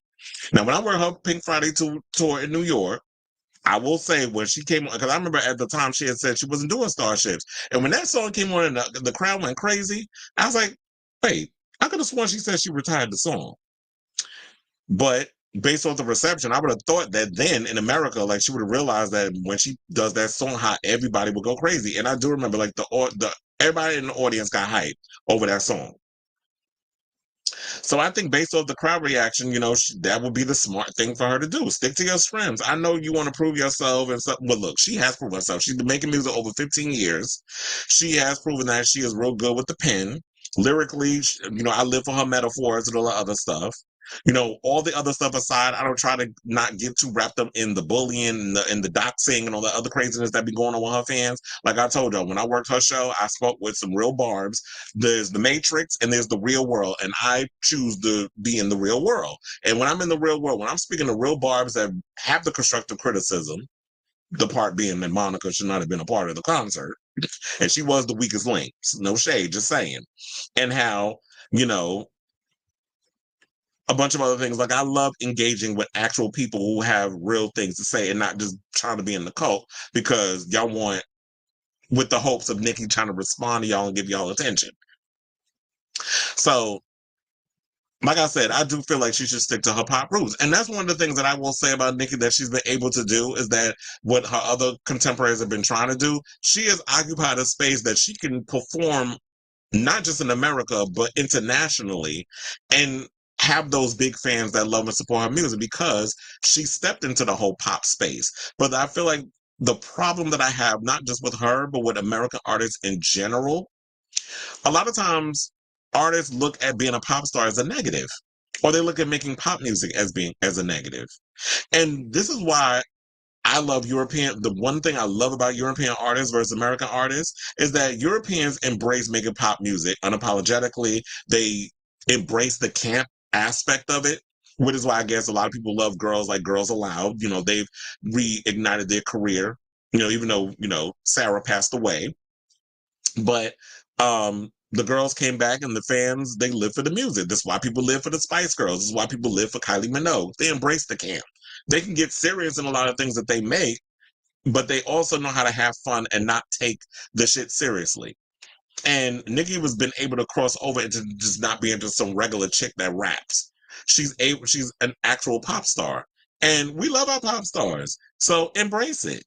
now when I went her Pink Friday tour in New York, I will say when she came on, because I remember at the time she had said she wasn't doing Starships. And when that song came on and the crowd went crazy, I was like, wait, I could have sworn she said she retired the song. But based on the reception, I would have thought that then in America, like she would have realized that when she does that song, how everybody would go crazy. And I do remember like the everybody in the audience got hyped over that song. So I think based off the crowd reaction, that would be the smart thing for her to do. Stick to your strengths. I know you want to prove yourself and stuff. Well, look, she has proven herself. She's been making music over 15 years. She has proven that she is real good with the pen. Lyrically, I live for her metaphors and all the other stuff. All the other stuff aside, I don't try to not get too wrapped up in the bullying and the doxing and all the other craziness that be going on with her fans. Like I told y'all, when I worked her show, I spoke with some real barbs. There's the Matrix and there's the real world, and I choose to be in the real world. And when I'm in the real world, when I'm speaking to real barbs that have the constructive criticism, the part being that Monica should not have been a part of the concert, and she was the weakest link. No shade, just saying. And how, a bunch of other things. Like I love engaging with actual people who have real things to say and not just trying to be in the cult because y'all want, with the hopes of Nicki trying to respond to y'all and give y'all attention. So, like I said, I do feel like she should stick to her pop roots. And that's one of the things that I will say about Nicki that she's been able to do is that what her other contemporaries have been trying to do, she has occupied a space that she can perform not just in America, but internationally, and have those big fans that love and support her music because she stepped into the whole pop space. But I feel like the problem that I have, not just with her, but with American artists in general, a lot of times artists look at being a pop star as a negative, or they look at making pop music as a negative. And this is why I love the one thing I love about European artists versus American artists is that Europeans embrace making pop music unapologetically. They embrace the camp aspect of it, which is why I guess a lot of people love girls like Girls Aloud. They've reignited their career, even though, Sarah passed away. But the girls came back and the fans, they live for the music. That's why people live for the Spice Girls. This is why people live for Kylie Minogue. They embrace the camp. They can get serious in a lot of things that they make, but they also know how to have fun and not take the shit seriously. And Nicki has been able to cross over into just not being just some regular chick that raps. She's an actual pop star. And we love our pop stars. So embrace it.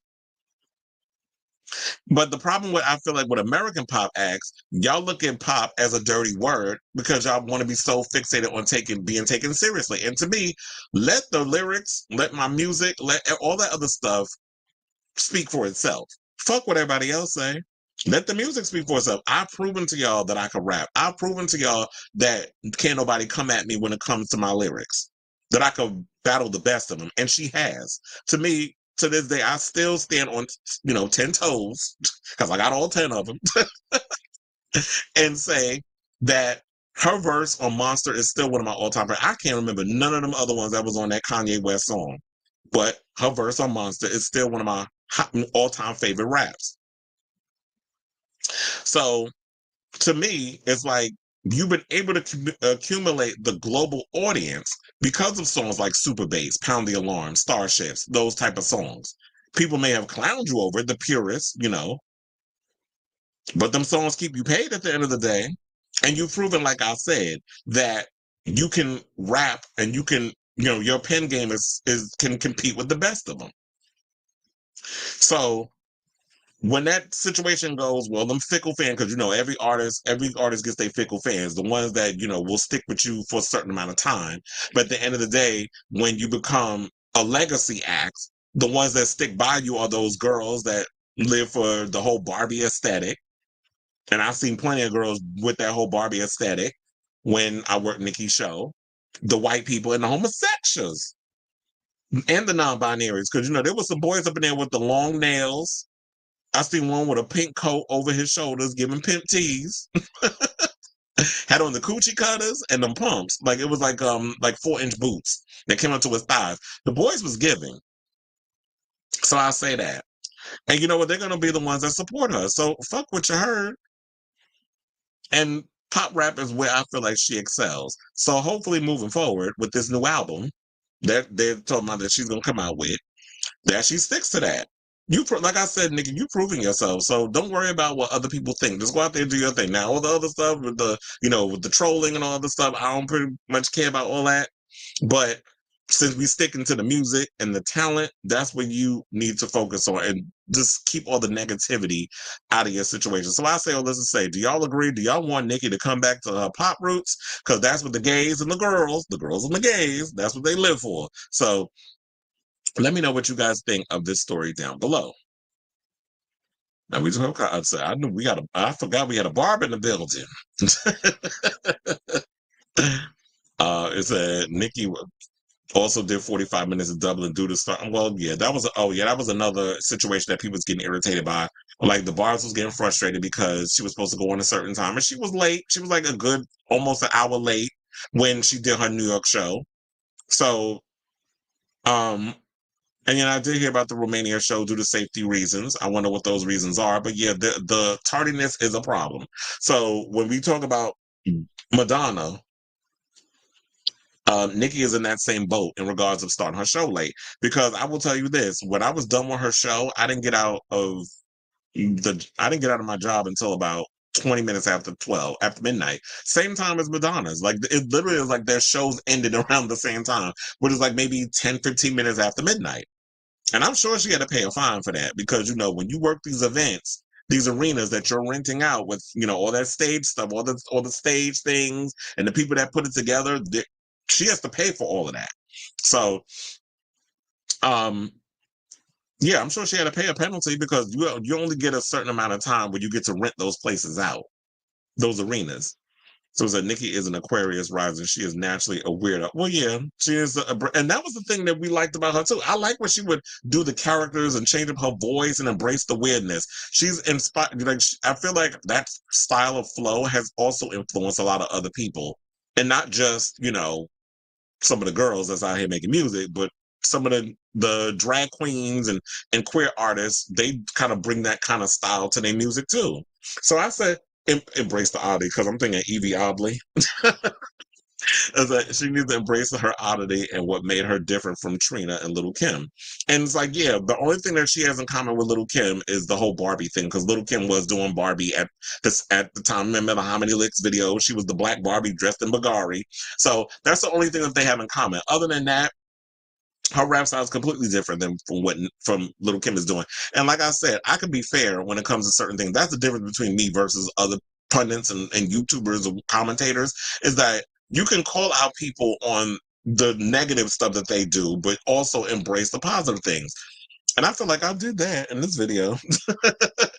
But the problem with, I feel like with American pop acts, y'all look at pop as a dirty word because y'all want to be so fixated on being taken seriously. And to me, let the lyrics, let my music, let all that other stuff speak for itself. Fuck what everybody else say. Let the music speak for itself. I've proven to y'all that I can rap. I've proven to y'all that can't nobody come at me when it comes to my lyrics. That I can battle the best of them. And she has. To me, to this day, I still stand on, 10 toes, because I got all 10 of them, and say that her verse on Monster is still one of my all-time favorites. I can't remember none of them other ones that was on that Kanye West song, but her verse on Monster is still one of my all-time favorite raps. So, to me, it's like, you've been able to accumulate the global audience because of songs like Super Bass, Pound the Alarm, Starships, those type of songs. People may have clowned you over it, the purists, but them songs keep you paid at the end of the day. And you've proven, like I said, that you can rap and you can, your pen game can compete with the best of them. So when that situation goes, well, them fickle fans, because every artist gets their fickle fans, the ones that will stick with you for a certain amount of time. But at the end of the day, when you become a legacy act, the ones that stick by you are those girls that live for the whole Barbie aesthetic. And I've seen plenty of girls with that whole Barbie aesthetic when I worked Nicki's show. The white people and the homosexuals and the non-binaries, because there was some boys up in there with the long nails. I seen one with a pink coat over his shoulders giving pimp tease. Had on the coochie cutters and them pumps. Like it was like 4-inch boots that came up to his thighs. The boys was giving. So I say that. And you know what? They're gonna be the ones that support her. So fuck what you heard. And pop rap is where I feel like she excels. So hopefully moving forward with this new album that they're talking about that she's gonna come out with, that she sticks to that. Like I said, Nicki, you proving yourself. So don't worry about what other people think. Just go out there and do your thing. Now, all the other stuff with with the trolling and all the stuff, I don't pretty much care about all that. But since we sticking to the music and the talent, that's what you need to focus on and just keep all the negativity out of your situation. So I say, let's say, do y'all agree? Do y'all want Nicki to come back to her pop roots? Because that's what the gays and the girls and the gays, that's what they live for. So let me know what you guys think of this story down below. Now we just I forgot we had a barb in the building. It said Nicki also did 45 minutes of Dublin due to start. Well, yeah, that was another situation that people was getting irritated by. Like the bars was getting frustrated because she was supposed to go on a certain time and she was late. She was like almost an hour late when she did her New York show. So, and I did hear about the Romania show due to safety reasons. I wonder what those reasons are. But yeah, the tardiness is a problem. So when we talk about Madonna, Nicki is in that same boat in regards of starting her show late. Because I will tell you this: when I was done with her show, I didn't get out of my job until about 20 minutes after midnight. Same time as Madonna's. Like it literally is like their shows ended around the same time, which is like maybe 10, 15 minutes after midnight. And I'm sure she had to pay a fine for that because, when you work these events, these arenas that you're renting out with, all that stage stuff, all the stage things and the people that put it together, she has to pay for all of that. So, Yeah, I'm sure she had to pay a penalty because you only get a certain amount of time where you get to rent those places out, those arenas. So that Nicki is an Aquarius rising. She is naturally a weirdo. Well, yeah, she is, and that was the thing that we liked about her too. I like when she would do the characters and change up her voice and embrace the weirdness. She's inspired. Like I feel like that style of flow has also influenced a lot of other people, and not just some of the girls that's out here making music, but some of the drag queens and queer artists. They kind of bring that kind of style to their music too. So I said embrace the oddity because I'm thinking Evie Oddly. Is that she needs to embrace her oddity and what made her different from Trina and Little Kim. And it's like, yeah, the only thing that she has in common with Little Kim is the whole Barbie thing, because Little Kim was doing Barbie at the time. Remember the How Many Licks video? She was the black Barbie dressed in Bulgari. So that's the only thing that they have in common. Other than that, her rap style is completely different than from Little Kim is doing. And like I said, I can be fair when it comes to certain things. That's the difference between me versus other pundits and YouTubers or commentators, is that you can call out people on the negative stuff that they do, but also embrace the positive things. And I feel like I did that in this video,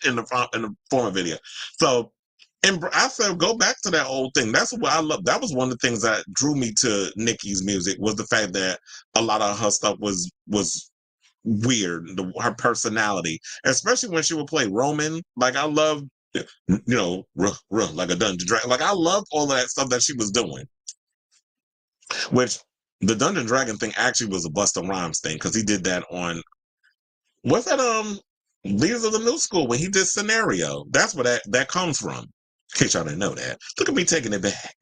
in the former video. So, and I said, go back to that old thing. That's what I love. That was one of the things that drew me to Nicki's music, was the fact that a lot of her stuff was weird. Her personality, especially when she would play Roman. Like I love, like a Dungeon Dragon. Like I loved all of that stuff that she was doing. Which the Dungeon Dragon thing actually was a Busta Rhymes thing, because he did that on, what's that, Leaders of the New School, when he did Scenario. That's where that comes from. In case y'all didn't know that. Look at me taking it back.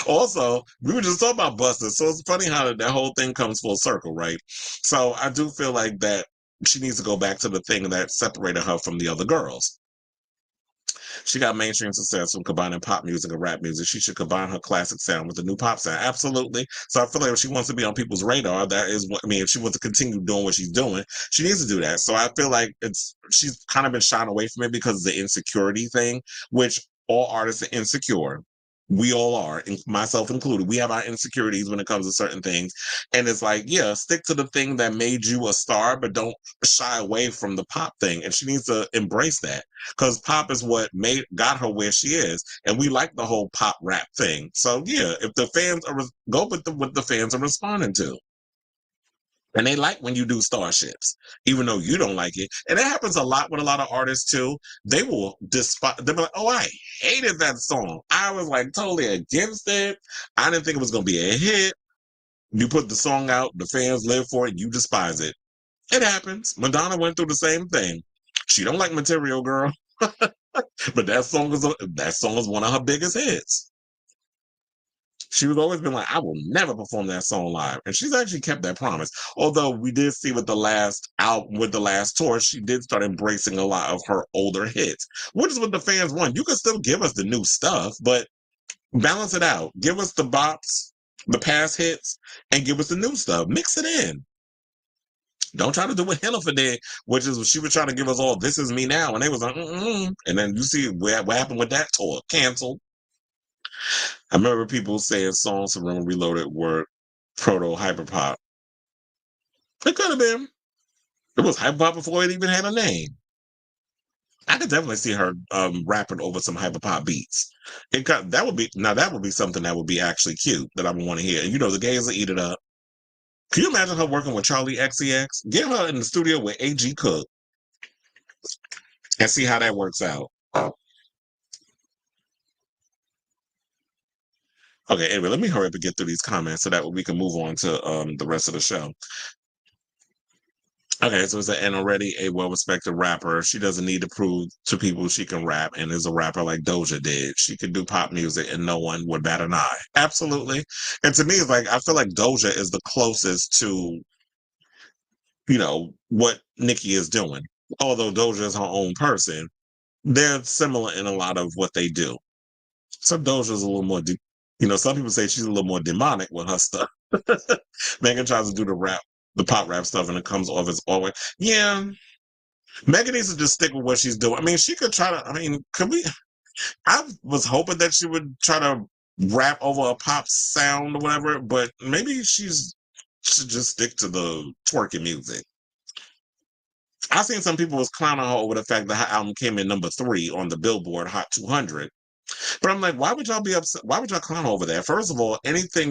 Also, we were just talking about Busta, so it's funny how that whole thing comes full circle, right? So I do feel like that she needs to go back to the thing that separated her from the other girls. She got mainstream success from combining pop music and rap music. She should combine her classic sound with the new pop sound. Absolutely. So I feel like if she wants to be on people's radar, that is what I mean. If she wants to continue doing what she's doing, she needs to do that. So I feel like she's kind of been shying away from it because of the insecurity thing, which all artists are insecure. We all are, myself included. We have our insecurities when it comes to certain things. And it's like, yeah, stick to the thing that made you a star, but don't shy away from the pop thing. And she needs to embrace that, because pop is what got her where she is. And we like the whole pop rap thing. So yeah, if the fans go with what the fans are responding to. And they like when you do starships, even though you don't like it. And it happens a lot with a lot of artists too. They will despise, they'll be like, oh, I hated that song. I was like totally against it. I didn't think it was going to be a hit. You put the song out, the fans live for it, you despise it. It happens. Madonna went through the same thing. She don't like Material Girl, but that song is one of her biggest hits. She's always been like, I will never perform that song live. And she's actually kept that promise. Although we did see with the last tour, she did start embracing a lot of her older hits, which is what the fans want. You can still give us the new stuff, but balance it out. Give us the bops, the past hits, and give us the new stuff. Mix it in. Don't try to do what Hennifer did, which is she was trying to give us all This Is Me Now. And they was like, And then you see what happened with that tour. Canceled. I remember people saying songs from Room Reloaded were proto hyperpop. It could have been. It was hyperpop before it even had a name. I could definitely see her rapping over some hyperpop beats. That would be something that would be actually cute that I would want to hear. You know, the gays will eat it up. Can you imagine her working with Charlie XCX? Get her in the studio with A.G. Cook and see how that works out. Okay, anyway, let me hurry up and get through these comments so that we can move on to the rest of the show. Okay, so it's and already a well-respected rapper. She doesn't need to prove to people she can rap, and is a rapper like Doja did. She could do pop music and no one would bat an eye. Absolutely. And to me, it's like, I feel like Doja is the closest to, what Nicki is doing. Although Doja is her own person, they're similar in a lot of what they do. So Doja's a little more, some people say she's a little more demonic with her stuff. Megan tries to do the pop rap stuff, and it comes off as always. Yeah. Megan needs to just stick with what she's doing. I mean, she could try to, I was hoping that she would try to rap over a pop sound or whatever, but maybe she should just stick to the twerking music. I seen some people was clowning her over the fact that her album came in number 3 on the Billboard Hot 200. But I'm like, why would y'all be upset? Why would y'all clown over that? First of all, anything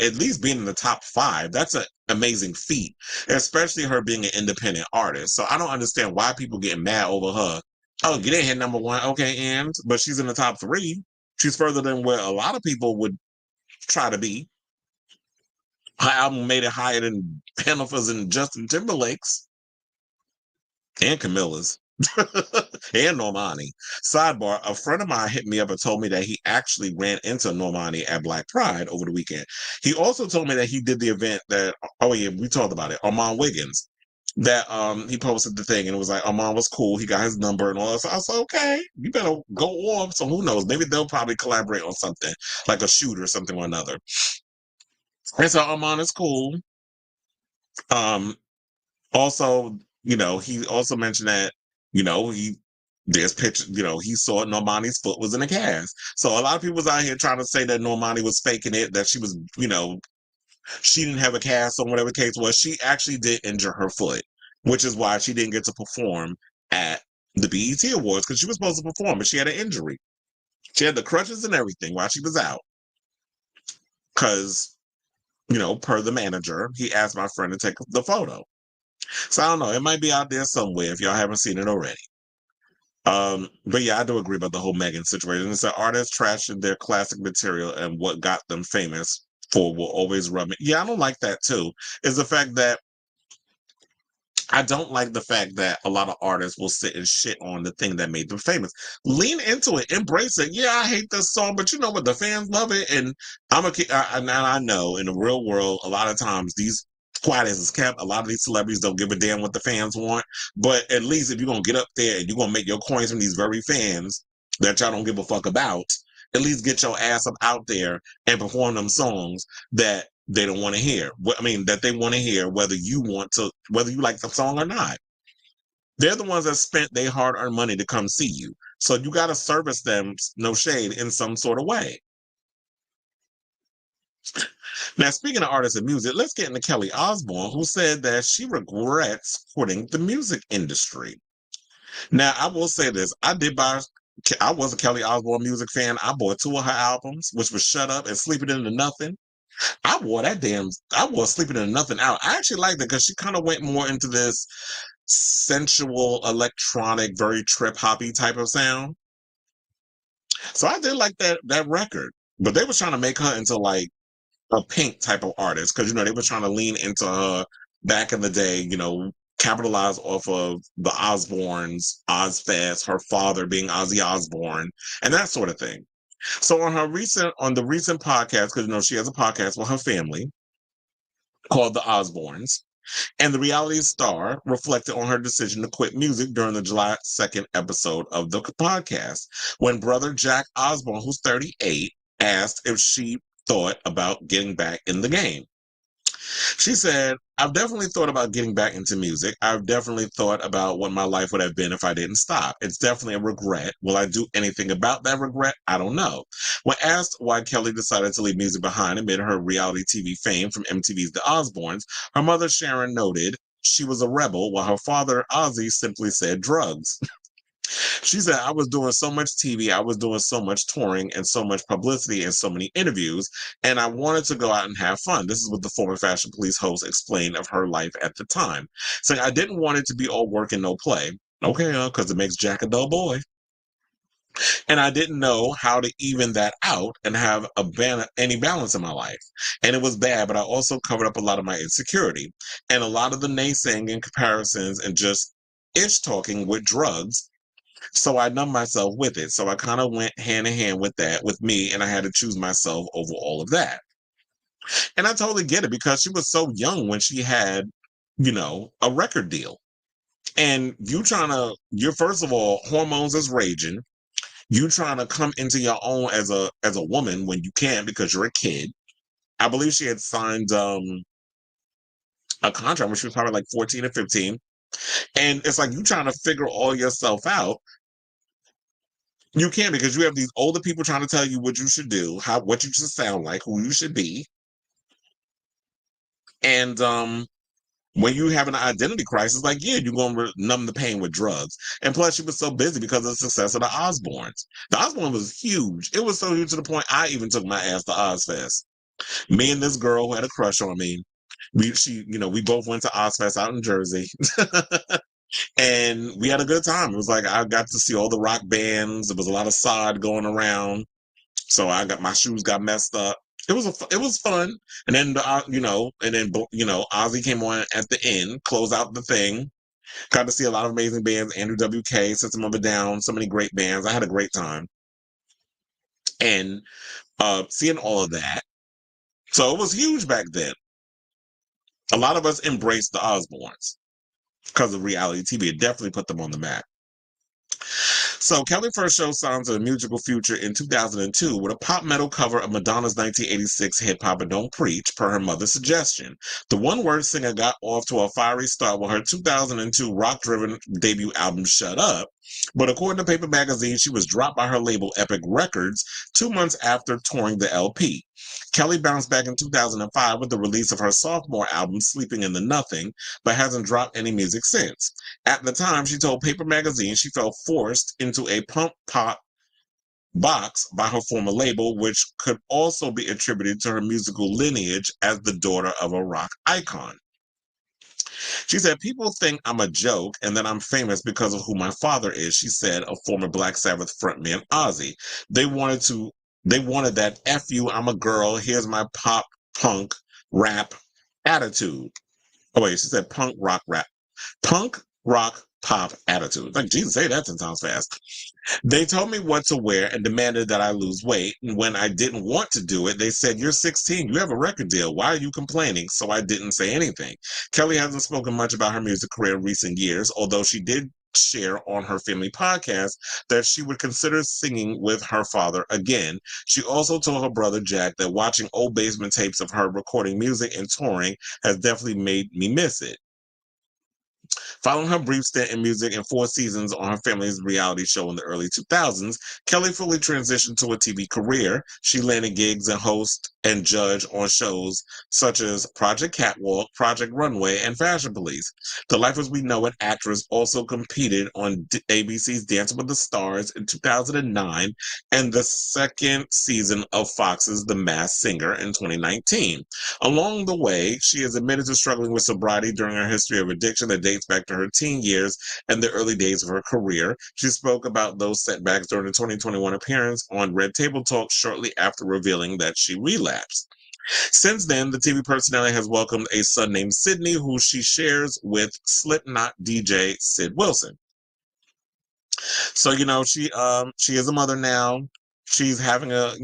at least being in the top 5, that's an amazing feat, especially her being an independent artist. So I don't understand why people getting mad over her. Oh, you didn't hit number 1, okay, but she's in the top 3. She's further than where a lot of people would try to be. Her album made it higher than Jennifer's and Justin Timberlake's and Camilla's. And Normani. Sidebar, a friend of mine hit me up and told me that he actually ran into Normani at Black Pride over the weekend. He also told me that he did the event that, oh yeah, we talked about it, Armand Wiggins, that he posted the thing and it was like, Armand was cool, he got his number and all that. So I said, okay, you better go off. So who knows, maybe they'll probably collaborate on something, like a shoot or something or another. And so Armand is cool. Also, he also mentioned that, there's pictures, he saw Normani's foot was in a cast. So a lot of people was out here trying to say that Normani was faking it, that she was, she didn't have a cast on, whatever the case was. She actually did injure her foot, which is why she didn't get to perform at the BET Awards, because she was supposed to perform, but she had an injury. She had the crutches and everything while she was out. Because, per the manager, he asked my friend to take the photo. So I don't know. It might be out there somewhere if y'all haven't seen it already. But yeah, I do agree about the whole Megan situation. It's that artists trashing their classic material and what got them famous for will always rub me. Yeah, I don't like that too. Is the fact that I don't like the fact that a lot of artists will sit and shit on the thing that made them famous. Lean into it, embrace it. Yeah, I hate this song, but you know what? The fans love it, and I know in the real world, a lot of times these quiet as it's kept, a lot of these celebrities don't give a damn what the fans want. But at least if you're gonna get up there and you're gonna make your coins from these very fans that y'all don't give a fuck about, at least get your ass up out there and perform them songs that they don't want to hear. I mean, that they want to hear, whether you like the song or not. They're the ones that spent their hard-earned money to come see you. So you got to service them, no shade, in some sort of way. Now, speaking of artists and music, let's get into Kelly Osbourne, who said that she regrets quitting the music industry. Now, I will say this. I was a Kelly Osbourne music fan. I bought 2 of her albums, which was Shut Up and Sleeping Into Nothing. I wore Sleeping Into Nothing out. I actually liked it because she kind of went more into this sensual, electronic, very trip-hoppy type of sound. So I did like that record. But they were trying to make her into like a Pink type of artist because, they were trying to lean into her back in the day, capitalize off of the Osbournes, Ozfest, her father being Ozzy Osbourne, and that sort of thing. So on the recent podcast, because she has a podcast with her family called The Osbournes, and the reality star reflected on her decision to quit music during the July 2nd episode of the podcast, when brother Jack Osbourne, who's 38, asked if she thought about getting back in the game. She said, I've definitely thought about getting back into music. I've definitely thought about what my life would have been if I didn't stop. It's definitely a regret. Will I do anything about that regret? I don't know. When asked why Kelly decided to leave music behind amid her reality TV fame from MTV's The Osbournes, her mother Sharon noted she was a rebel, while her father Ozzy simply said drugs. She said, I was doing so much TV, I was doing so much touring and so much publicity and so many interviews, and I wanted to go out and have fun. This is what the former Fashion Police host explained of her life at the time, saying, I didn't want it to be all work and no play. Okay, because it makes Jack a dull boy. And I didn't know how to even that out and have any balance in my life. And it was bad, but I also covered up a lot of my insecurity and a lot of the naysaying and comparisons and just ish talking with drugs. So I numbed myself with it. So I kind of went hand in hand with that, with me, and I had to choose myself over all of that. And I totally get it because she was so young when she had, a record deal. And you're first of all, hormones is raging. You trying to come into your own as a woman when you can't because you're a kid. I believe she had signed a contract when she was probably like 14 or 15. And it's like you trying to figure all yourself out. You can't because you have these older people trying to tell you what you should do, what you should sound like, who you should be. And when you have an identity crisis, like, yeah, you're going to numb the pain with drugs. And plus, she was so busy because of the success of the Osbournes. The Osbourne was huge. It was so huge to the point I even took my ass to Ozfest. Me and this girl who had a crush on me, we both went to Ozfest out in Jersey. And we had a good time. It was like I got to see all the rock bands. There was a lot of sod going around. So my shoes got messed up. It was fun. And then Ozzy came on at the end, close out the thing. Got to see a lot of amazing bands, Andrew WK, System of a Down, so many great bands. I had a great time. And seeing all of that. So it was huge back then. A lot of us embraced the Osbournes because of reality TV. It definitely put them on the map. So Kelly first showed signs of a musical future in 2002 with a pop metal cover of Madonna's 1986 hit Papa Don't Preach, per her mother's suggestion. The one-word singer got off to a fiery start with her 2002 rock-driven debut album Shut Up, but according to Paper Magazine, she was dropped by her label Epic Records 2 months after touring the LP. Kelly bounced back in 2005 with the release of her sophomore album Sleeping in the Nothing, but hasn't dropped any music since. At the time, she told Paper Magazine she felt forced into a punk pop box by her former label, which could also be attributed to her musical lineage as the daughter of a rock icon. She said, "People think I'm a joke and that I'm famous because of who my father is," she said, of former Black Sabbath frontman Ozzy. They wanted that F you, I'm a girl, here's my pop punk rap attitude. Oh wait, she said punk rock pop attitude. Like, Jesus, say that 10 times fast. They told me what to wear and demanded that I lose weight. And when I didn't want to do it, they said, "You're 16. You have a record deal. Why are you complaining?" So I didn't say anything. Kelly hasn't spoken much about her music career in recent years, although she did share on her family podcast that she would consider singing with her father again. She also told her brother Jack that watching old basement tapes of her recording music and touring has definitely made me miss it. Following her brief stint in music and 4 seasons on her family's reality show in the early 2000s, Kelly fully transitioned to a TV career. She landed gigs and host and judge on shows such as Project Catwalk, Project Runway, and Fashion Police. The Life as We Know It actress also competed on ABC's Dancing with the Stars in 2009 and the second season of Fox's The Masked Singer in 2019. Along the way, she has admitted to struggling with sobriety during her history of addiction that dates back to her teen years and the early days of her career. She spoke about those setbacks during the 2021 appearance on Red Table Talk shortly after revealing that she relapsed. Since then, the TV personality has welcomed a son named Sydney, who she shares with Slipknot DJ Sid Wilson. So, she is a mother now. She's having a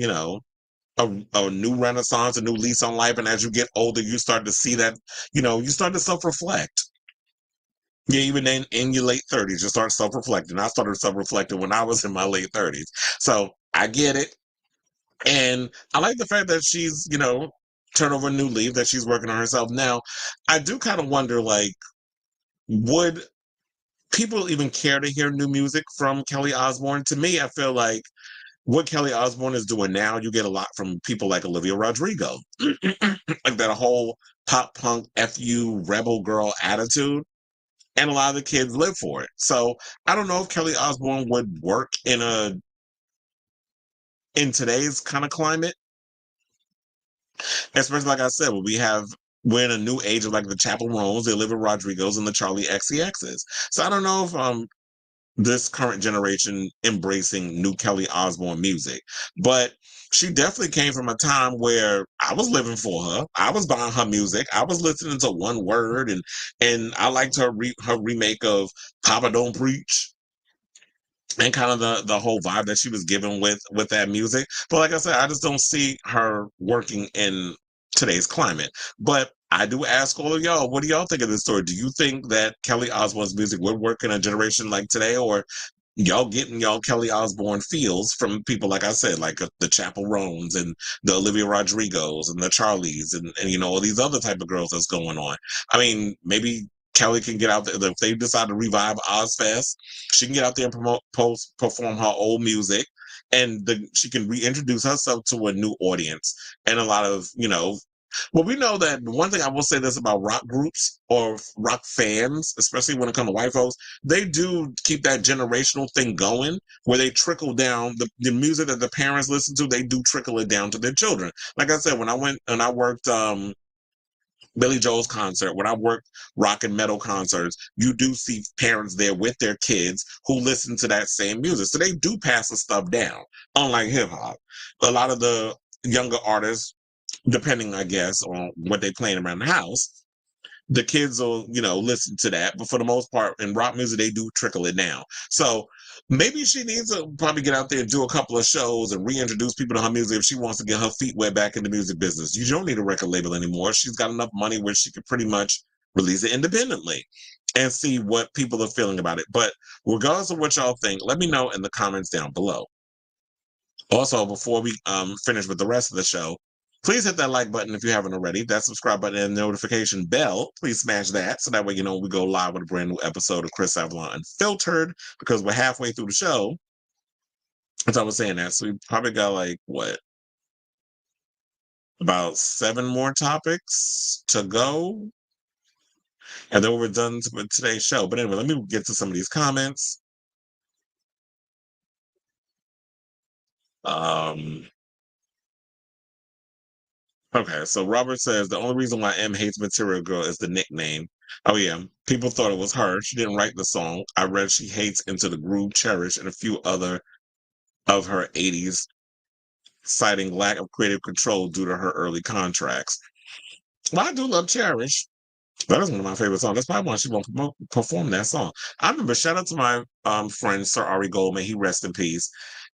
new renaissance, a new lease on life. And as you get older, you start to see that, you start to self-reflect. Yeah, even in your late 30s, you start self-reflecting. I started self-reflecting when I was in my late 30s. So I get it. And I like the fact that she's, turned over a new leaf, that she's working on herself. Now, I do kind of wonder, like, would people even care to hear new music from Kelly Osbourne? To me, I feel like what Kelly Osbourne is doing now, you get a lot from people like Olivia Rodrigo. Like that whole pop punk FU rebel girl attitude. And a lot of the kids live for it. So I don't know if Kelly Osbourne would work in today's kind of climate. Especially like I said, we're in a new age of like the Chapel Roans, the Olivia Rodrigos, and the Charlie XCXs. So I don't know if this current generation embracing new Kelly Osbourne music. But she definitely came from a time where I was living for her. I was buying her music. I was listening to One Word, and I liked her remake of Papa Don't Preach, and kind of the whole vibe that she was given with that music. But like I said, I just don't see her working in today's climate. But I do ask all of y'all, what do y'all think of this story? Do you think that Kelly Osbourne's music would work in a generation like today, or y'all getting y'all Kelly Osbourne feels from people, like I said, like the Chapel Roans and the Olivia Rodrigos and the Charlies and all these other type of girls that's going on? I mean, maybe Kelly can get out there. If they decide to revive Ozfest, she can get out there and perform her old music, and she can reintroduce herself to a new audience and a lot of Well, we know that one thing I will say this about rock groups or rock fans, especially when it comes to white folks, they do keep that generational thing going where they trickle down the music that the parents listen to, they do trickle it down to their children. Like I said, when I went and I worked Billy Joel's concert, when I worked rock and metal concerts, you do see parents there with their kids who listen to that same music. So they do pass the stuff down, unlike hip hop. A lot of the younger artists, depending, I guess, on what they playing around the house, the kids will, listen to that. But for the most part, in rock music, they do trickle it down. So maybe she needs to probably get out there and do a couple of shows and reintroduce people to her music if she wants to get her feet wet back in the music business. You don't need a record label anymore. She's got enough money where she could pretty much release it independently and see what people are feeling about it. But regardless of what y'all think, let me know in the comments down below. Also, before we finish with the rest of the show, please hit that like button if you haven't already. That subscribe button and notification bell. Please smash that so that way we go live with a brand new episode of Chris Avalon Unfiltered, because we're halfway through the show. As I was saying that, so we probably got about 7 more topics to go, and then we're done with today's show. But anyway, let me get to some of these comments. Okay, so Robert says the only reason why M hates Material Girl is the nickname. Oh yeah, people thought it was her. She didn't write the song. I read she hates Into the Groove, Cherish, and a few other of her 80s, citing lack of creative control due to her early contracts. Well, I do love Cherish. That is one of my favorite songs. That's probably why she won't perform that song. I remember, shout out to my friend, Sir Ari Goldman. He rest in peace.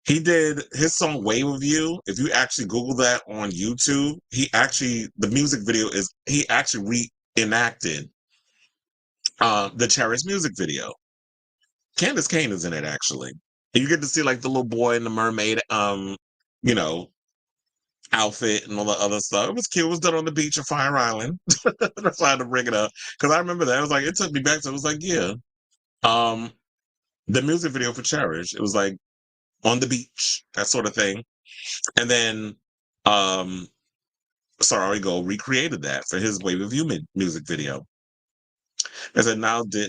He did his song Wave of You. If you actually Google that on YouTube, the music video he actually reenacted the Cherish music video. Candace Cain is in it, actually. And you get to see the little boy in the mermaid, outfit and all the other stuff. It was cute. It was done on the beach of Fire Island. That's why I had to bring it up. Because I remember that. It took me back to, it was yeah. The music video for Cherish, it was on the beach, that sort of thing. And then Sorry Go recreated that for his Wave of You music video. I said now he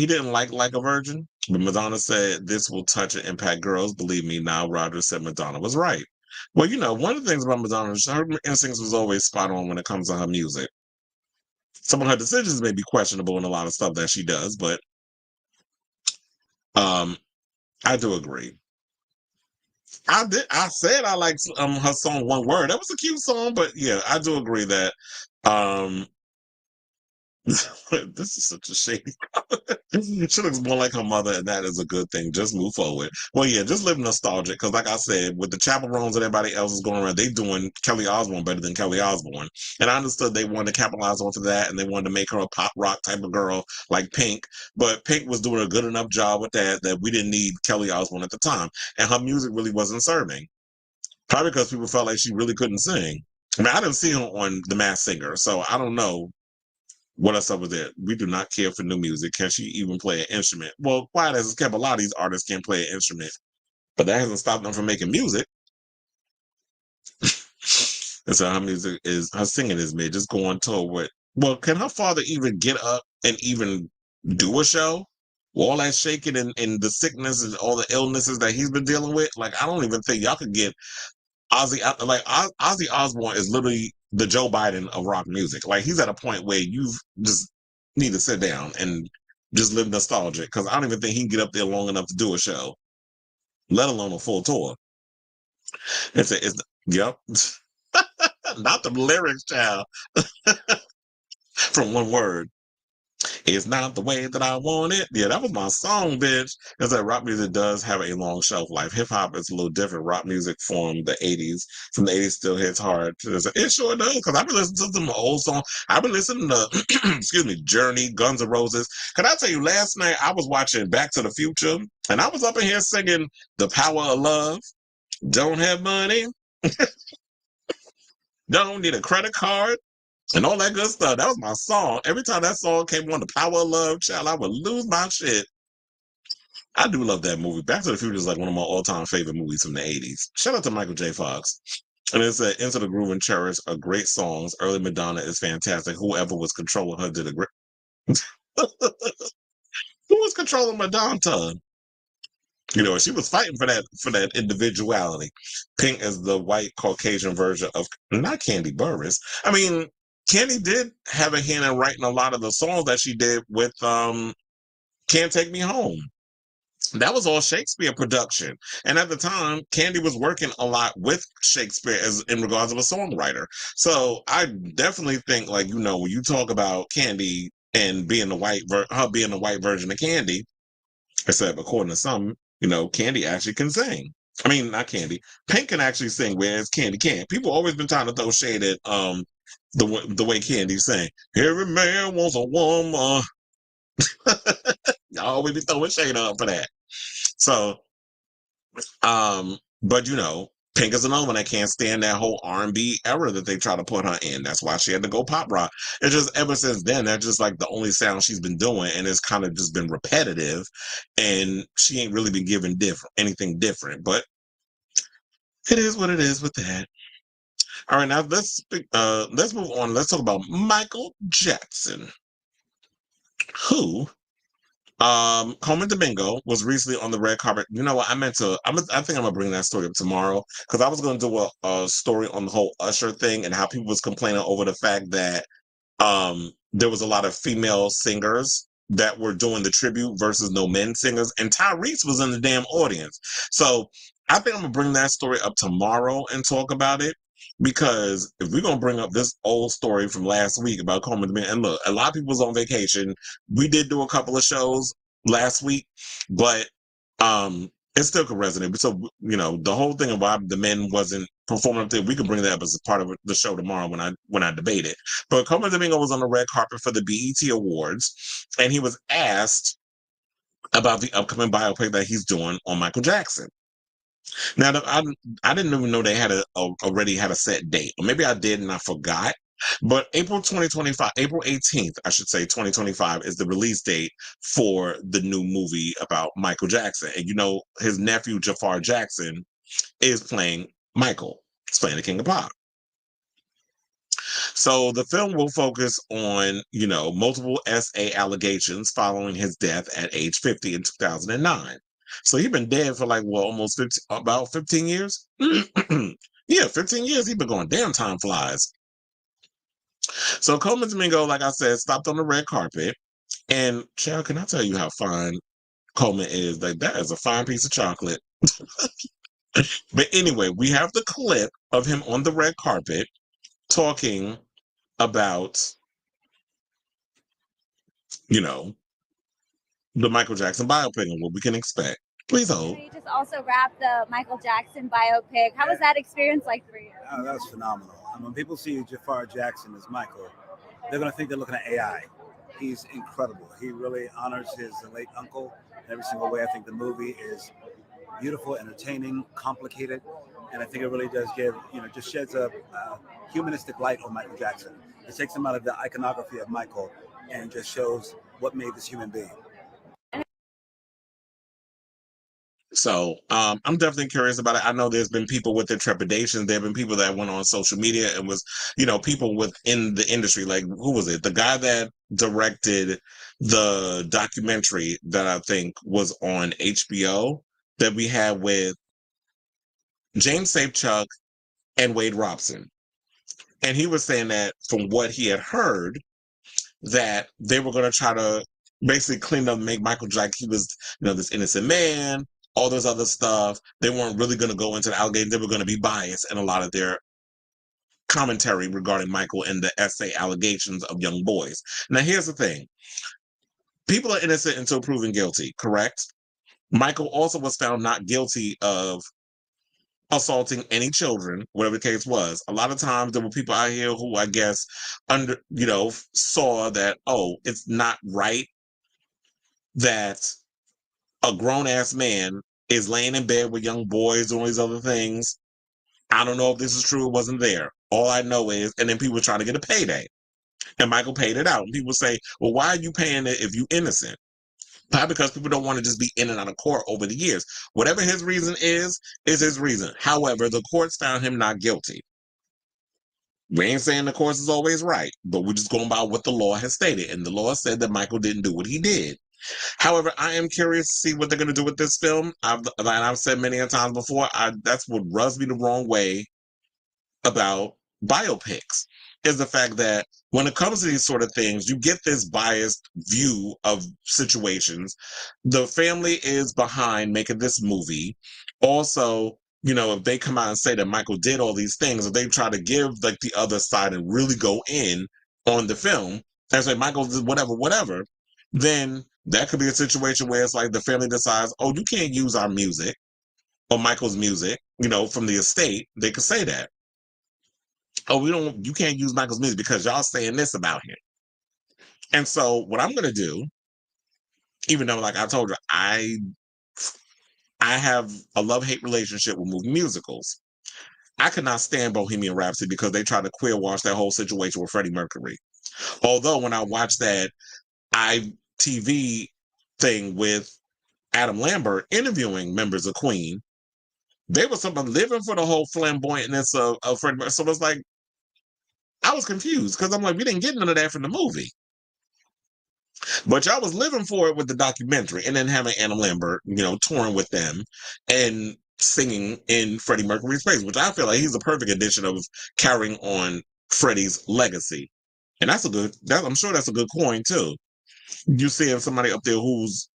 didn't like a Virgin, but Madonna said this will touch and impact girls. Believe me, now Roger said Madonna was right. Well, one of the things about Madonna, her instincts was always spot on when it comes to her music. Some of her decisions may be questionable in a lot of stuff that she does, but I do agree. I said I liked her song One Word. That was a cute song, but yeah, I do agree that this is such a shady she looks more like her mother, and that is a good thing. Just move forward. Well, yeah, just live nostalgic, because like I said, with the chaperones and everybody else is going around, they doing Kelly Osbourne better than Kelly Osbourne. And I understood they wanted to capitalize onto that, and they wanted to make her a pop rock type of girl like Pink, but Pink was doing a good enough job with that we didn't need Kelly Osbourne at the time, and her music really wasn't serving. Probably because people felt like she really couldn't sing. I mean, I didn't see her on The Masked Singer, so I don't know what else up with that. We do not care for new music. Can she even play an instrument? Well, quiet as it's kept, a lot of these artists can't play an instrument, but that hasn't stopped them from making music. And so her singing is mid. Just go on tour with. Well, can her father even get up and even do a show? All that shaking and the sickness and all the illnesses that he's been dealing with. I don't even think y'all could get Ozzy Osbourne is literally the Joe Biden of rock music. He's at a point where you just need to sit down and just live nostalgic, because I don't even think he can get up there long enough to do a show, let alone a full tour. Yep. Not the lyrics, child. From One Word. It's not the way that I want it. Yeah, that was my song, bitch. Because rock music does have a long shelf life. Hip hop is a little different. Rock music from the 80s still hits hard. It sure does. Because I've been listening to some old songs. I've been listening to, excuse me, Journey, Guns N' Roses. Can I tell you, last night I was watching Back to the Future, and I was up in here singing The Power of Love. Don't have money. Don't need a credit card. And all that good stuff. That was my song. Every time that song came on, The Power of Love, child, I would lose my shit. I do love that movie. Back to the Future is one of my all-time favorite movies from the 80s. Shout out to Michael J. Fox. And it said, Into the Groove and Cherish are great songs. Early Madonna is fantastic. Whoever was controlling her did a great... Who was controlling Madonna? You know, she was fighting for that individuality. Pink is the white Caucasian version of not Candy Burris. I mean, Candy did have a hand in writing a lot of the songs that she did with Can't Take Me Home. That was all Shakespeare production. And at the time, Candy was working a lot with Shakespeare as in regards of a songwriter. So I definitely think, like, you know, when you talk about Candy and being her being the white version of Candy, except according to some, you know, Candy actually can sing. I mean, not Candy. Pink can actually sing, whereas Candy can't. People always been trying to throw shade at the way Candy sang. Every man wants a woman. Y'all always be throwing shade up for that. So, but you know, Pink is another one that can't stand that whole R&B era that they try to put her in. That's why she had to go pop rock. It's just ever since then, that's just like the only sound she's been doing, and it's kind of just been repetitive, and she ain't really been giving anything different. But it is what it is with that. All right, now let's move on. Let's talk about Michael Jackson, who Colman Domingo was recently on the red carpet. You know what? I think I'm gonna bring that story up tomorrow because I was gonna do a story on the whole Usher thing and how people was complaining over the fact that there was a lot of female singers that were doing the tribute versus no men singers, and Tyrese was in the damn audience. So I think I'm gonna bring that story up tomorrow and talk about it. Because if we're gonna bring up this old story from last week about Colman Domingo, and look, a lot of people was on vacation. We did do a couple of shows last week, but it still could resonate. So you know, the whole thing of why the men wasn't performing up there, we could bring that up as a part of the show tomorrow when I debate it. But Colman Domingo was on the red carpet for the BET Awards, and he was asked about the upcoming biopic that he's doing on Michael Jackson. Now, I didn't even know they had already had a set date. Or maybe I did and I forgot. But April 18th, I should say, 2025 is the release date for the new movie about Michael Jackson. And you know, his nephew, Jafar Jackson, is playing Michael. He's playing the King of Pop. So the film will focus on, you know, multiple SA allegations following his death at age 50 in 2009. So he's been dead for like, what, almost 15 years? Yeah, 15 years. He's been going, damn, time flies. So Colman Domingo, like I said, stopped on the red carpet. And, child, can I tell you how fine Colman is? Like, that is a fine piece of chocolate. But anyway, we have the clip of him on the red carpet talking about, you know, the Michael Jackson biopic and what we can expect. Please hold. You just also wrapped the Michael Jackson biopic. How was that experience like for you? Oh, that was phenomenal. And when people see Jafar Jackson as Michael, they're going to think they're looking at AI. He's incredible. He really honors his late uncle in every single way. I think the movie is beautiful, entertaining, complicated, and I think it really does give, you know, just sheds a humanistic light on Michael Jackson. It takes him out of the iconography of Michael and just shows what made this human being. So I'm definitely curious about it. I know there's been people with their trepidations. There have been people that went on social media and was, you know, people within the industry. Like, who was it? The guy that directed the documentary that I think was on HBO that we had with James Safechuck and Wade Robson. And he was saying that from what he had heard, that they were going to try to basically clean up and make Michael Jackson, he was, you know, this innocent man, all this other stuff. They weren't really going to go into the allegations. They were going to be biased in a lot of their commentary regarding Michael and the essay allegations of young boys. Now, here's the thing. People are innocent until proven guilty, correct? Michael also was found not guilty of assaulting any children, whatever the case was. A lot of times there were people out here who, I guess, saw that, oh, it's not right that a grown-ass man is laying in bed with young boys doing these other things. I don't know if this is true. It wasn't there. All I know is, and then people were trying to get a payday. And Michael paid it out. And people say, well, why are you paying it if you're innocent? Probably because people don't want to just be in and out of court over the years. Whatever his reason is his reason. However, the courts found him not guilty. We ain't saying the courts is always right, but we're just going by what the law has stated. And the law said that Michael didn't do what he did. However, I am curious to see what they're going to do with this film. I've said many a times before, that's what rubs me the wrong way about biopics, is the fact that when it comes to these sort of things, you get this biased view of situations. The family is behind making this movie. Also, if they come out and say that Michael did all these things, if they try to give like the other side and really go in on the film and say Michael did whatever, then that could be a situation where it's like the family decides, oh, you can't use our music or Michael's music, from the estate. They could say that. Oh, you can't use Michael's music because y'all saying this about him. And so what I'm going to do, even though, like I told you, I have a love-hate relationship with movie musicals. I could not stand Bohemian Rhapsody because they tried to queer wash that whole situation with Freddie Mercury. Although when I watched that ITV thing with Adam Lambert interviewing members of Queen, they were something living for the whole flamboyantness of Freddie Mercury. So it was like, I was confused because I'm like, we didn't get none of that from the movie. But y'all was living for it with the documentary and then having Adam Lambert, touring with them and singing in Freddie Mercury's place, which I feel like he's a perfect addition of carrying on Freddie's legacy. And I'm sure that's a good coin too. You seeing somebody up there who's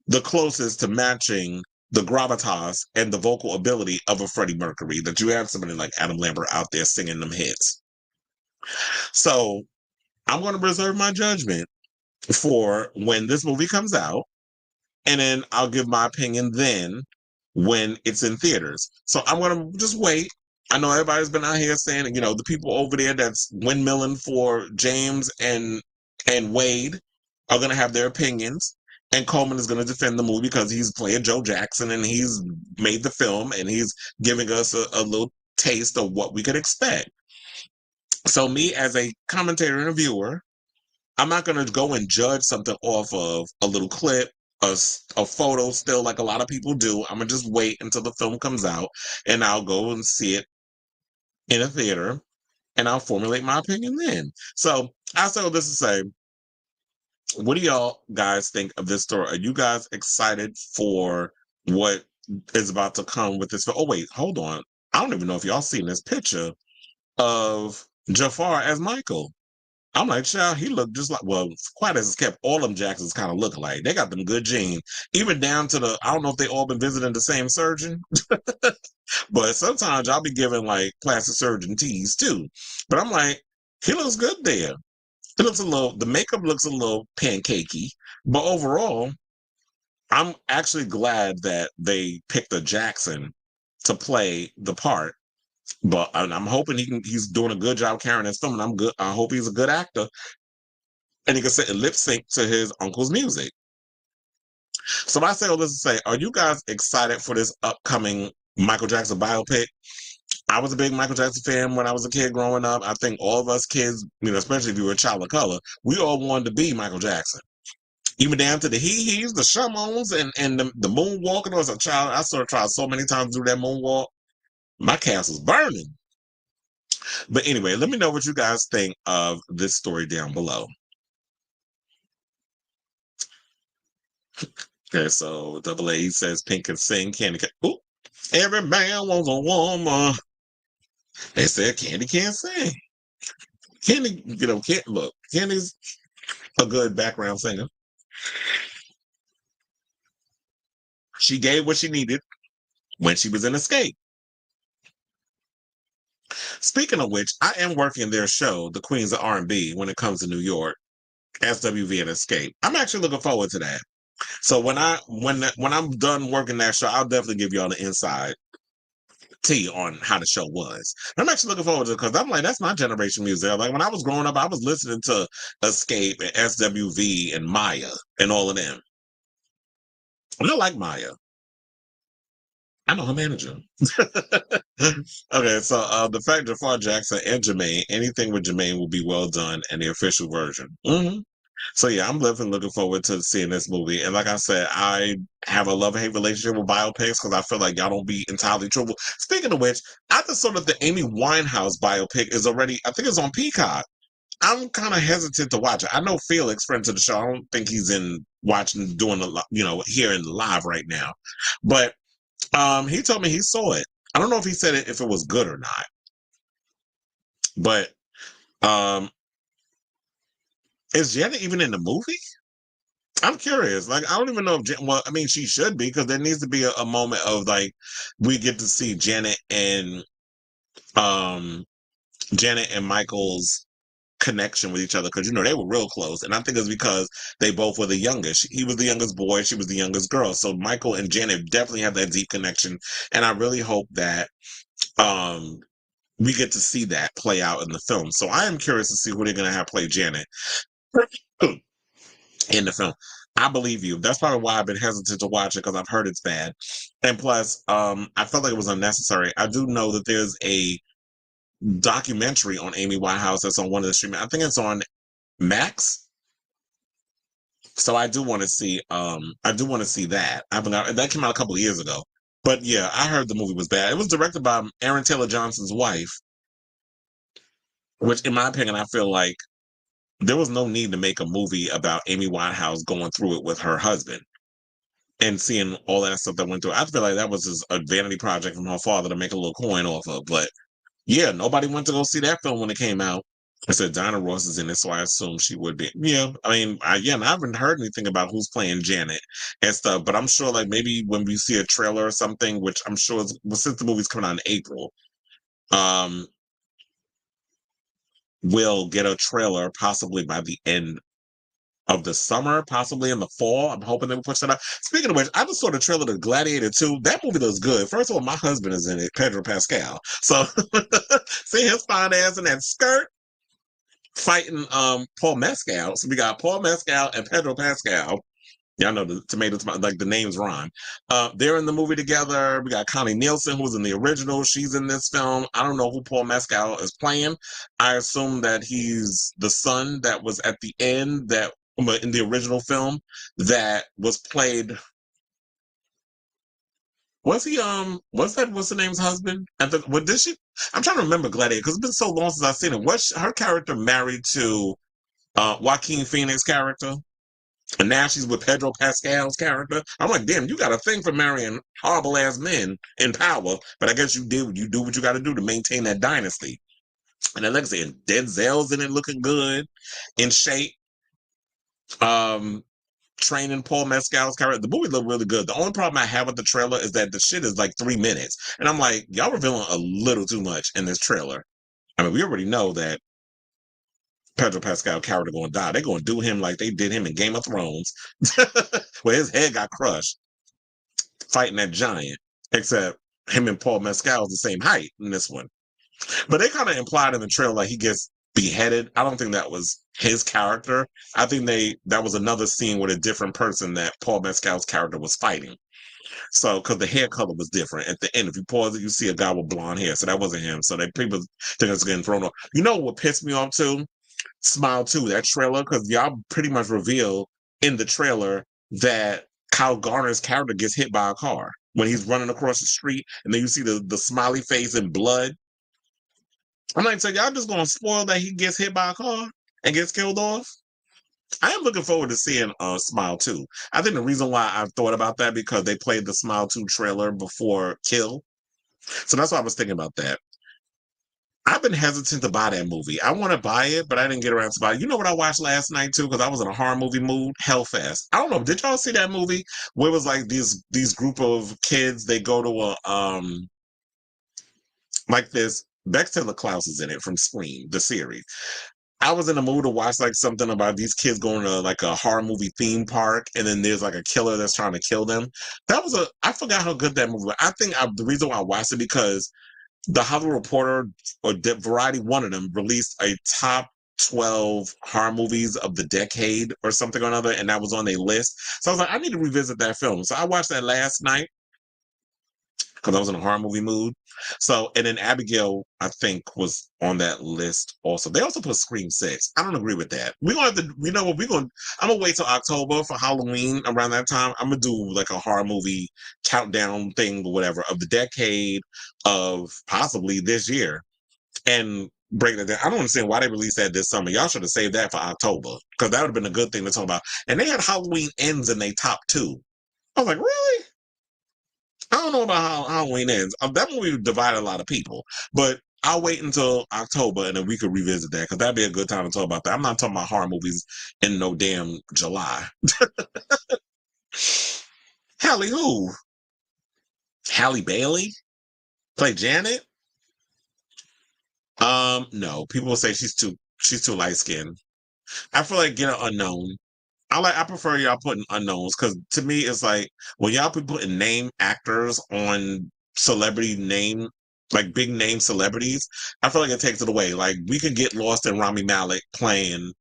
the closest to matching the gravitas and the vocal ability of a Freddie Mercury, that you have somebody like Adam Lambert out there singing them hits. So I'm going to reserve my judgment for when this movie comes out, and then I'll give my opinion then when it's in theaters. So I'm going to just wait. I know everybody's been out here saying, the people over there that's windmilling for James and Wade are going to have their opinions. And Colman is going to defend the movie because he's playing Joe Jackson and he's made the film and he's giving us a little taste of what we could expect. So me as a commentator and a viewer, I'm not going to go and judge something off of a little clip, a photo still like a lot of people do. I'm going to just wait until the film comes out and I'll go and see it in a theater and I'll formulate my opinion then. So I say all this to say, what do y'all guys think of this story? Are you guys excited for what is about to come with this? Oh, wait, hold on. I don't even know if y'all seen this picture of Jafar as Michael. I'm like, child, he looked just like, well, quite as it's kept, all them Jacksons kind of look alike. They got them good genes. Even down to I don't know if they all been visiting the same surgeon, but sometimes I'll be giving like plastic surgeon teas too. But I'm like, he looks good there. The makeup looks a little pancakey, but overall, I'm actually glad that they picked a Jackson to play the part. But I'm hoping he's doing a good job carrying his film, and I hope he's a good actor, and he can sit and lip sync to his uncle's music. So I say all this to say, are you guys excited for this upcoming Michael Jackson biopic? I was a big Michael Jackson fan when I was a kid growing up. I think all of us kids, especially if you were a child of color, we all wanted to be Michael Jackson. Even down to the hee-hees, the shamons, and the moonwalking. As a child, I sort of tried so many times to do that moonwalk. My castle's burning. But anyway, let me know what you guys think of this story down below. Okay, so Double A says Pink can sing, Candy can. Ooh, every man wants a woman. They said Candy can't sing. Candy, look, Candy's a good background singer. She gave what she needed when she was in Escape. Speaking of which, I am working their show, The Queens of R&B, when it comes to New York, SWV and Escape. I'm actually looking forward to that. So when I'm done working that show, I'll definitely give y'all the inside tea on how the show was. I'm actually looking forward to it because I'm like, that's my generation music. Like when I was growing up, I was listening to Escape and SWV and Maya and all of them. And I like Maya. I know her manager. Okay, so the fact Jafar Jackson and Jermaine, anything with Jermaine will be well done and the official version. Mm-hmm. So yeah, I'm definitely looking forward to seeing this movie. And like I said, I have a love-hate relationship with biopics because I feel like y'all don't be entirely truthful. Speaking of which, I just saw that the Amy Winehouse biopic is already, I think it's on Peacock. I'm kind of hesitant to watch it. I know Felix, friend to the show, I don't think he's in watching, doing hearing live right now. But he told me he saw it. I don't know if he said it if it was good or not. But is Janet even in the movie? I'm curious. Like, I don't even know if well, I mean, she should be because there needs to be a moment of like we get to see um, Janet and Michael's connection with each other because they were real close, and I think it's because they both were the youngest. He was the youngest boy, she was the youngest girl. So Michael and Janet definitely have that deep connection, and I really hope that we get to see that play out in the film. So I am curious to see who they're going to have play Janet in the film. I believe you. That's probably why I've been hesitant to watch it because I've heard it's bad. And plus, I felt like it was unnecessary. I do know that there's a documentary on Amy Winehouse that's on one of the streaming. I think it's on Max. So I do want to see. That. That came out a couple of years ago. But yeah, I heard the movie was bad. It was directed by Aaron Taylor Johnson's wife, which, in my opinion, I feel like there was no need to make a movie about Amy Winehouse going through it with her husband and seeing all that stuff that went through. I feel like that was just a vanity project from her father to make a little coin off of. But yeah, nobody went to go see that film when it came out. I said Diana Ross is in it, so I assume she would be. Yeah, I mean, I haven't heard anything about who's playing Janet and stuff, but I'm sure like maybe when we see a trailer or something, which I'm sure since the movie's coming out in April, we'll get a trailer possibly by the end of the summer, possibly in the fall. I'm hoping they will push that out. Speaking of which, I just saw the trailer to Gladiator 2. That movie looks good. First of all, my husband is in it, Pedro Pascal. So see his fine ass in that skirt fighting Paul Mescal. So we got Paul Mescal and Pedro Pascal. Y'all know the tomatoes, like the names rhyme. They're in the movie together. We got Connie Nielsen, who was in the original. She's in this film. I don't know who Paul Mescal is playing. I assume that he's the son that was at the end that in the original film that was played. Was he what's the name's husband? What did she? I'm trying to remember Gladiator because it's been so long since I've seen it. What's her character married to Joaquin Phoenix character? And now she's with Pedro Pascal's character. I'm like, damn, you got a thing for marrying horrible ass men in power, but I guess you do what you got to do to maintain that dynasty. And then, like I said, Denzel's in it, looking good, in shape. Training Paul Mescal's character. The movie looked really good. The only problem I have with the trailer is that the shit is like 3 minutes, and I'm like, y'all revealing a little too much in this trailer. I mean, we already know that Pedro Pascal character going to die. They're going to do him like they did him in Game of Thrones, where his head got crushed fighting that giant. Except him and Paul Mescal is the same height in this one. But they kind of implied in the trailer like he gets beheaded. I don't think that was his character. I think that was another scene with a different person that Paul Mescal's character was fighting. So, because the hair color was different at the end, if you pause it, you see a guy with blonde hair. So that wasn't him. So people think it's getting thrown off. You know what pissed me off too? Smile 2, that trailer, because y'all pretty much reveal in the trailer that Kyle Garner's character gets hit by a car when he's running across the street, and then you see the smiley face and blood. I'm like, so y'all just gonna spoil that he gets hit by a car and gets killed off? I am looking forward to seeing Smile 2. I think the reason why I've thought about that because they played the Smile 2 trailer before Kill. So that's why I was thinking about that. I've been hesitant to buy that movie. I want to buy it, but I didn't get around to buy it. You know what I watched last night too? Because I was in a horror movie mood. Hellfest. I don't know. Did y'all see that movie where it was like these group of kids? They go to a like this. Bexter Klaus is in it from Scream, the series. I was in the mood to watch like something about these kids going to like a horror movie theme park, and then there's like a killer that's trying to kill them. I forgot how good that movie was. I think the reason why I watched it because the Hollywood Reporter or Variety, one of them, released a top 12 horror movies of the decade or something or another, and that was on their list. So I was like, I need to revisit that film. So I watched that last night. because I was in a horror movie mood. So, and then Abigail, I think, was on that list also. They also put Scream 6. I don't agree with that. We're going to have to, you know what, I'm going to wait till October for Halloween around that time. I'm going to do like a horror movie countdown thing or whatever of the decade of possibly this year and break that down. I don't understand why they released that this summer. Y'all should have saved that for October because that would have been a good thing to talk about. And they had Halloween Ends in their top 2. I was like, really? I don't know about how Halloween Ends. That movie divided a lot of people, but I'll wait until October and then we could revisit that because that'd be a good time to talk about that. I'm not talking about horror movies in no damn July. Halle who? Halle Bailey? Play Janet? No. People will say she's too light skinned. I feel like get an unknown. I prefer y'all putting unknowns because to me it's like when y'all be putting name actors on celebrity name, like big name celebrities, I feel like it takes it away. Like we could get lost in Rami Malek playing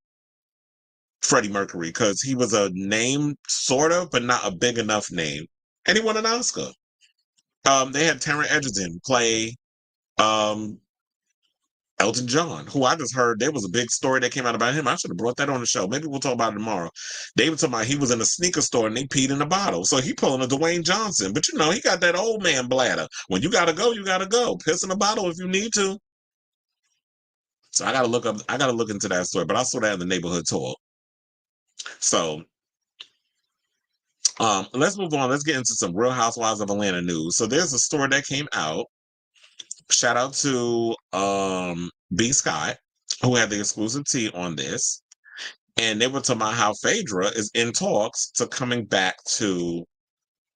Freddie Mercury because he was a name sort of, but not a big enough name. And he won an Oscar. They had Taron Egerton play Elton John, who I just heard there was a big story that came out about him. I should have brought that on the show. Maybe we'll talk about it tomorrow. They were talking about he was in a sneaker store and they peed in a bottle. So he pulling a Dwayne Johnson. But you know, he got that old man bladder. When you gotta go, you gotta go. Piss in a bottle if you need to. So I gotta look into that story. But I saw that in the neighborhood talk. So let's move on. Let's get into some Real Housewives of Atlanta news. So there's a story that came out. Shout out to B. Scott, who had the exclusive tea on this. And they were talking about how Phaedra is in talks to coming back to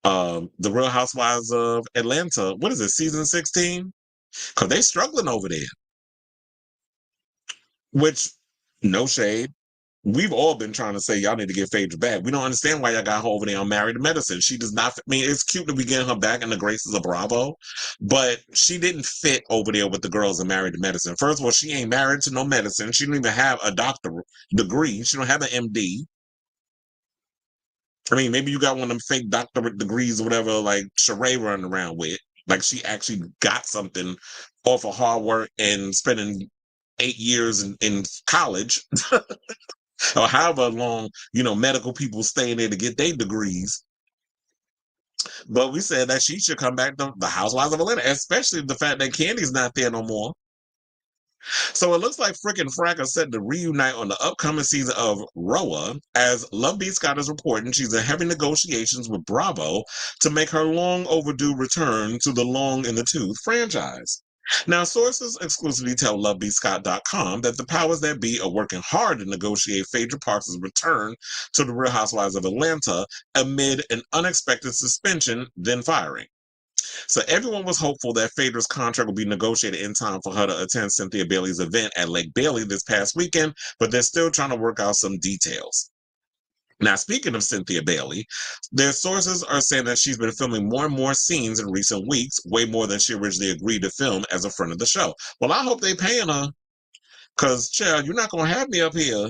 the Real Housewives of Atlanta. What is it, season 16? Because they're struggling over there. Which, no shade. We've all been trying to say y'all need to get Phaedra back. We don't understand why y'all got her over there on Married to Medicine. She does not, I mean, it's cute to be getting her back in the graces of Bravo, but she didn't fit over there with the girls in Married to Medicine. First of all, she ain't married to no medicine. She don't even have a doctor degree. She don't have an MD. I mean, maybe you got one of them fake doctorate degrees or whatever, like Sheree running around with. Like she actually got something off of hard work and spending 8 years in college. Or however long, you know, medical people stay in there to get their degrees. But we said that she should come back to the Housewives of Atlanta, especially the fact that Candy's not there no more. So it looks like Frick and Frack are set to reunite on the upcoming season of RHOA, as Love B. Scott is reporting she's in heavy negotiations with Bravo to make her long overdue return to the Long in the Tooth franchise. Now, sources exclusively tell LoveBScott.com that the powers that be are working hard to negotiate Phaedra Parks' return to the Real Housewives of Atlanta amid an unexpected suspension, then firing. So everyone was hopeful that Phaedra's contract would be negotiated in time for her to attend Cynthia Bailey's event at Lake Bailey this past weekend, but they're still trying to work out some details. Now, speaking of Cynthia Bailey, their sources are saying that she's been filming more and more scenes in recent weeks, way more than she originally agreed to film as a friend of the show. Well, I hope they paying her, because, child, you're not going to have me up here.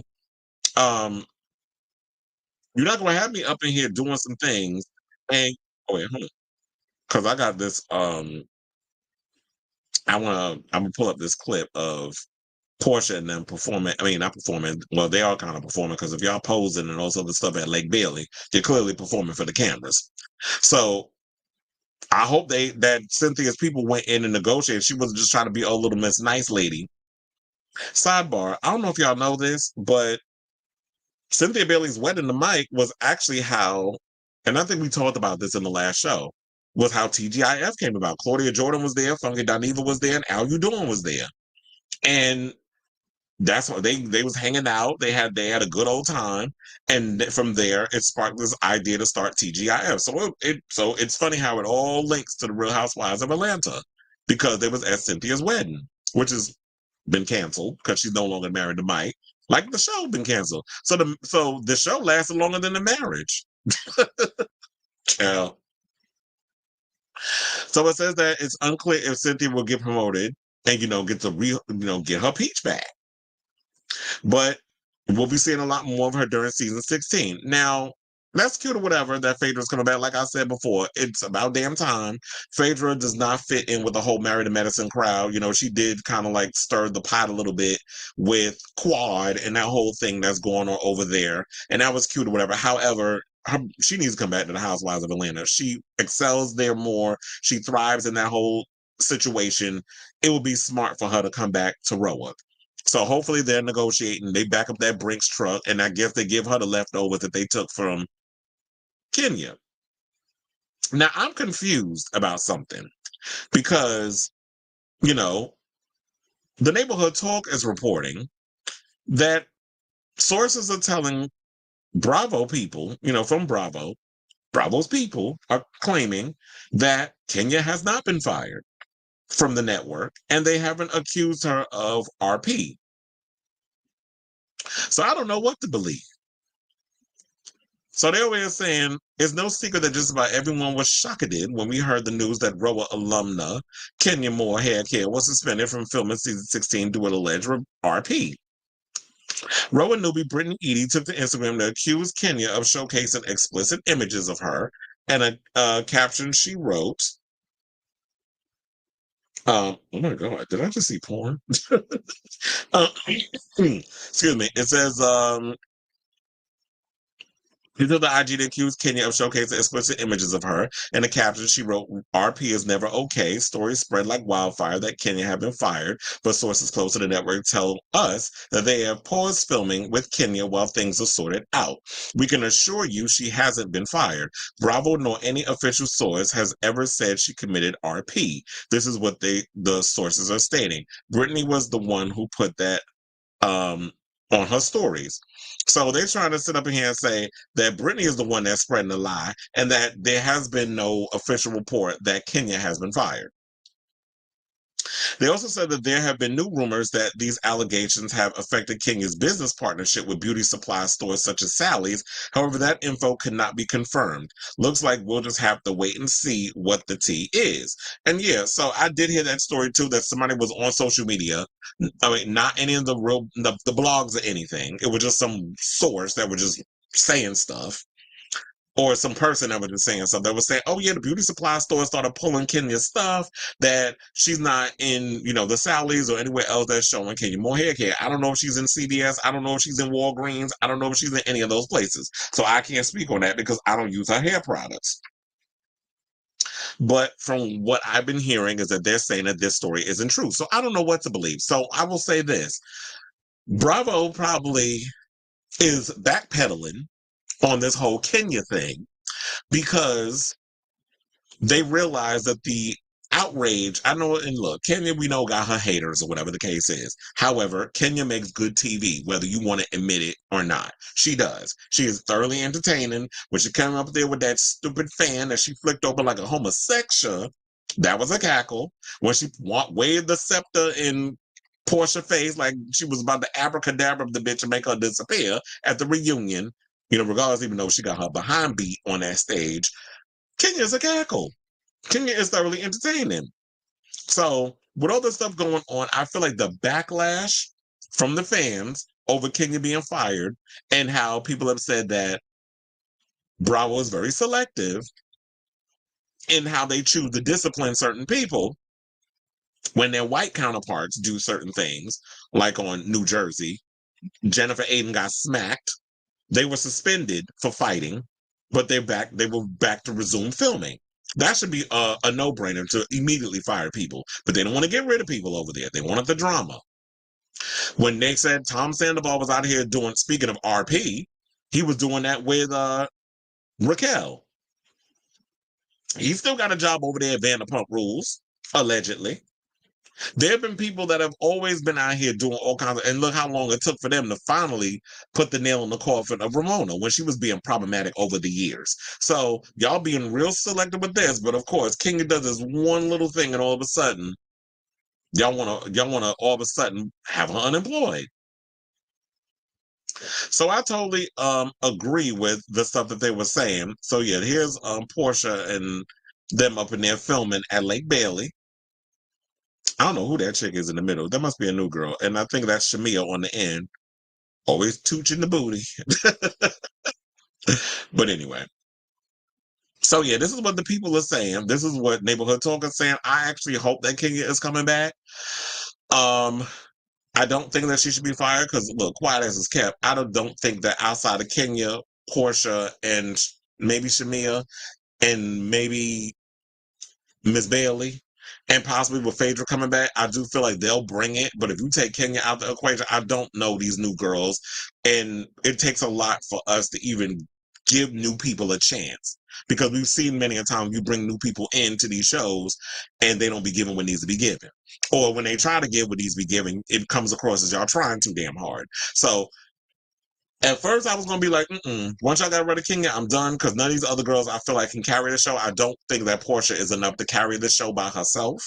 You're not going to have me up in here doing some things. And, oh, wait, hold on. Because I got this, I'm going to pull up this clip of Portia and them performing. I mean, not performing. Well, they are kind of performing because if y'all posing and all this other stuff at Lake Bailey, you're clearly performing for the cameras. So I hope that Cynthia's people went in and negotiated. She wasn't just trying to be a little Miss Nice Lady. Sidebar: I don't know if y'all know this, but Cynthia Bailey's wedding to Mike was actually how, and I think we talked about this in the last show, was how TGIF came about. Claudia Jordan was there, Funky Dineva was there, and Al You Doing was there, and that's what they was hanging out. They had a good old time, and from there it sparked this idea to start TGIF. So it's funny how it all links to the Real Housewives of Atlanta because they was at Cynthia's wedding, which has been canceled because she's no longer married to Mike. Like the show been canceled, so the show lasted longer than the marriage. Child. So it says that it's unclear if Cynthia will get promoted and get her peach back. But we'll be seeing a lot more of her during season 16. Now, That's cute or whatever that Phaedra's coming back. Like I said before, it's about damn time. Phaedra does not fit in with the whole Married to Medicine crowd. You know, she did kind of like stir the pot a little bit with Quad and that whole thing that's going on over there. And that was cute or whatever. However, she needs to come back to the Housewives of Atlanta. She excels there more. She thrives in that whole situation. It would be smart for her to come back to RHOA. So hopefully they're negotiating. They back up that Brinks truck, and I guess they give her the leftovers that they took from Kenya. Now, I'm confused about something because, you know, the Neighborhood Talk is reporting that sources are telling Bravo people, you know, from Bravo's people are claiming that Kenya has not been fired from the network and they haven't accused her of RP. So I don't know what to believe. So they're always saying it's no secret that just about everyone was shocked when we heard the news that RHOA alumna Kenya Moore hair care was suspended from filming season 16 due to alleged RP. RHOA newbie Britney Edie took to Instagram to accuse Kenya of showcasing explicit images of her, and a caption she wrote. Oh my God, did I just see porn? Excuse me. It says, he told the IG to accuse Kenya of showcasing explicit images of her. In the caption, she wrote, RP is never okay. Stories spread like wildfire that Kenya had been fired, but sources close to the network tell us that they have paused filming with Kenya while things are sorted out. We can assure you she hasn't been fired. Bravo nor any official source has ever said she committed RP. This is what the sources are stating. Britney was the one who put that on her stories. So they're trying to sit up in here and say that Britney is the one that's spreading the lie and that there has been no official report that Kenya has been fired. They also said that there have been new rumors that these allegations have affected Kenya's business partnership with beauty supply stores such as Sally's. However, that info cannot be confirmed. Looks like we'll just have to wait and see what the tea is. And yeah, so I did hear that story too, that somebody was on social media. I mean, not any of the blogs or anything. It was just some source that was just saying stuff. Or some person that was just saying something that was saying, oh yeah, the beauty supply store started pulling Kenya's stuff, that she's not in, you know, the Sally's or anywhere else that's showing Kenya more hair care. I don't know if she's in CVS. I don't know if she's in Walgreens. I don't know if she's in any of those places. So I can't speak on that because I don't use her hair products. But from what I've been hearing is that they're saying that this story isn't true. So I don't know what to believe. So I will say this. Bravo probably is backpedaling on this whole Kenya thing because they realize that the outrage, I know, and look, Kenya, we know, got her haters or whatever the case is. However, Kenya makes good TV, whether you want to admit it or not. She does. She is thoroughly entertaining. When she came up there with that stupid fan that she flicked open like a homosexual, that was a cackle. When she waved the scepter in Portia's face like she was about to abracadabra the bitch and make her disappear at the reunion, you know, regardless, even though she got her behind beat on that stage, Kenya's a cackle. Kenya is thoroughly entertaining. So with all this stuff going on, I feel like the backlash from the fans over Kenya being fired and how people have said that Bravo is very selective in how they choose to discipline certain people when their white counterparts do certain things, like on New Jersey, Jennifer Aiden got smacked. They were suspended for fighting, but they were back to resume filming. That should be a no-brainer to immediately fire people. But they don't want to get rid of people over there. They wanted the drama. When they said Tom Sandoval was out here speaking of RP, he was doing that with Raquel. He still got a job over there at Vanderpump Rules, allegedly. There have been people that have always been out here doing all kinds of, and look how long it took for them to finally put the nail in the coffin of Ramona when she was being problematic over the years. So y'all being real selective with this, but of course, Kenya does this one little thing, and all of a sudden, y'all wanna all of a sudden have her unemployed. So I totally agree with the stuff that they were saying. So yeah, here's Portia and them up in there filming at Lake Bailey. I don't know who that chick is in the middle. That must be a new girl. And I think that's Shamia on the end. Always tooching the booty. But anyway. So yeah, this is what the people are saying. This is what Neighborhood Talk is saying. I actually hope that Kenya is coming back. I don't think that she should be fired because look, quiet as it's kept. Don't think that outside of Kenya, Portia, and maybe Shamia, and maybe Miss Bailey, and possibly with Phaedra coming back, I do feel like they'll bring it. But if you take Kenya out the equation, I don't know these new girls. And it takes a lot for us to even give new people a chance. Because we've seen many a time you bring new people into these shows and they don't be given what needs to be given. Or when they try to give what needs to be given, it comes across as y'all trying too damn hard. So at first, I was going to be like, once I got rid of Kenya, I'm done because none of these other girls I feel like can carry the show. I don't think that Portia is enough to carry the show by herself.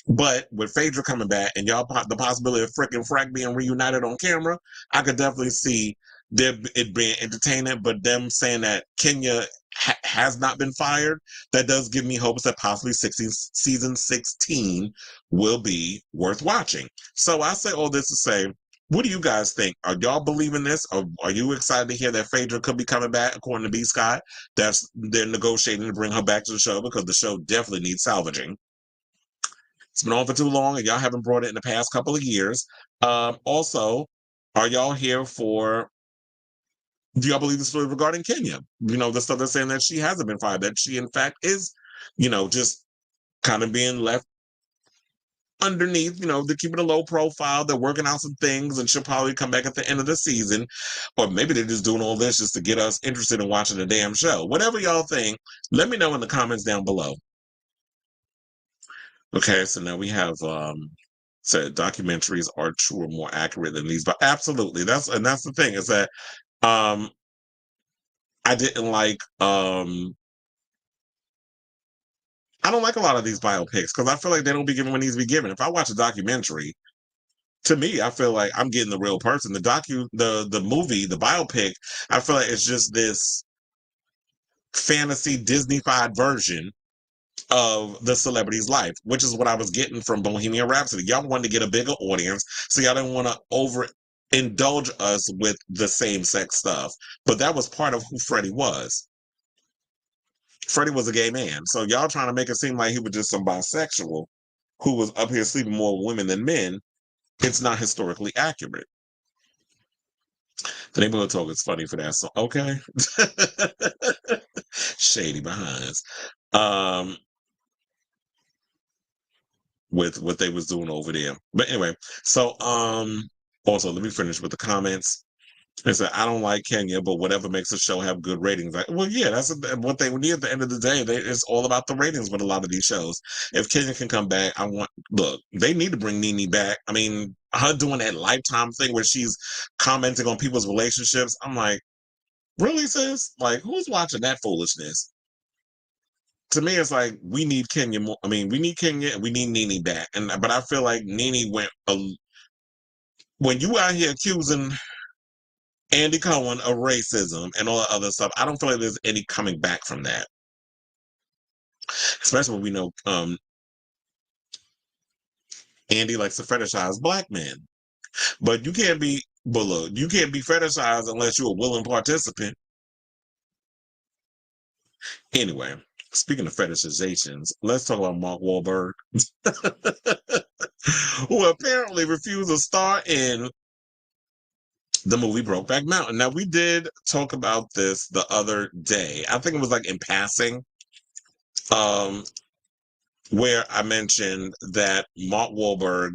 But with Phaedra coming back and y'all, the possibility of frickin' Frack being reunited on camera, I could definitely see it being entertaining. But them saying that Kenya has not been fired, that does give me hopes that possibly season 16 will be worth watching. So I say all this to say, what do you guys think? Are y'all believing this? Or are you excited to hear that Phaedra could be coming back, according to B. Scott? They're negotiating to bring her back to the show because the show definitely needs salvaging. It's been on for too long, and y'all haven't brought it in the past couple of years. Also, are y'all here for? Do y'all believe the story regarding Kenya? You know, the stuff they're saying that she hasn't been fired, that she in fact is, just kind of being left underneath, they're keeping a low profile. They're working out some things and she'll probably come back at the end of the season. Or maybe they're just doing all this just to get us interested in watching the damn show. Whatever y'all think, let me know in the comments down below. Okay, so now we have said documentaries are true or more accurate than these, but absolutely. That's the thing, is that I didn't like I don't like a lot of these biopics because I feel like they don't be given what needs to be given. If I watch a documentary, to me, I feel like I'm getting the real person. The movie, the biopic, I feel like it's just this fantasy Disney-fied version of the celebrity's life, which is what I was getting from Bohemian Rhapsody. Y'all wanted to get a bigger audience, so y'all didn't want to overindulge us with the same-sex stuff. But that was part of who Freddie was. Freddie was a gay man. So y'all trying to make it seem like he was just some bisexual who was up here sleeping more with women than men. It's not historically accurate. The Neighborhood Talk is funny for that. So, okay. Shady behinds. With what they was doing over there. But anyway, so also let me finish with the comments. They said, I don't like Kenya, but whatever makes the show have good ratings. Well, yeah, that's what they need at the end of the day. It's all about the ratings with a lot of these shows. If Kenya can come back, look, they need to bring Nene back. I mean, her doing that Lifetime thing where she's commenting on people's relationships. I'm like, really, sis? Like, who's watching that foolishness? To me, it's like, we need Kenya more. I mean, we need Kenya and we need Nene back. But I feel like Nene went, when you out here accusing Andy Cohen of racism and all that other stuff, I don't feel like there's any coming back from that. Especially when we know Andy likes to fetishize black men. But you can't be fetishized unless you're a willing participant. Anyway, speaking of fetishizations, let's talk about Mark Wahlberg, who apparently refused to star in the movie Brokeback Mountain. Now, we did talk about this the other day. I think it was like in passing, where I mentioned that Mark Wahlberg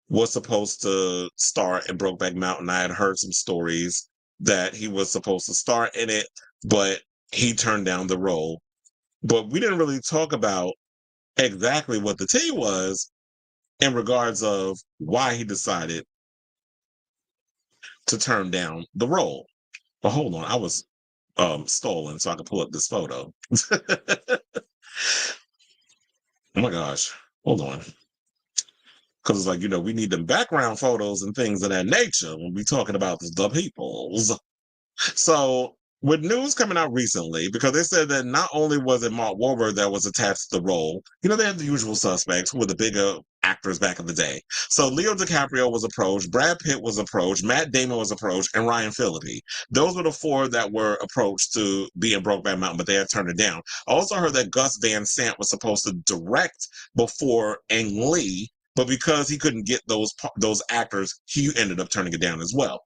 was supposed to star in Brokeback Mountain. I had heard some stories that he was supposed to star in it, but he turned down the role. But we didn't really talk about exactly what the tea was in regards of why he decided to turn down the role. But hold on, I was stalling so I could pull up this photo. Oh my gosh, hold on. Because it's like, we need them background photos and things of that nature when we talking about the peoples. So With news coming out recently, because they said that not only was it Mark Wahlberg that was attached to the role, they had the usual suspects who were the bigger actors back in the day. So Leo DiCaprio was approached, Brad Pitt was approached, Matt Damon was approached, and Ryan Phillippe. Those were the four that were approached to be in Brokeback Mountain, but they had turned it down. I also heard that Gus Van Sant was supposed to direct before Ang Lee, but because he couldn't get those actors, he ended up turning it down as well.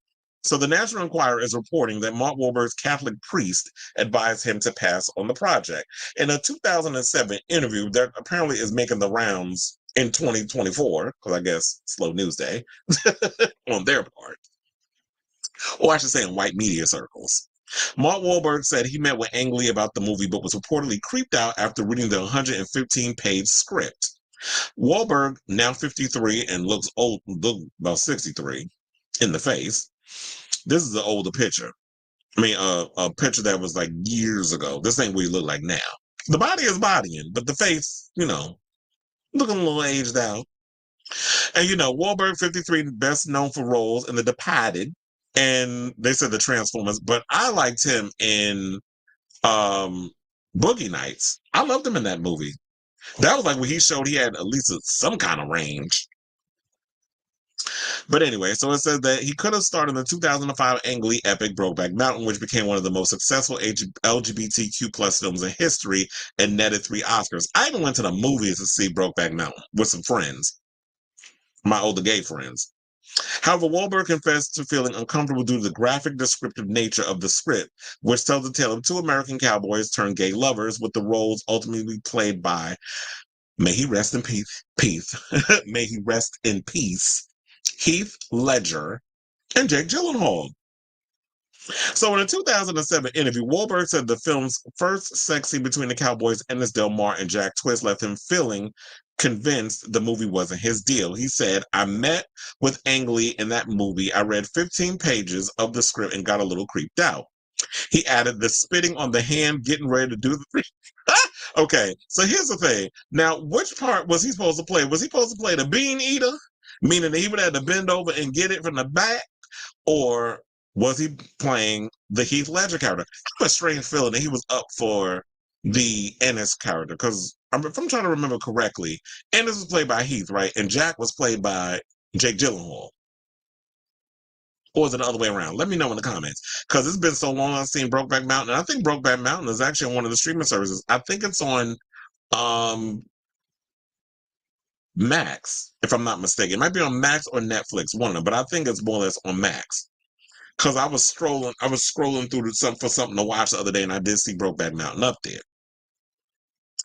So the National Enquirer is reporting that Mark Wahlberg's Catholic priest advised him to pass on the project. In a 2007 interview that apparently is making the rounds in 2024, because I guess slow news day on their part, or I should say in white media circles. Mark Wahlberg said he met with Ang Lee about the movie, but was reportedly creeped out after reading the 115-page script. Wahlberg, now 53 and looks old, about 63 in the face. This is an older picture. I mean, a picture that was like years ago. This ain't what he look like now. The body is bodying, but the face, looking a little aged out. And, Wahlberg, 53, best known for roles in The Departed, and they said The Transformers, but I liked him in Boogie Nights. I loved him in that movie. That was like when he showed he had at least some kind of range. But anyway, so it says that he could have starred in the 2005 Ang Lee epic Brokeback Mountain, which became one of the most successful LGBTQ plus films in history and netted 3 Oscars. I even went to the movies to see Brokeback Mountain with some friends, my older gay friends. However, Wahlberg confessed to feeling uncomfortable due to the graphic descriptive nature of the script, which tells the tale of 2 American cowboys turned gay lovers, with the roles ultimately played by, may he rest in peace, may he rest in peace, Heath Ledger, and Jake Gyllenhaal. So in a 2007 interview, Wahlberg said the film's first sex scene between the cowboys Ennis Del Mar and Jack Twist left him feeling convinced the movie wasn't his deal. He said, I met with Ang Lee in that movie. I read 15 pages of the script and got a little creeped out. He added the spitting on the hand, getting ready to do the Okay, so here's the thing. Now, which part was he supposed to play? Was he supposed to play the bean eater? Meaning that he would have to bend over and get it from the back? Or was he playing the Heath Ledger character? I have a strange feeling that he was up for the Ennis character. Because if I'm trying to remember correctly, Ennis was played by Heath, right? And Jack was played by Jake Gyllenhaal. Or is it the other way around? Let me know in the comments. Because it's been so long I've seen Brokeback Mountain. And I think Brokeback Mountain is actually on one of the streaming services. I think it's on Max, if I'm not mistaken. It might be on Max or Netflix, one of them, but I think it's more or less on Max. Because I was scrolling through for something to watch the other day, and I did see Brokeback Mountain up there.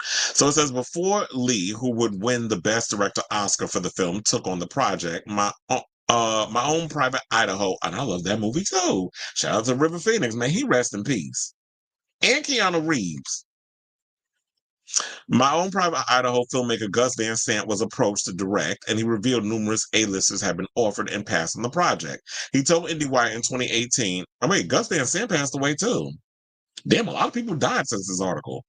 So it says, before Lee, who would win the Best Director Oscar for the film, took on the project, my own Private Idaho, and I love that movie too. Shout out to River Phoenix, may he rest in peace. And Keanu Reeves. My Own Private Idaho filmmaker Gus Van Sant was approached to direct, and he revealed numerous A-listers had been offered and passed on the project. He told IndieWire in 2018, Gus Van Sant passed away too. Damn, a lot of people died since this article.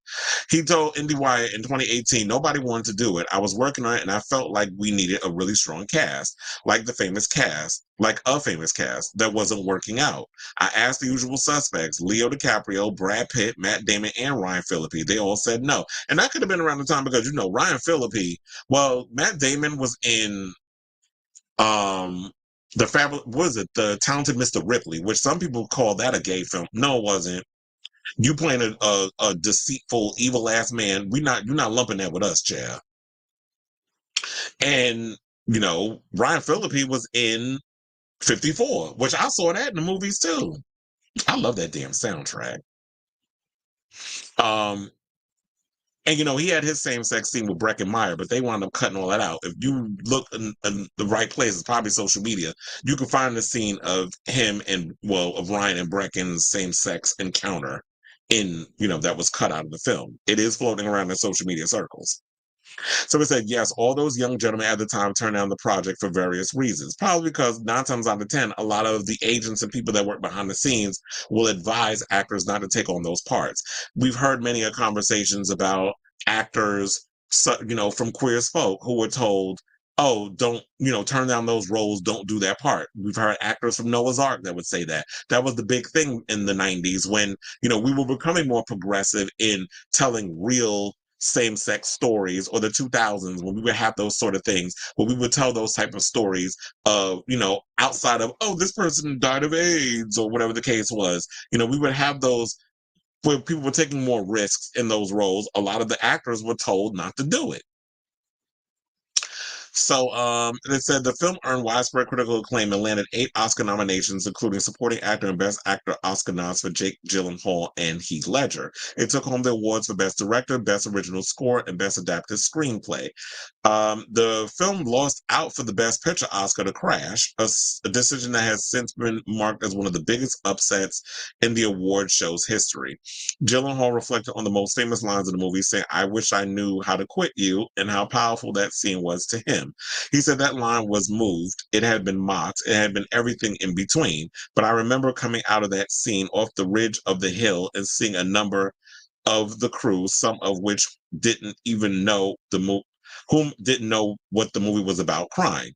He told IndieWire in 2018, nobody wanted to do it. I was working on it, and I felt like we needed a really strong cast, like a famous cast that wasn't working out. I asked the usual suspects, Leo DiCaprio, Brad Pitt, Matt Damon, and Ryan Phillippe. They all said no. And that could have been around the time because, Ryan Phillippe, Matt Damon was in The Talented Mr. Ripley, which some people call that a gay film. No, it wasn't. You playing a deceitful, evil ass man. You're not lumping that with us, Chad. And Ryan Phillippe was in 54, which I saw that in the movies too. I love that damn soundtrack. And he had his same-sex scene with Breckin Meyer, but they wound up cutting all that out. If you look in the right places, probably social media, you can find the scene of him of Ryan and Breckin's same-sex encounter that was cut out of the film. It is floating around in social media circles. So it said, yes, all those young gentlemen at the time turned down the project for various reasons. Probably because 9 times out of 10, a lot of the agents and people that work behind the scenes will advise actors not to take on those parts. We've heard many conversations about actors, from Queer as Folk, who were told, oh, don't, turn down those roles, don't do that part. We've heard actors from Noah's Ark that would say that. That was the big thing in the 90s when, we were becoming more progressive in telling real same-sex stories, or the 2000s when we would have those sort of things, where we would tell those type of stories of, outside of, oh, this person died of AIDS or whatever the case was. We would have those where people were taking more risks in those roles. A lot of the actors were told not to do it. So it said the film earned widespread critical acclaim and landed 8 Oscar nominations, including Supporting Actor and Best Actor Oscar nods for Jake Gyllenhaal and Heath Ledger. It took home the awards for Best Director, Best Original Score, and Best Adapted Screenplay. The film lost out for the Best Picture Oscar to Crash, a decision that has since been marked as one of the biggest upsets in the award show's history. Gyllenhaal reflected on the most famous lines of the movie, saying, "I wish I knew how to quit you," and how powerful that scene was to him. He said that line was moved. It had been mocked. It had been everything in between. But I remember coming out of that scene off the ridge of the hill and seeing a number of the crew, some of which didn't even know whom didn't know what the movie was about, crying.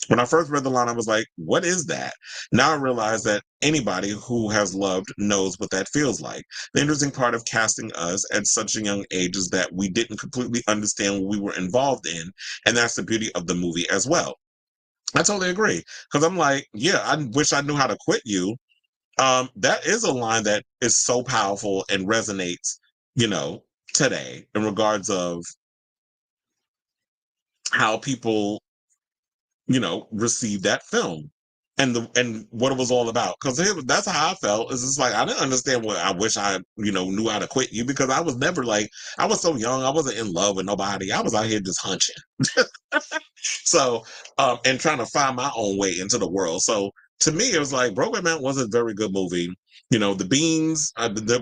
When I first read the line, I was like, what is that? Now I realize that anybody who has loved knows what that feels like. The interesting part of casting us at such a young age is that we didn't completely understand what we were involved in, and that's the beauty of the movie as well. I totally agree, because I'm like, yeah, I wish I knew how to quit you. That is a line that is so powerful and resonates, today, in regards of how people receive that film and what it was all about. Because that's how I felt. It's just like I didn't understand what I wish I knew how to quit you, because I was never like, I was so young, I wasn't in love with nobody. I was out here just hunching. So and trying to find my own way into the world. So to me, it was like Brokeback Mountain was a very good movie. The Beans,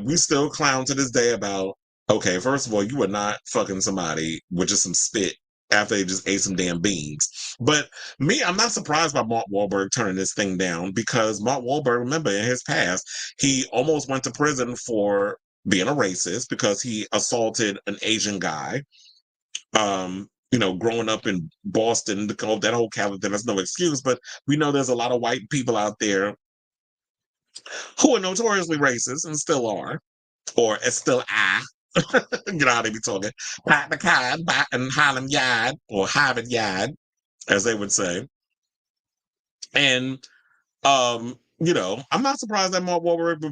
we still clown to this day about, okay, first of all, you were not fucking somebody with just some spit after they just ate some damn beans. But me, I'm not surprised by Mark Wahlberg turning this thing down, because Mark Wahlberg, remember, in his past, he almost went to prison for being a racist because he assaulted an Asian guy. Growing up in Boston, that whole California, that's no excuse, but we know there's a lot of white people out there who are notoriously racist and still are, or still are. You know how they be talking. Pat the card, bat and Harlem Yard, or Harvard Yard, as they would say. And I'm not surprised that Mark Wahlberg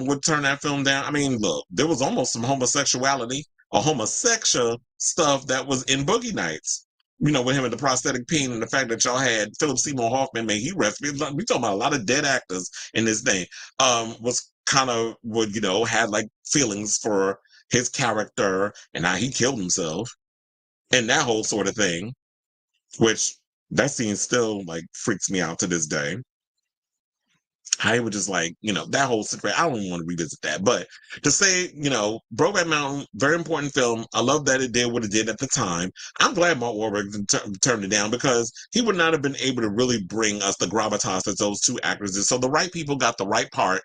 would turn that film down. I mean, look, there was almost some homosexuality or homosexual stuff that was in Boogie Nights. With him and the prosthetic peen, and the fact that y'all had Philip Seymour Hoffman, man, he rescued. We talking about a lot of dead actors in this thing. Was kind of had like feelings for his character and how he killed himself and that whole sort of thing, which that scene still like freaks me out to this day. I would just like, that whole situation. I don't even want to revisit that. But to say, Brokeback Mountain, very important film. I love that it did what it did at the time. I'm glad Mark Wahlberg turned it down, because he would not have been able to really bring us the gravitas that those two actors did. So the right people got the right part.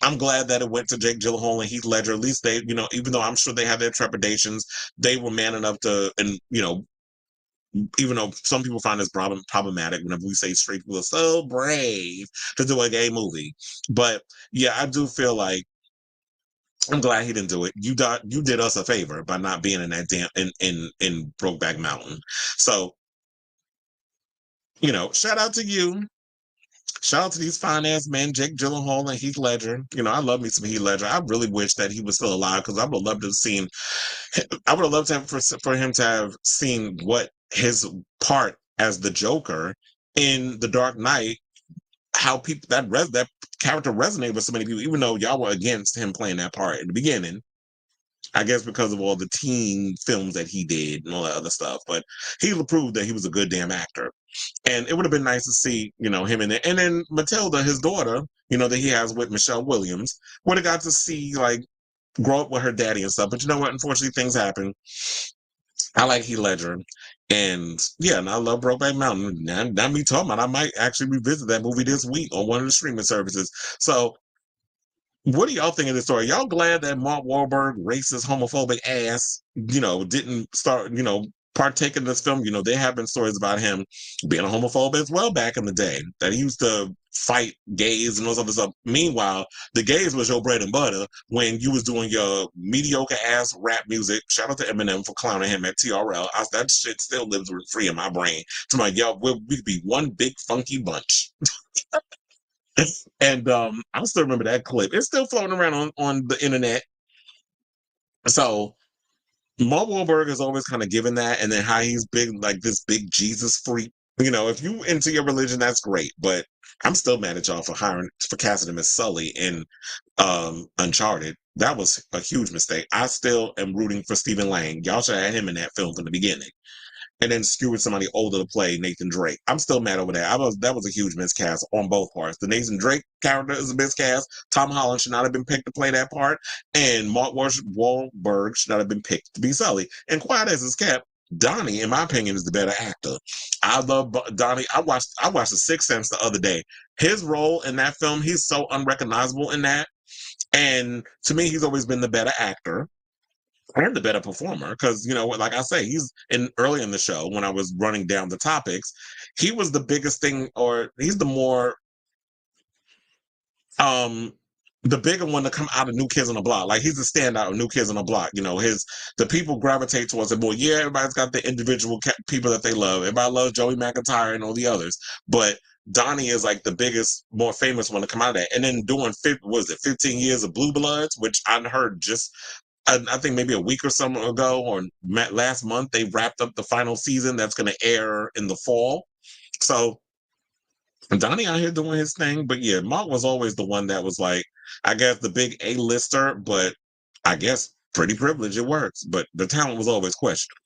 I'm glad that it went to Jake Gyllenhaal and Heath Ledger. At least they, even though I'm sure they had their trepidations, they were man enough to, and, even though some people find this problematic whenever we say straight people are so brave to do a gay movie. But yeah, I do feel like I'm glad he didn't do it. You did us a favor by not being in that in Brokeback Mountain. So, shout out to you. Shout out to these fine ass men, Jake Gyllenhaal and Heath Ledger. I love me some Heath Ledger. I really wish that he was still alive, because I would have loved to have seen. I would have loved to have for him to have seen what his part as the Joker in The Dark Knight, how people that character resonated with so many people, even though y'all were against him playing that part in the beginning. I guess because of all the teen films that he did and all that other stuff. But he proved that he was a good damn actor. And it would have been nice to see, him in it. And then Matilda, his daughter, that he has with Michelle Williams, would have got to see, like, grow up with her daddy and stuff. But you know what? Unfortunately, things happen. I like Heath Ledger. And yeah, and I love Brokeback Mountain. Now me talking about, I might actually revisit that movie this week on one of the streaming services. So what do y'all think of this story? Y'all glad that Mark Wahlberg, racist, homophobic ass, didn't start, partake in this film. You know, there have been stories about him being a homophobe as well back in the day, that he used to fight gays and all this other stuff. Meanwhile, the gays was your bread and butter when you was doing your mediocre ass rap music. Shout out to Eminem for clowning him at TRL. That shit still lives free in my brain. To my yo, we could be one big funky bunch. And I still remember that clip. It's still floating around on the internet. So Mark Wahlberg is always kind of given that, and then how he's big, like this big Jesus freak. You know, if you into your religion, that's great. But I'm still mad at y'all for casting him as Sully in Uncharted. That was a huge mistake. I still am rooting for Stephen Lang. Y'all should have had him in that film from the beginning. And then skewed somebody older to play Nathan Drake. I'm still mad over that. That was a huge miscast on both parts. The Nathan Drake character is a miscast. Tom Holland should not have been picked to play that part, and Mark Wahlberg should not have been picked to be Sully. And quiet as it's kept, Donnie, in my opinion, is the better actor. I love Donnie. I watched The Sixth Sense the other day. His role in that film, he's so unrecognizable in that. And to me, he's always been the better actor and the better performer, because, you know, like I say, he's early in the show when I was running down the topics, he was the biggest thing, or he's the more the bigger one to come out of New Kids on the Block. Like, he's the standout of New Kids on the Block. You know, the people gravitate towards it more. Yeah, everybody's got the individual people that they love. Everybody loves Joey McIntyre and all the others, but Donnie is like the biggest, more famous one to come out of that. And then doing 15 years of Blue Bloods, which I heard just I think maybe a week or so ago, or last month, they wrapped up the final season that's going to air in the fall. So Donnie out here doing his thing. But yeah, Mark was always the one that was like, I guess, the big A-lister, but I guess pretty privileged, it works. But the talent was always questioned.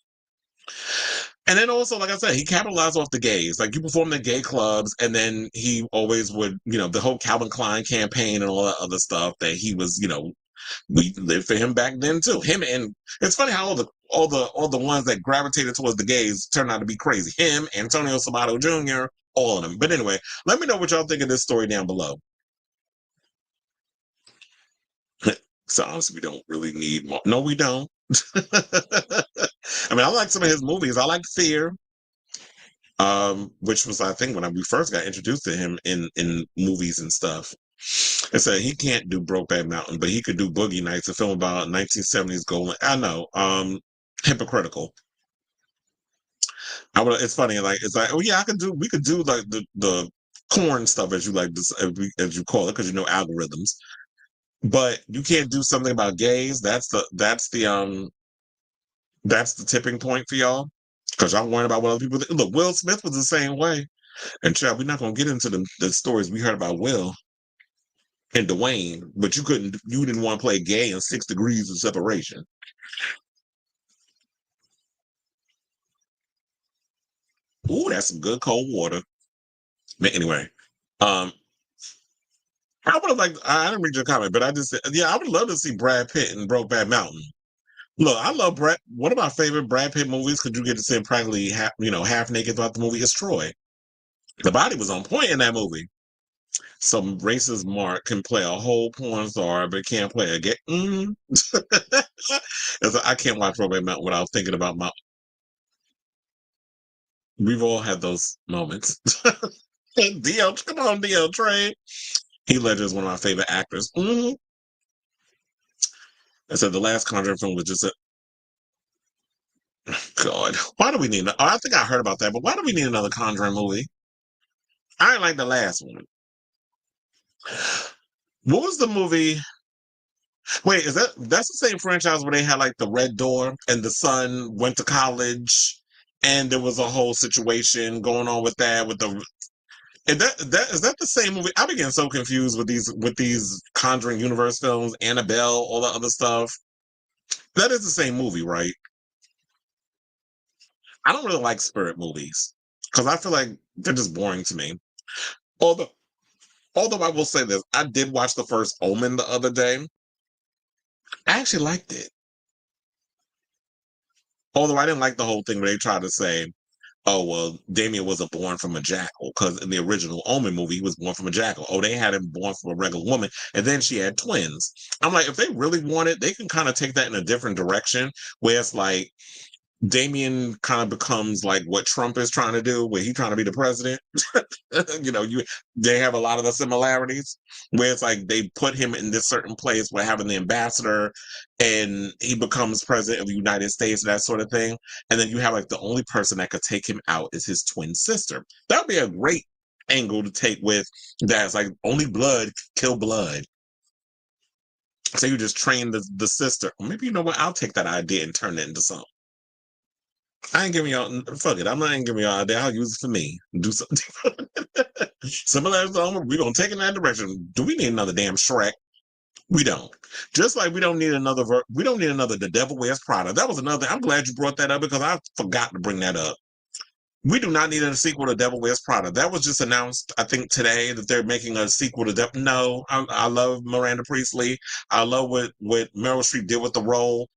And then also, like I said, he capitalized off the gays. Like, you performed at gay clubs, and then he always would, you know, the whole Calvin Klein campaign and all that other stuff that he was, you know, we lived for him back then too. Him, and it's funny how all the ones that gravitated towards the gays turned out to be crazy. Him, Antonio Sabato Jr., all of them. But anyway, let me know what y'all think of this story down below. So honestly, we don't really need more. No, we don't. I mean, I like some of his movies. I like Fear, which was, I think, when we first got introduced to him in movies and stuff. It said he can't do Brokeback Mountain, but he could do Boogie Nights, a film about 1970s gold. I know, hypocritical. It's funny, like, it's like, oh yeah, we could do like the corn stuff, as you like this, as you call it, because you know algorithms. But you can't do something about gays. That's the tipping point for y'all, because y'all worrying about what other people think. Look, Will Smith was the same way. And Chad, we're not gonna get into the stories we heard about Will and Dwayne, but you didn't want to play gay in 6 Degrees of Separation. Ooh, that's some good cold water. But anyway, I would have liked, I didn't read your comment, but I just said, yeah, I would love to see Brad Pitt in Brokeback Mountain. Look, I love Brad. One of my favorite Brad Pitt movies, because you get to see him practically half naked throughout the movie, is Troy. The body was on point in that movie. Some racist Mark can play a whole porn star, but can't play a gay. I can't watch Brokeback Mountain without thinking about We've all had those moments. DL, come on, DL Trey. Heath Ledger is one of my favorite actors. I said the last Conjuring film was just God. Why do we need? I think I heard about that, but why do we need another Conjuring movie? I didn't like the last one. What was the movie? Wait, that's the same franchise where they had like the red door and the son went to college, and there was a whole situation going on with that is that the same movie? I begin so confused with these Conjuring universe films, Annabelle, all that other stuff. That is the same movie, right? I don't really like spirit movies because I feel like they're just boring to me. Although I will say this, I did watch the first Omen the other day. I actually liked it. Although I didn't like the whole thing where they tried to say, oh, well, Damien wasn't born from a jackal, because in the original Omen movie, he was born from a jackal. Oh, they had him born from a regular woman, and then she had twins. I'm like, if they really wanted, they can kind of take that in a different direction, where it's like, Damien kind of becomes like what Trump is trying to do, where he's trying to be the president. They have a lot of the similarities, where it's like they put him in this certain place where having the ambassador, and he becomes president of the United States, that sort of thing. And then you have like the only person that could take him out is his twin sister. That would be a great angle to take with that. It's like only blood kill blood. So you just train the sister. Or maybe, you know what? I'll take that idea and turn it into something. I ain't giving y'all, fuck it. I'm not even giving y'all idea. I'll use it for me. Do something. Similar to we're going to take it in that direction. Do we need another damn Shrek? We don't. Just like we don't need another, The Devil Wears Prada. That was another, I'm glad you brought that up because I forgot to bring that up. We do not need a sequel to Devil Wears Prada. That was just announced, I think, today that they're making a sequel to Devil. No, I love Miranda Priestley. I love what Meryl Streep did with the role.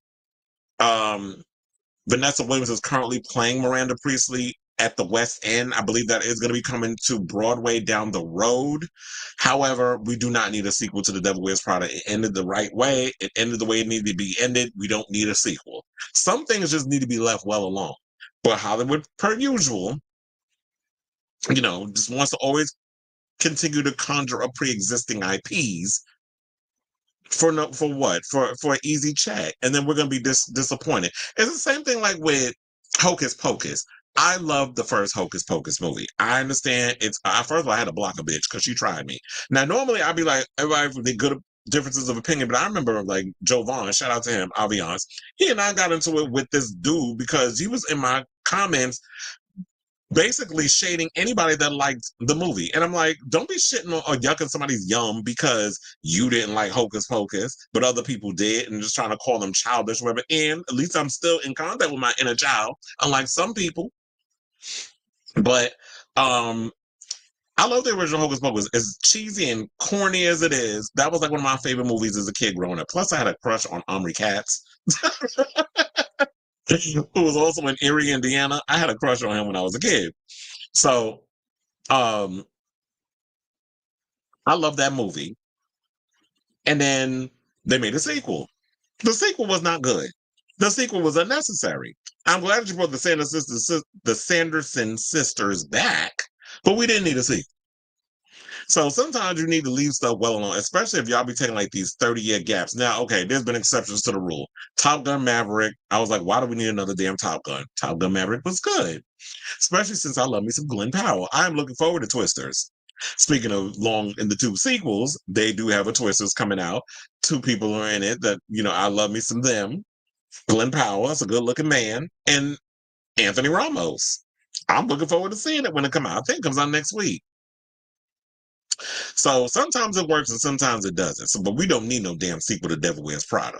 Vanessa Williams is currently playing Miranda Priestley at the West End. I believe that is going to be coming to Broadway down the road. However, we do not need a sequel to The Devil Wears Prada. It ended the right way. It ended the way it needed to be ended. We don't need a sequel. Some things just need to be left well alone. But Hollywood, per usual, just wants to always continue to conjure up pre-existing IPs for what? For an easy check. And then we're going to be disappointed. It's the same thing like with Hocus Pocus. I love the first Hocus Pocus movie. I understand it's, first of all, I had to block a bitch because she tried me. Now, normally I'd be like, everybody for the good differences of opinion, but I remember like Joe Vaughn, shout out to him, I'll be honest. He and I got into it with this dude because he was in my comments basically shading anybody that liked the movie. And I'm like, don't be shitting or yucking somebody's yum because you didn't like Hocus Pocus, but other people did, and just trying to call them childish or whatever. And at least I'm still in contact with my inner child, unlike some people. But I love the original Hocus Pocus. As cheesy and corny as it is, that was like one of my favorite movies as a kid growing up. Plus, I had a crush on Omri Katz, who was also in Erie, Indiana. I had a crush on him when I was a kid. So, I love that movie. And then they made a sequel. The sequel was not good. The sequel was unnecessary. I'm glad that you brought the Sanderson sisters back, but we didn't need a sequel. So sometimes you need to leave stuff well alone, especially if y'all be taking like these 30-year gaps. Now, okay, there's been exceptions to the rule. Top Gun Maverick, I was like, why do we need another damn Top Gun? Top Gun Maverick was good, especially since I love me some Glenn Powell. I'm looking forward to Twisters. Speaking of long in the two sequels, they do have a Twisters coming out. 2 people are in it that, I love me some them. Glenn Powell is a good looking man, and Anthony Ramos. I'm looking forward to seeing it when it comes out. I think it comes out next week. So sometimes it works and sometimes it doesn't. So, but we don't need no damn sequel to Devil Wears Prada.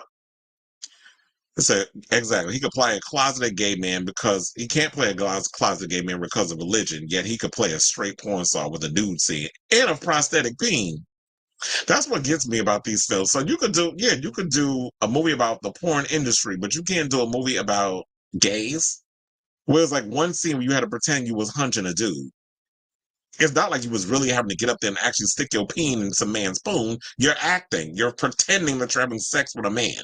So exactly, he could play a closeted gay man because he can't play a closeted gay man because of religion. Yet he could play a straight porn star with a nude scene and a prosthetic peen. That's what gets me about these films. So you could do a movie about the porn industry, but you can't do a movie about gays. Where it's like one scene where you had to pretend you was hunching a dude. It's not like you was really having to get up there and actually stick your peen in some man's spoon. You're acting. You're pretending that you're having sex with a man.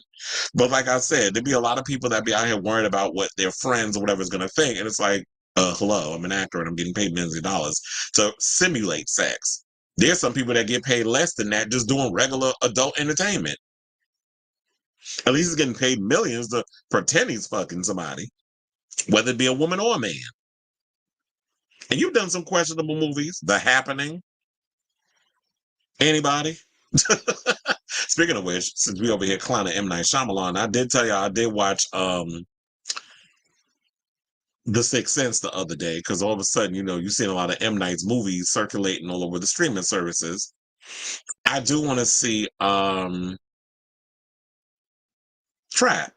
But like I said, there'd be a lot of people that be out here worried about what their friends or whatever is going to think. And it's like, hello, I'm an actor and I'm getting paid millions of dollars to simulate sex. There's some people that get paid less than that just doing regular adult entertainment. At least he's getting paid millions to pretend he's fucking somebody, whether it be a woman or a man. And you've done some questionable movies. The Happening. Anybody? Speaking of which, since we over here clowning M. Night Shyamalan, I did tell you I did watch The Sixth Sense the other day, because all of a sudden, you've seen a lot of M. Night's movies circulating all over the streaming services. I do want to see Trap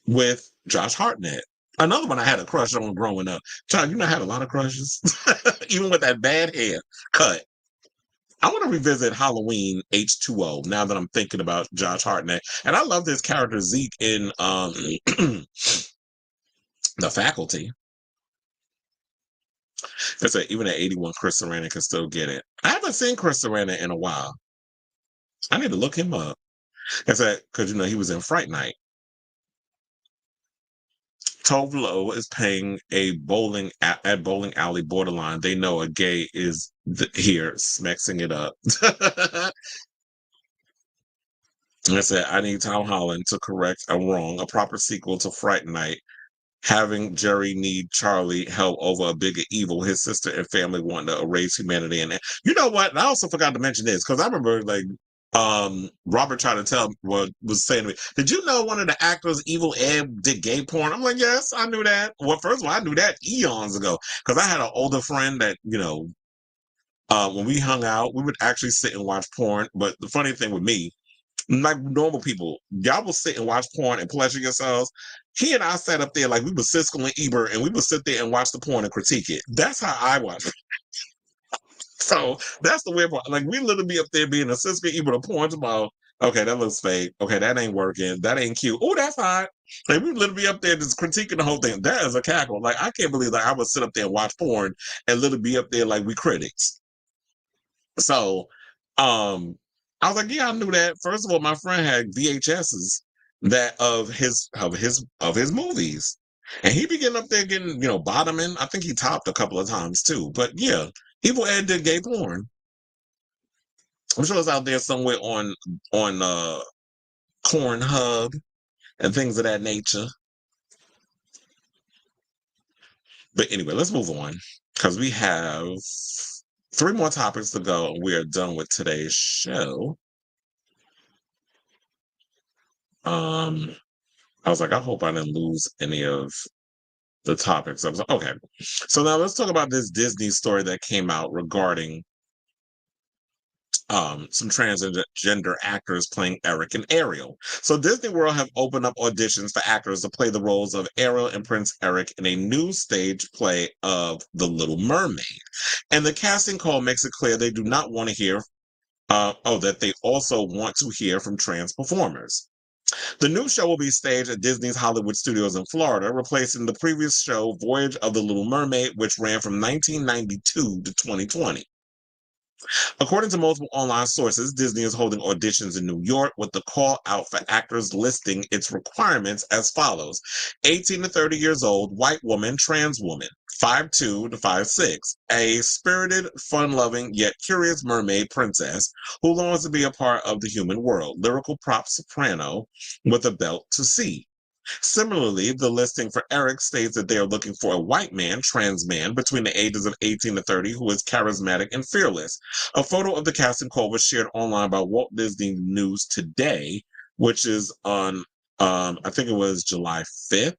with Josh Hartnett. Another one I had a crush on growing up. Child, I had a lot of crushes. Even with that bad hair cut. I want to revisit Halloween H2O now that I'm thinking about Josh Hartnett. And I love this character Zeke in The Faculty. It's like even at 81, Chris Sarandon can still get it. I haven't seen Chris Sarandon in a while. I need to look him up. It's like, because he was in Fright Night. Tove Lo is paying a bowling at bowling alley borderline. They know a gay is here smexing it up. I said, I need Tom Holland to correct a wrong, a proper sequel to Fright Night. Having Jerry need Charlie help over a bigger evil, his sister and family wanting to erase humanity. And you know what? And I also forgot to mention this because I remember Robert tried to tell was saying to me, did you know one of the actors, Evil Ed, did gay porn? I'm like, yes, I knew that. Well, first of all, I knew that eons ago because I had an older friend that, when we hung out, we would actually sit and watch porn. But the funny thing with me, like normal people, y'all will sit and watch porn and pleasure yourselves. He and I sat up there like we were Siskel and Ebert, and we would sit there and watch the porn and critique it. That's how I watch it. So that's the weird part. Like we literally be up there being a Siskel and Ebert of porn about, okay, that looks fake. Okay, that ain't working. That ain't cute. Oh, that's hot. Like we literally be up there just critiquing the whole thing. That is a cackle. Like I can't believe that I would sit up there and watch porn and literally be up there like we critics. So, I was like, yeah, I knew that. First of all, my friend had VHSs that of his movies, and he be getting up there getting bottoming. I think he topped a couple of times too. But yeah, Evil Ed did gay porn. I'm sure it's out there somewhere on Cornhub and things of that nature. But anyway, let's move on because we have 3 more topics to go, and we are done with today's show. I was like, I hope I didn't lose any of the topics. I was like, okay. So now let's talk about this Disney story that came out regarding some transgender actors playing Eric and Ariel. So Disney World have opened up auditions for actors to play the roles of Ariel and Prince Eric in a new stage play of The Little Mermaid. And the casting call makes it clear they do not want to hear, that they also want to hear from trans performers. The new show will be staged at Disney's Hollywood Studios in Florida, replacing the previous show, Voyage of the Little Mermaid, which ran from 1992 to 2020. According to multiple online sources, Disney is holding auditions in New York with the call out for actors listing its requirements as follows: 18 to 30 years old, white woman, trans woman, 5'2" to 5'6", a spirited, fun-loving, yet curious mermaid princess who longs to be a part of the human world, lyrical pop soprano with a belt to see. Similarly, the listing for Eric states that they are looking for a white man, trans man, between the ages of 18 to 30 who is charismatic and fearless. A photo of the casting call was shared online by Walt Disney News Today, which is on, I think it was July 5th.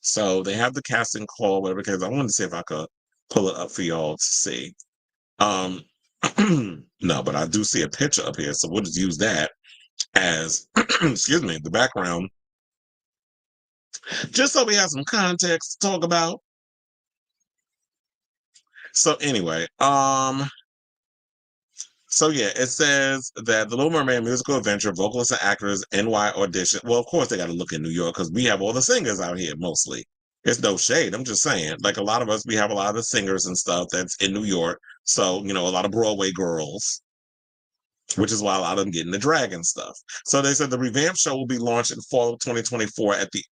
So they have the casting call, whatever, because I wanted to see if I could pull it up for y'all to see. No, but I do see a picture up here, so we'll just use that as, excuse me, the background, just so we have some context to talk about. So anyway, so yeah, it says that the Little Mermaid musical adventure, vocalists and actors, NY audition. Well, of course they got to look in New York because we have all the singers out here mostly. It's no shade. I'm just saying, like a lot of us, we have a lot of the singers and stuff that's in New York. So, a lot of Broadway girls, which is why a lot of them get into drag and stuff. So they said the revamped show will be launched in fall of 2024 at the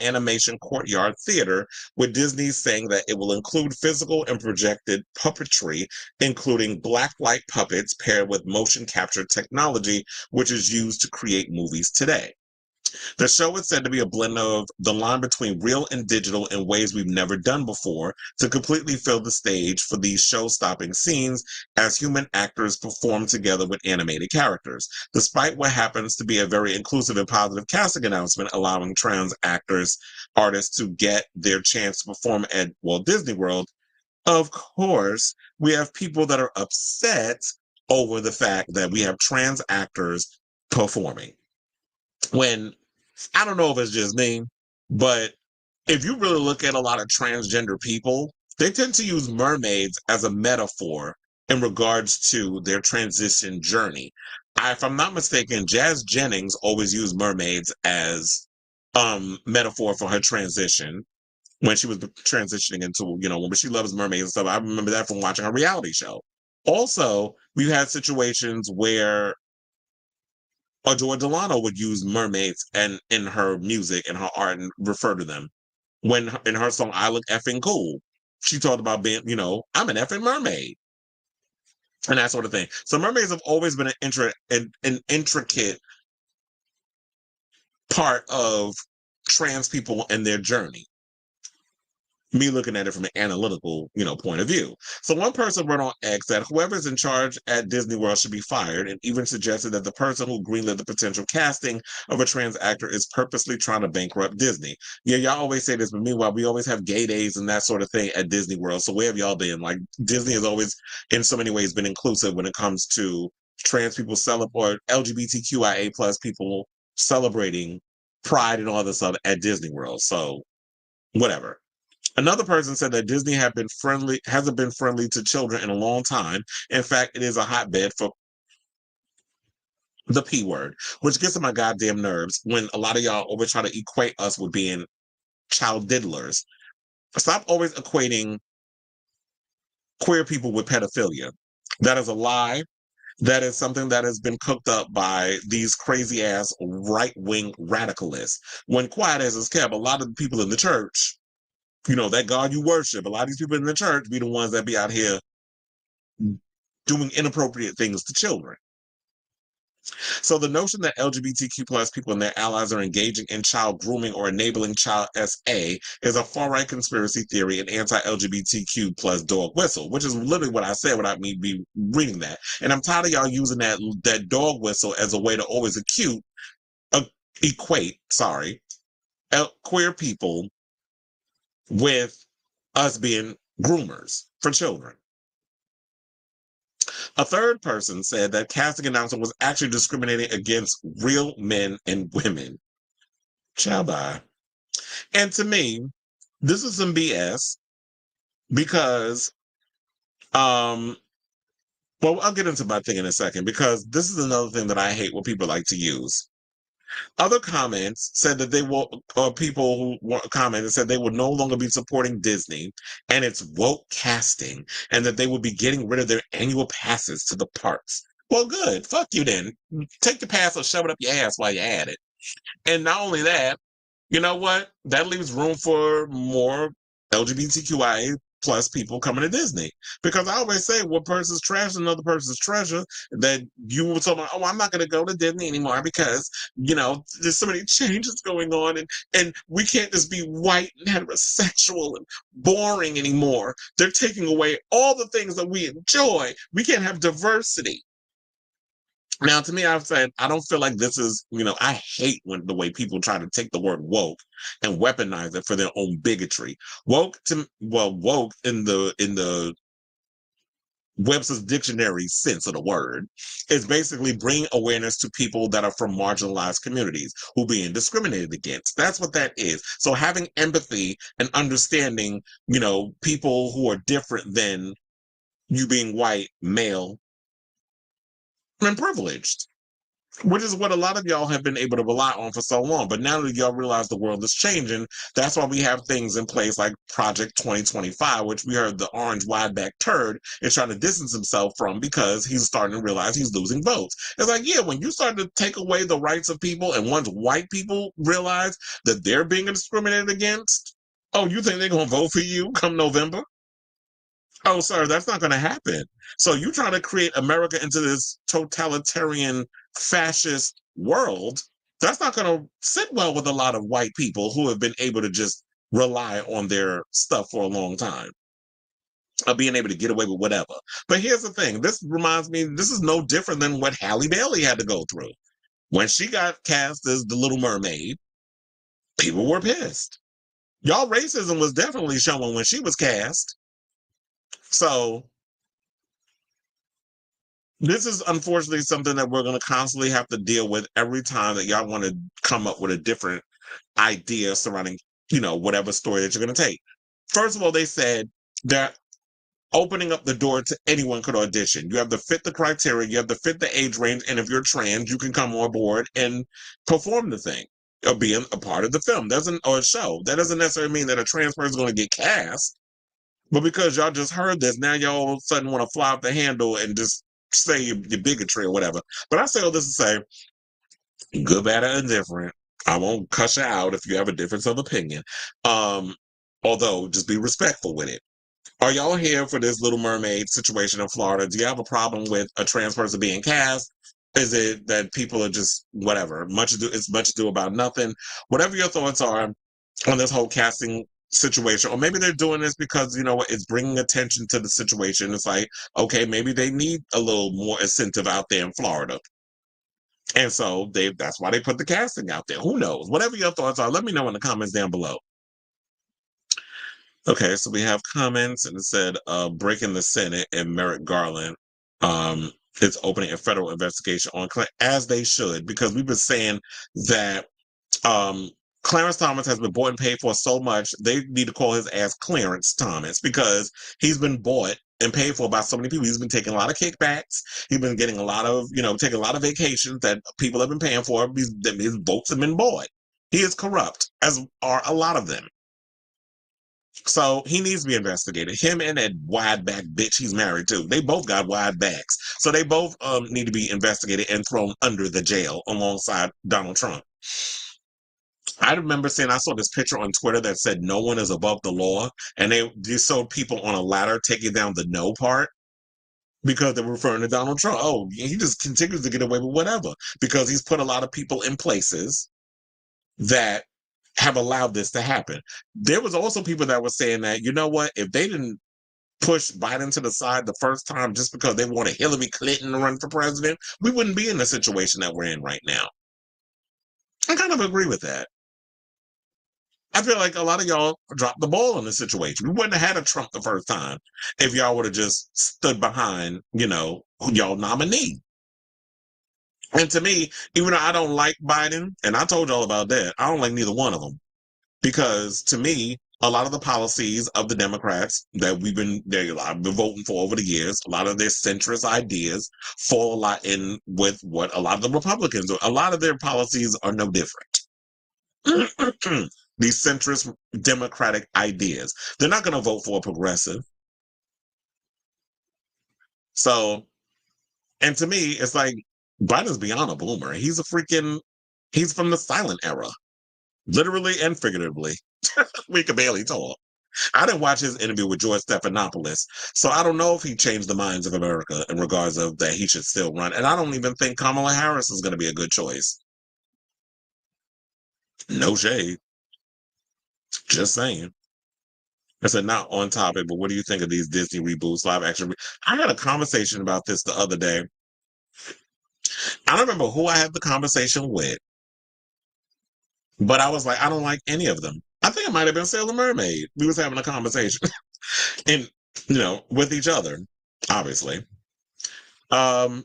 Animation Courtyard Theater, with Disney saying that it will include physical and projected puppetry, including black light puppets paired with motion capture technology, which is used to create movies today. The show is said to be a blend of the line between real and digital in ways we've never done before, to completely fill the stage for these show-stopping scenes as human actors perform together with animated characters. Despite what happens to be a very inclusive and positive casting announcement allowing trans artists to get their chance to perform at Walt Disney World, of course, we have people that are upset over the fact that we have trans actors performing. When, I don't know if it's just me, but if you really look at a lot of transgender people, they tend to use mermaids as a metaphor in regards to their transition journey. If I'm not mistaken, Jazz Jennings always used mermaids as metaphor for her transition when she was transitioning into, when She Loves Mermaids and stuff. I remember that from watching her reality show. Also, we've had situations where Joy Delano would use mermaids and in her music and her art and refer to them. When in her song "I Look Effing Cool," she talked about being, I'm an effing mermaid and that sort of thing. So mermaids have always been an intricate part of trans people and their journey. Me looking at it from an analytical, point of view. So one person wrote on X that whoever's in charge at Disney World should be fired, and even suggested that the person who greenlit the potential casting of a trans actor is purposely trying to bankrupt Disney. Yeah, y'all always say this, but meanwhile, we always have gay days and that sort of thing at Disney World. So where have y'all been? Like, Disney has always, in so many ways, been inclusive when it comes to trans people or LGBTQIA plus people celebrating pride and all this stuff at Disney World. So whatever. Another person said that Disney hasn't been friendly to children in a long time. In fact, it is a hotbed for the P word, which gets on my goddamn nerves when a lot of y'all always try to equate us with being child diddlers. Stop always equating queer people with pedophilia. That is a lie. That is something that has been cooked up by these crazy ass right-wing radicalists. When quiet as is kept, a lot of the people in the church, that God you worship, a lot of these people in the church be the ones that be out here doing inappropriate things to children. So the notion that LGBTQ plus people and their allies are engaging in child grooming or enabling child SA is a far-right conspiracy theory and anti-LGBTQ plus dog whistle, which is literally what I said without me be reading that. And I'm tired of y'all using that dog whistle as a way to always equate queer people with us being groomers for children. A third person said that casting announcement was actually discriminating against real men and women. Child bye. And to me, this is some BS because, well, I'll get into my thing in a second because this is another thing that I hate what people like to use. Other comments said that people who commented said they would no longer be supporting Disney and its woke casting, and that they would be getting rid of their annual passes to the parks. Well, good. Fuck you then. Take the pass or shove it up your ass while you're at it. And not only that, you know what? That leaves room for more LGBTQIA plus people coming to Disney. Because I always say one person's trash is another person's treasure. That you were talking about, I'm not going to go to Disney anymore because, there's so many changes going on and we can't just be white and heterosexual and boring anymore. They're taking away all the things that we enjoy. We can't have diversity. Now, to me, I've said, I don't feel like this is, I hate the way people try to take the word woke and weaponize it for their own bigotry. Woke in the Webster's dictionary sense of the word is basically bring awareness to people that are from marginalized communities who are being discriminated against. That's what that is. So having empathy and understanding, people who are different than you being white, male, and privileged, which is what a lot of y'all have been able to rely on for so long. But now that y'all realize the world is changing, that's why we have things in place like Project 2025, which we heard the orange wide-back turd is trying to distance himself from because he's starting to realize he's losing votes. It's like, yeah, when you start to take away the rights of people and once white people realize that they're being discriminated against, oh, you think they're going to vote for you come November? Oh, sir, that's not going to happen. So you trying to create America into this totalitarian fascist world, that's not going to sit well with a lot of white people who have been able to just rely on their stuff for a long time, of being able to get away with whatever. But here's the thing. This reminds me, this is no different than what Halle Bailey had to go through. When she got cast as the Little Mermaid, people were pissed. Y'all racism was definitely showing when she was cast. So this is unfortunately something that we're going to constantly have to deal with every time that y'all want to come up with a different idea surrounding, whatever story that you're going to take. First of all, they said that opening up the door to anyone could audition. You have to fit the criteria, you have to fit the age range, and if you're trans, you can come on board and perform the thing or be a part of the film. Or a show. That doesn't necessarily mean that a trans person is going to get cast. But because y'all just heard this, now y'all all of a sudden want to fly off the handle and just say your bigotry or whatever. But I say all this to say, Good, bad, or indifferent. I won't cuss you out if you have a difference of opinion. Although, just be respectful with it. Are y'all here for this Little Mermaid situation in Florida? Do you have a problem with a trans person being cast? Is it that people are just whatever? It's much ado about nothing. Whatever your thoughts are on this whole casting situation, or maybe they're doing this because you know what, it's bringing attention to the situation. It's like, okay, maybe they need a little more incentive out there in Florida. And so that's why they put the casting out there. Who knows? Whatever your thoughts are, let me know in the comments down below. Okay, so we have comments, and it said breaking the Senate and Merrick Garland is opening a federal investigation on Clinton, as they should, because we've been saying that Clarence Thomas has been bought and paid for so much, they need to call his ass Clarence Thomas, because he's been bought and paid for by so many people. He's been taking a lot of kickbacks. He's been getting a lot of, taking a lot of vacations that people have been paying for. His votes have been bought. He is corrupt, as are a lot of them. So he needs to be investigated. Him and that wide back bitch he's married to. They both got wide backs. So they both need to be investigated and thrown under the jail alongside Donald Trump. I remember I saw this picture on Twitter that said no one is above the law. And they showed people on a ladder taking down the no part because they were referring to Donald Trump. Oh, he just continues to get away with whatever because he's put a lot of people in places that have allowed this to happen. There was also people that were saying that, you know what, if they didn't push Biden to the side the first time just because they wanted Hillary Clinton to run for president, we wouldn't be in the situation that we're in right now. I kind of agree with that. I feel like a lot of y'all dropped the ball in this situation. We wouldn't have had a Trump the first time if y'all would have just stood behind, y'all nominee. And to me, even though I don't like Biden, and I told y'all about that, I don't like neither one of them. Because to me, a lot of the policies of the Democrats that I've been voting for over the years, a lot of their centrist ideas fall a lot in with what a lot of the Republicans do. A lot of their policies are no different. These centrist Democratic ideas. They're not going to vote for a progressive. So, and to me, it's like, Biden's beyond a boomer. He's from the silent era. Literally and figuratively. We could barely talk. I didn't watch his interview with George Stephanopoulos, so I don't know if he changed the minds of America in regards of that he should still run. And I don't even think Kamala Harris is going to be a good choice. No shade. Just saying. I said, not on topic, but what do you think of these Disney reboots, live action? I had a conversation about this the other day. I don't remember who I had the conversation with, but I was like, I don't like any of them. I think it might have been Sailor Mermaid. We was having a conversation and, with each other, obviously. I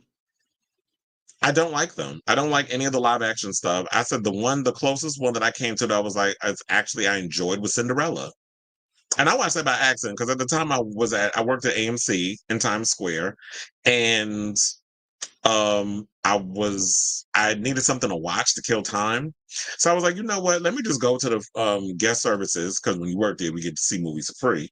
don't like them. I don't like any of the live action stuff. I said the closest one that I came to that I was like, I enjoyed was Cinderella. And I watched that by accident because at the time I worked at AMC in Times Square, and I needed something to watch to kill time. So I was like, you know what? Let me just go to the guest services, because when you work there, we get to see movies for free.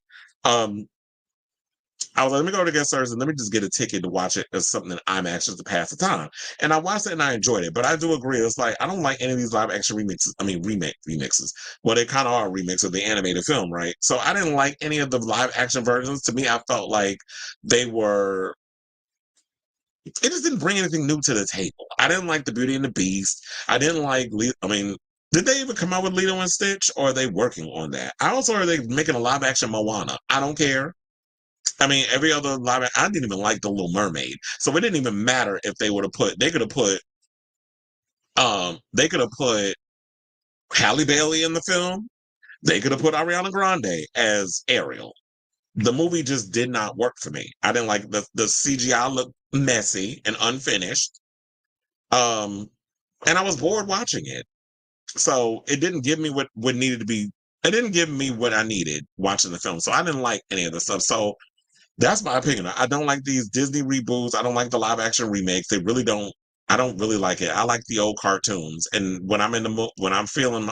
I was like, let me go to guest services and let me just get a ticket to watch it as something that I'm actually to pass the time. And I watched it and I enjoyed it. But I do agree, it's like I don't like any of these live action remixes. Well, they kind of are a remix of the animated film, right? So I didn't like any of the live action versions. To me, I felt like it just didn't bring anything new to the table. I didn't like the Beauty and the Beast. I didn't like, did they even come out with Lilo and Stitch, or are they working on that? I also heard they making a live action Moana. I don't care. Every other live, I didn't even like The Little Mermaid. So it didn't even matter if they could have put Halle Bailey in the film. They could have put Ariana Grande as Ariel. The movie just did not work for me. I didn't like the CGI looked messy and unfinished. And I was bored watching it. So it didn't give me what needed to be. It didn't give me what I needed watching the film. So I didn't like any of the stuff. So that's my opinion. I don't like these Disney reboots. I don't like the live action remakes. I don't really like it. I like the old cartoons. And when I'm feeling,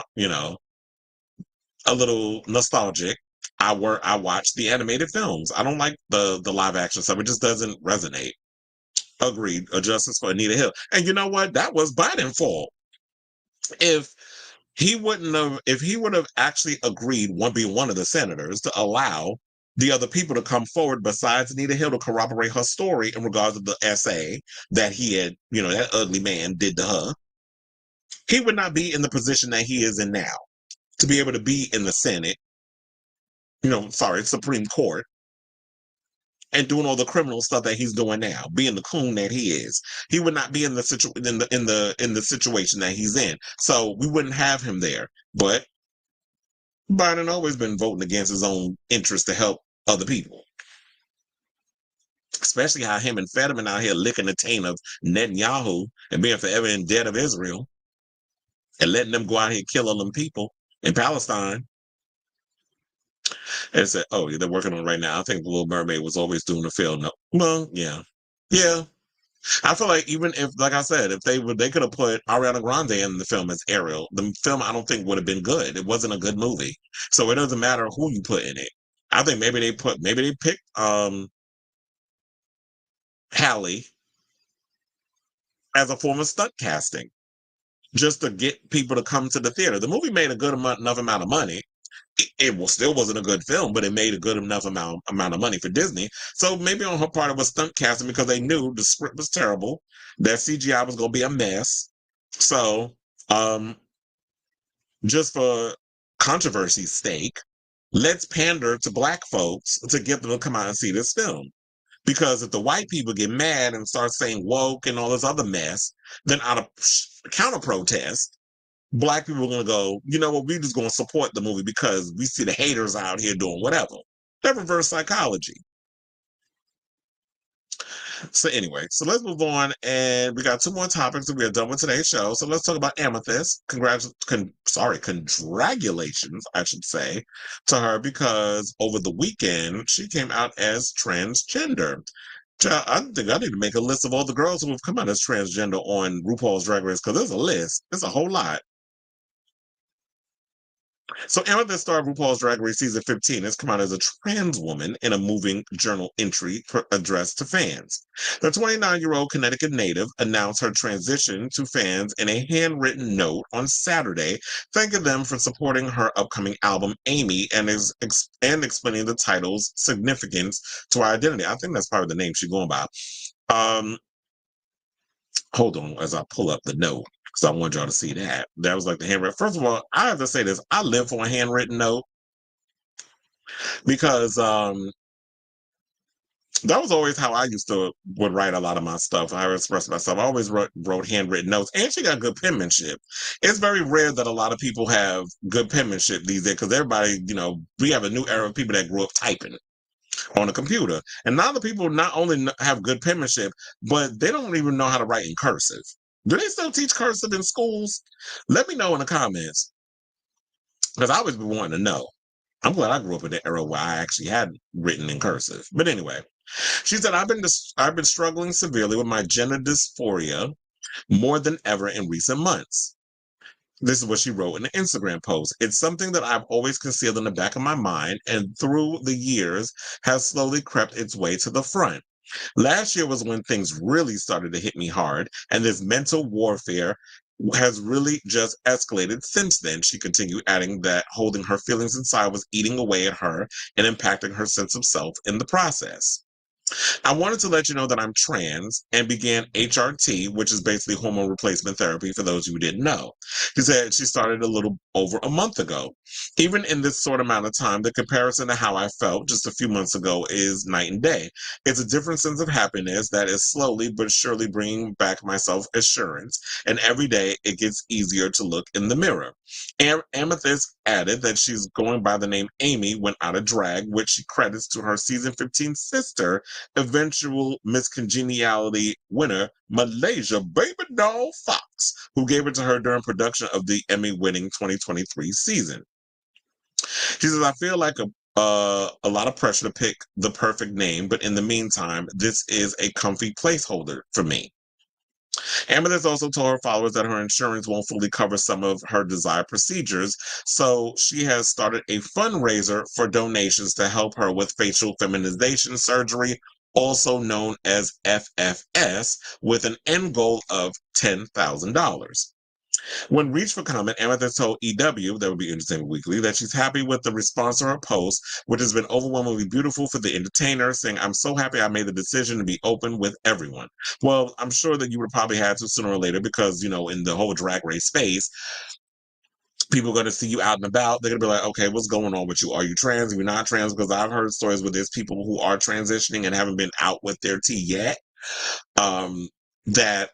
a little nostalgic, I watch the animated films. I don't like the live action stuff. It just doesn't resonate. Agreed. A Justice for Anita Hill. And you know what? That was Biden's fault. If if he would have actually agreed, being one of the senators, to allow the other people to come forward besides Anita Hill to corroborate her story in regards to the essay that he had, that ugly man did to her, he would not be in the position that he is in now to be able to be in the Senate, Supreme Court, and doing all the criminal stuff that he's doing now, being the coon that he is. He would not be in the situation that he's in. So we wouldn't have him there. But Biden always been voting against his own interest to help other people. Especially how him and Fetterman out here licking the taint of Netanyahu and being forever in debt of Israel and letting them go out here and kill all them people in Palestine. And said, oh, they're working on it right now. I think The Little Mermaid was always doing a film. No. Well, yeah. Yeah. I feel like even if, like I said, if they could have put Ariana Grande in the film as Ariel, the film I don't think would have been good. It wasn't a good movie. So it doesn't matter who you put in it. I think maybe they picked Halle as a form of stunt casting just to get people to come to the theater. The movie made a good enough amount of money. It still wasn't a good film, but it made a good enough amount of money for Disney. So maybe on her part it was stunt casting because they knew the script was terrible, that CGI was going to be a mess. So just for controversy's sake, let's pander to black folks to get them to come out and see this film. Because if the white people get mad and start saying woke and all this other mess, then out of counter protest, black people are going to go, you know what, we're just going to support the movie because we see the haters out here doing whatever. That reverse psychology. So anyway, so let's move on. And we got two more topics and we are done with today's show. So let's talk about Amethyst. Congratulations, I should say, to her because over the weekend, she came out as transgender. I think I need to make a list of all the girls who have come out as transgender on RuPaul's Drag Race because there's a list. There's a whole lot. So Amethyst star of RuPaul's Drag Race season 15 has come out as a trans woman in a moving journal entry addressed to fans. The 29-year-old Connecticut native announced her transition to fans in a handwritten note on Saturday, thanking them for supporting her upcoming album Amy and explaining the title's significance to her identity. I think that's probably the name she's going by. Hold on as I pull up the note. So I want y'all to see that. That was like the handwritten. First of all, I have to say this. I live for a handwritten note because that was always how I would write a lot of my stuff. I express myself. I always wrote handwritten notes. And she got good penmanship. It's very rare that a lot of people have good penmanship these days because everybody, we have a new era of people that grew up typing on a computer. And now the people not only have good penmanship, but they don't even know how to write in cursive. Do they still teach cursive in schools? Let me know in the comments. Because I always been wanting to know. I'm glad I grew up in the era where I actually had written in cursive. But anyway, she said, I've been struggling severely with my gender dysphoria more than ever in recent months. This is what she wrote in an Instagram post. It's something that I've always concealed in the back of my mind and through the years has slowly crept its way to the front. Last year was when things really started to hit me hard, and this mental warfare has really just escalated since then. She continued, adding that holding her feelings inside was eating away at her and impacting her sense of self in the process. I wanted to let you know that I'm trans and began HRT, which is basically hormone replacement therapy for those who didn't know. She said she started a little over a month ago. Even in this short amount of time, the comparison to how I felt just a few months ago is night and day. It's a different sense of happiness that is slowly but surely bringing back my self-assurance, and every day it gets easier to look in the mirror. Amethyst added that she's going by the name Amy when out of drag, which she credits to her season 15 sister, eventual Miss Congeniality winner, Malaysia Baby Doll Fox, who gave it to her during production of the Emmy-winning 2023 season. She says, I feel like a lot of pressure to pick the perfect name, but in the meantime, this is a comfy placeholder for me. Amethyst also told her followers that her insurance won't fully cover some of her desired procedures, so she has started a fundraiser for donations to help her with facial feminization surgery, also known as FFS, with an end goal of $10,000. When reached for comment, Amethyst told EW, that would be Entertainment Weekly, that she's happy with the response to her post, which has been overwhelmingly beautiful for the entertainer, saying, "I'm so happy I made the decision to be open with everyone." Well, I'm sure that you would probably have to sooner or later because, in the whole drag race space, people are going to see you out and about. They're going to be like, okay, what's going on with you? Are you trans? Are you not trans? Because I've heard stories where there's people who are transitioning and haven't been out with their tea yet, that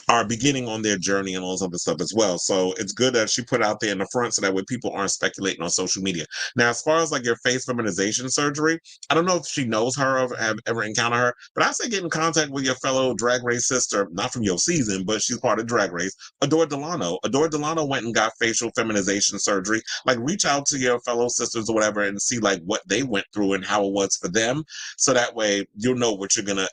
are beginning on their journey and all this other stuff as well. So it's good that she put out there in the front so that way people aren't speculating on social media. Now, as far as like your face feminization surgery, I don't know if she knows her or have ever encountered her, but I say get in contact with your fellow drag race sister, not from your season, but she's part of drag race, Adore Delano. Adore Delano went and got facial feminization surgery. Like reach out to your fellow sisters or whatever and see like what they went through and how it was for them. So that way you'll know what you're going to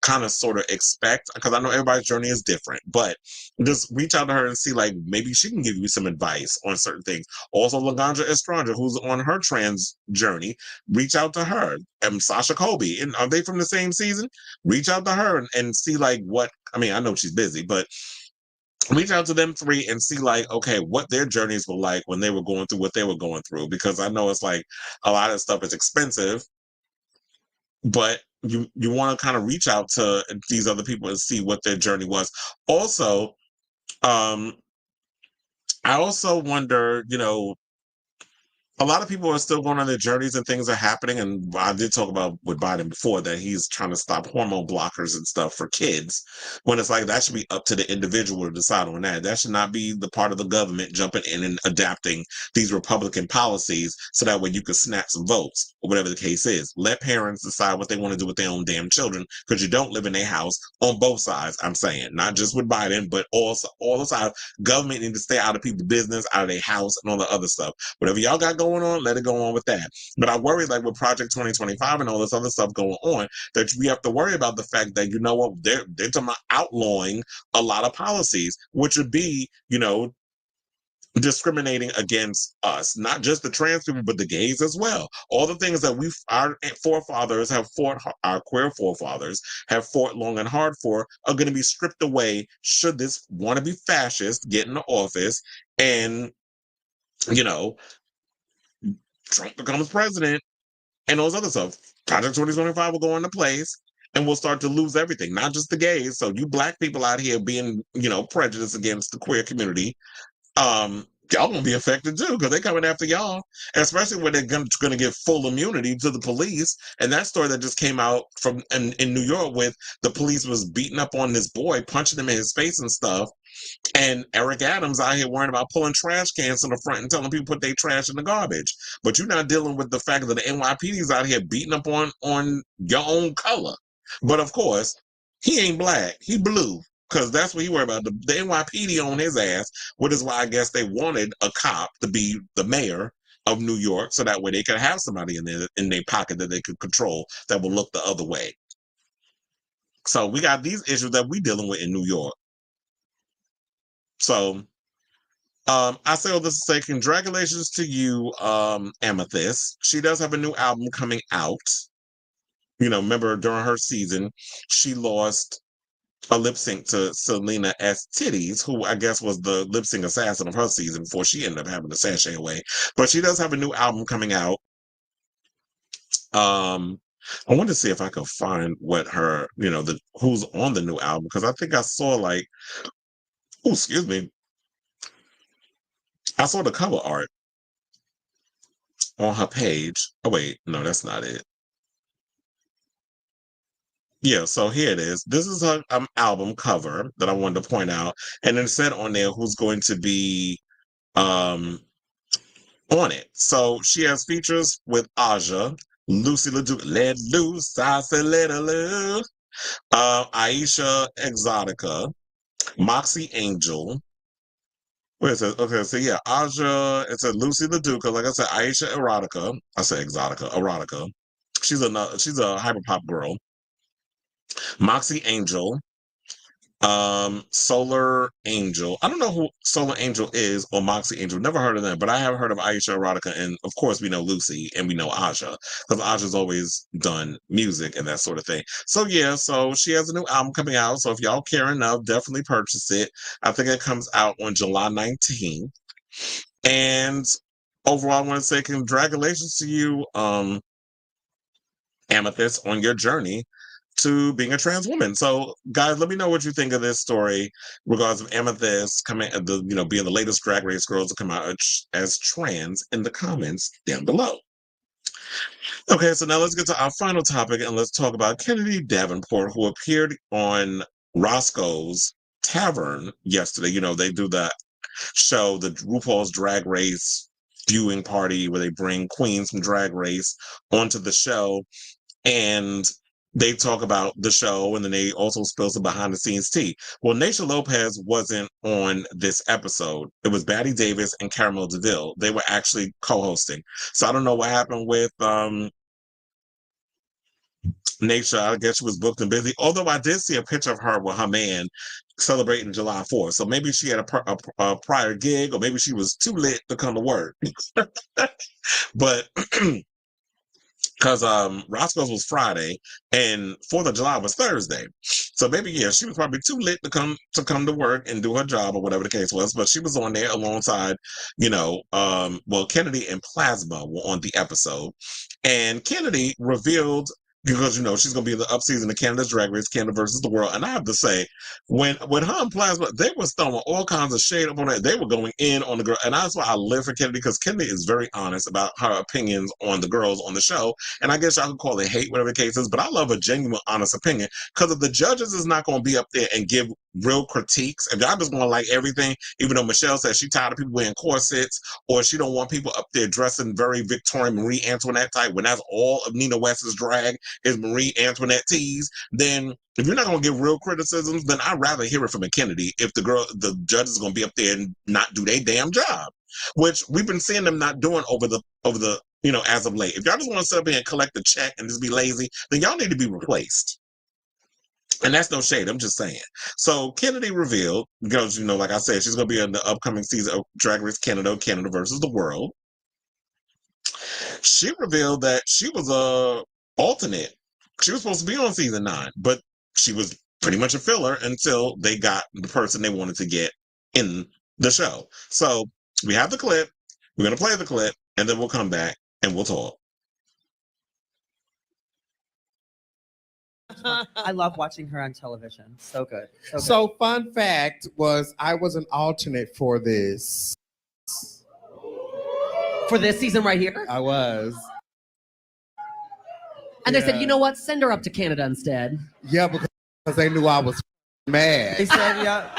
kind of sort of expect, because I know everybody's journey is different, but just reach out to her and see like maybe she can give you some advice on certain things. Also, Laganja Estrada, who's on her trans journey, reach out to her. And Sasha Colby, and are they from the same season? Reach out to her and see like what, I mean, I know she's busy, but reach out to them three and see like, okay, what their journeys were like when they were going through what they were going through, because I know it's like a lot of stuff is expensive, but you want to kind of reach out to these other people and see what their journey was. Also, I also wonder, a lot of people are still going on their journeys and things are happening. And I did talk about with Biden before that he's trying to stop hormone blockers and stuff for kids, when it's like that should be up to the individual to decide on that. That should not be the part of the government jumping in and adapting these Republican policies so that way you can snap some votes or whatever the case is. Let parents decide what they want to do with their own damn children, because you don't live in their house on both sides. I'm saying not just with Biden, but also all the sides. Government need to stay out of people's business, out of their house and all the other stuff. Whatever y'all got going on, let it go on with that. But I worry, like with Project 2025 and all this other stuff going on, that we have to worry about the fact that, they're talking about outlawing a lot of policies, which would be, discriminating against us, not just the trans people, but the gays as well. All the things that our forefathers have fought, our queer forefathers have fought long and hard for, are going to be stripped away should this wannabe fascist get into office and, Trump becomes president and those other stuff. Project 2025 will go into place and we'll start to lose everything, not just the gays. So you black people out here being, prejudiced against the queer community, y'all gonna be affected too, because they're coming after y'all, especially when they're gonna give full immunity to the police. And that story that just came out from in New York, with the police was beating up on this boy, punching him in his face and stuff. And Eric Adams out here worrying about pulling trash cans to the front and telling people put their trash in the garbage. But you're not dealing with the fact that the NYPD's out here beating up on your own color. But of course, he ain't black, he blue. Because that's what he worried about. The NYPD on his ass, which is why I guess they wanted a cop to be the mayor of New York, so that way they could have somebody in their pocket that they could control that will look the other way. So we got these issues that we dealing with in New York. So I say all this to say congratulations to you, Amethyst. She does have a new album coming out. Remember during her season, she lost a lip sync to Selena S. Titties, who I guess was the lip sync assassin of her season before she ended up having to sashay away. But she does have a new album coming out. I want to see if I could find what her, who's on the new album, because I think I saw like, oh, excuse me, I saw the cover art on her page. Oh wait, no, that's not it. Yeah, so here it is. This is her album cover that I wanted to point out, and then it said on there who's going to be on it. So she has features with Aja, Lucy LaDuke, Let Loose, I said Let Her Loose, Aisha Exotica, Moxie Angel. Wait, it says, okay, so yeah, Aja, it said Lucy LaDuca, like I said, Aisha Erotica. I said Exotica, Erotica. She's a hyper pop girl. Moxie Angel, Solar Angel. I don't know who Solar Angel is or Moxie Angel. Never heard of them, but I have heard of Aisha Erotica, and of course we know Lucy and we know Aja because Aja's always done music and that sort of thing. So yeah, so she has a new album coming out. So if y'all care enough, definitely purchase it. I think it comes out on July 19th. And overall, I want to say congratulations to you, Amethyst, on your journey to being a trans woman. So, guys, let me know what you think of this story, regardless of Amethyst coming, being the latest Drag Race girls to come out as trans in the comments down below. Okay, so now let's get to our final topic and let's talk about Kennedy Davenport, who appeared on Roscoe's Tavern yesterday. You know, they do that show, the RuPaul's Drag Race viewing party, where they bring queens from Drag Race onto the show. And they talk about the show, and then they also spill some behind the scenes tea. Well, Naysha Lopez wasn't on this episode. It was Batty Davis and Caramel DeVille. They were actually co-hosting. So I don't know what happened with Naysha. I guess she was booked and busy. Although I did see a picture of her with her man celebrating July 4th. So maybe she had a prior gig, or maybe she was too lit to come to work. But because Roscoe's was Friday and 4th of July was Thursday. So maybe, yeah, she was probably too lit to come to work and do her job or whatever the case was. But she was on there alongside, Kennedy and Plasma were on the episode. And Kennedy revealed, because she's gonna be in the up season of Canada's Drag Race, Canada versus the World. And I have to say, when her and Plasma, they was throwing all kinds of shade up on it. They were going in on the girl, and that's why I live for Kennedy, because Kennedy is very honest about her opinions on the girls on the show. And I guess y'all could call it hate, whatever the case is, but I love a genuine, honest opinion. Because if the judges is not gonna be up there and give real critiques, if y'all just gonna like everything, even though Michelle says she tired of people wearing corsets, or she don't want people up there dressing very Victorian Marie Antoinette type, when that's all of Nina West's drag is Marie Antoinette tease, then if you're not going to give real criticisms, then I'd rather hear it from a Kennedy if the judges are going to be up there and not do their damn job, which we've been seeing them not doing over the as of late. If y'all just want to sit up here and collect the check and just be lazy, then y'all need to be replaced. And that's no shade, I'm just saying. So Kennedy revealed, because like I said, she's going to be in the upcoming season of Drag Race Canada versus the World. She revealed that she was a alternate. She was supposed to be on season 9, but she was pretty much a filler until they got the person they wanted to get in the show. So we have the clip. We're going to play the clip, and then we'll come back and we'll talk. I love watching her on television. So good. So fun fact was, I was an alternate for this. For this season right here? I was. And they said, you know what? Send her up to Canada instead. Yeah, because they knew I was mad. They said, yeah.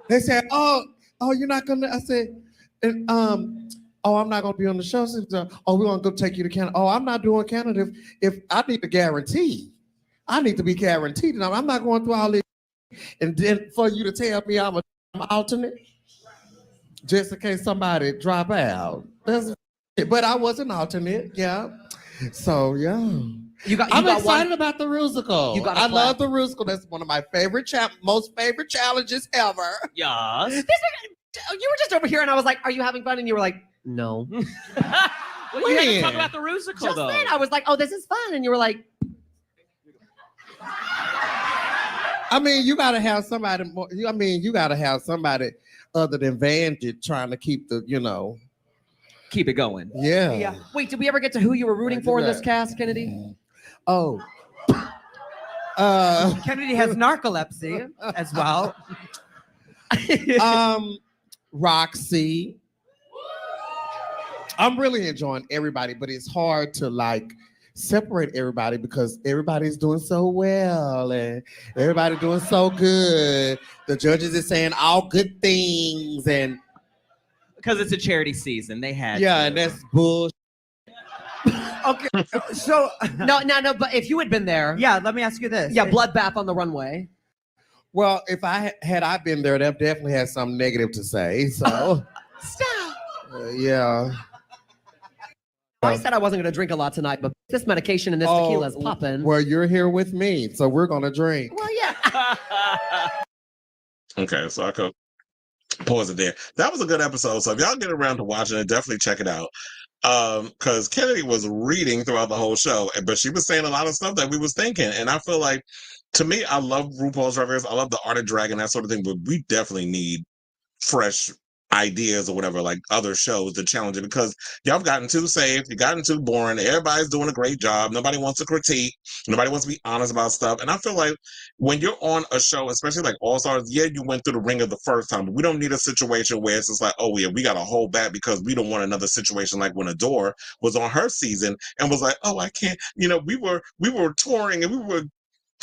They said, oh, you're not going to, I said, I'm not going to be on the show. We're going to go take you to Canada. Oh, I'm not doing Canada if I need to guarantee. I need to be guaranteed. And I'm not going through all this. And then for you to tell me I'm an alternate, just in case somebody drop out. But I was an alternate, yeah. So, yeah. I'm excited about the musical. I love the musical. That's one of my most favorite challenges ever. Yes. You were just over here, and I was like, are you having fun? And you were like, no. Well, you had to talk about the musical, just though. then, I was like, oh, this is fun. And you were like... I mean, you got to have somebody more. You got to have somebody other than Vanjit trying to keep the, keep it going. Yeah. Wait, did we ever get to who you were rooting for in this cast, Kennedy? Oh. Kennedy has narcolepsy as well. Roxy. I'm really enjoying everybody, but it's hard to separate everybody because everybody's doing so well and everybody doing so good. The judges are saying all good things, and because it's a charity season, they had and that's bullshit. Okay, so no, but if you had been there, let me ask you this. Bloodbath on the runway. Well, if I been there, they've definitely had something negative to say. So stop. Yeah. I said I wasn't going to drink a lot tonight, but this medication and this tequila is popping. Well, you're here with me, so we're going to drink. Well, yeah. Okay, so I could pause it there. That was a good episode. So if y'all get around to watching it, definitely check it out. Because Kennedy was reading throughout the whole show, but she was saying a lot of stuff that we was thinking. And I feel like, to me, I love RuPaul's Drag Race. I love the art of drag and that sort of thing, but we definitely need fresh ideas or whatever, like other shows to challenge it, because y'all have gotten too safe, you've gotten too boring, everybody's doing a great job, nobody wants to critique, nobody wants to be honest about stuff. And I feel like when you're on a show, especially like All Stars, yeah, you went through the ringer the first time, but we don't need a situation where it's just like, oh yeah, we gotta hold back because we don't want another situation like when Adore was on her season and was like, oh, I can't, we were touring and we were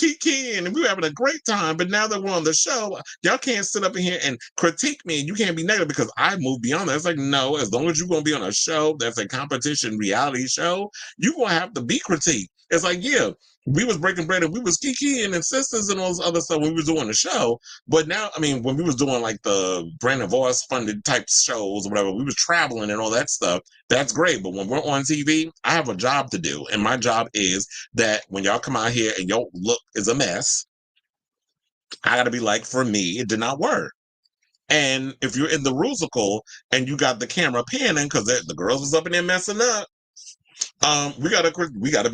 kikiing and we were having a great time, but now that we're on the show, y'all can't sit up in here and critique me and you can't be negative because I moved beyond that. It's like, no, as long as you're going to be on a show that's a competition reality show, you're going to have to be critiqued. It's like, yeah, we was breaking bread and we was kikiing and sisters and all this other stuff when we was doing the show, but now, I mean, when we was doing like the Brandon Voss funded type shows or whatever, we was traveling and all that stuff, that's great. But when we're on TV, I have a job to do, and my job is that when y'all come out here and your look is a mess, I gotta be like, for me, it did not work. And if you're in the rusical and you got the camera panning because the girls was up in there messing up, we have to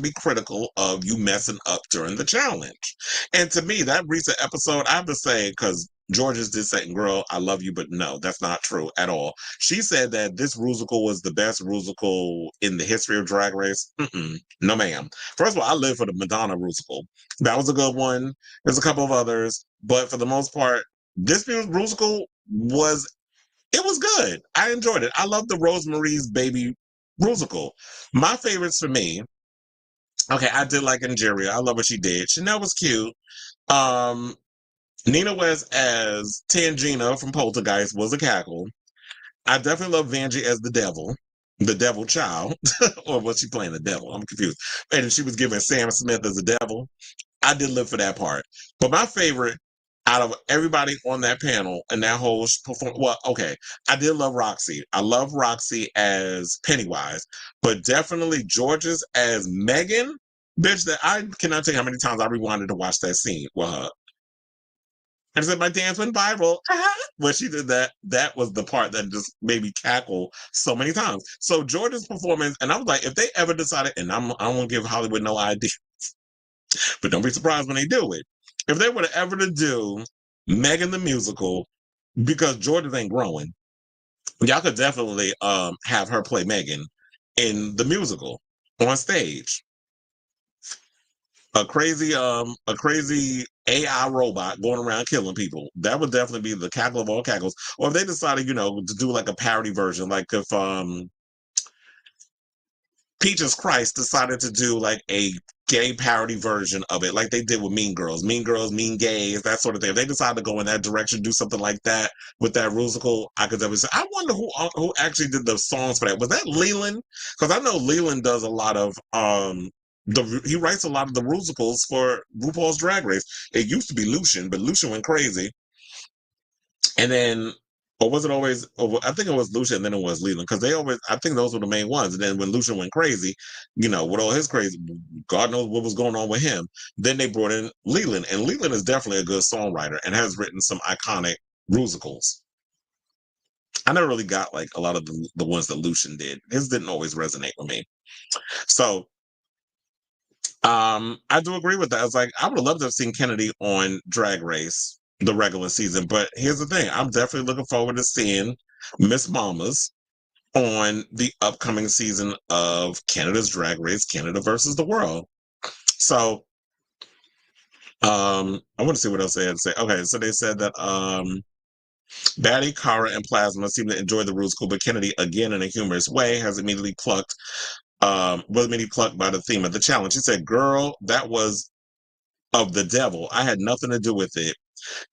be critical of you messing up during the challenge. And to me, that recent episode, I have to say, because Georges did say, girl, I love you, but no, that's not true at all. She said that this rusical was the best rusical in the history of Drag Race. No, ma'am. First of all, I live for the Madonna rusical. That was a good one. There's a couple of others, but for the most part, this rusical was good. I enjoyed it. I love the Rosemary's Baby rusical. My favorites for me, okay, I did like Ingeria. I love what she did. Chanel was cute. Nina West as Tangina from Poltergeist was a cackle. I definitely love Vanjie as the devil child. Or was she playing the devil? I'm confused. And she was giving Sam Smith as the devil. I did live for that part. But my favorite out of everybody on that panel and that whole performance, well, okay, I did love Roxy. I love Roxy as Pennywise, but definitely Georges as Megan. Bitch, that I cannot tell you how many times I rewinded to watch that scene with her. And said my dance went viral. When she did that, that was the part that just made me cackle so many times. So Georges' performance, and I was like, if they ever decided, and I don't want to give Hollywood no idea, but don't be surprised when they do it. If they were to ever to do Megan the musical, because Georges ain't growing, y'all could definitely have her play Megan in the musical on stage. A crazy AI robot going around killing people. That would definitely be the cackle of all cackles. Or if they decided, to do like a parody version, like if Peaches Christ decided to do like a gay parody version of it, like they did with Mean Girls, Mean Gays, that sort of thing. If they decided to go in that direction, do something like that with that musical, I could definitely say, I wonder who actually did the songs for that. Was that Leland? Because I know Leland does a lot of he writes a lot of the musicals for RuPaul's Drag Race. It used to be Lucian, but Lucian went crazy. And then, or was it always, I think it was Lucian and then it was Leland, because I think those were the main ones. And then when Lucian went crazy, with all his crazy, God knows what was going on with him. Then they brought in Leland, and Leland is definitely a good songwriter and has written some iconic musicals. I never really got like a lot of the ones that Lucian did. His didn't always resonate with me. So, I do agree with that. I was like, I would love to have seen Kennedy on Drag Race, the regular season. But here's the thing. I'm definitely looking forward to seeing Miss Mamas on the upcoming season of Canada's Drag Race, Canada versus the World. So, I want to see what else they had to say. Okay, so they said that Batty, Cara, and Plasma seem to enjoy the rusical, but Kennedy, again in a humorous way, was immediately plucked by the theme of the challenge. He said, girl, that was of the devil. I had nothing to do with it.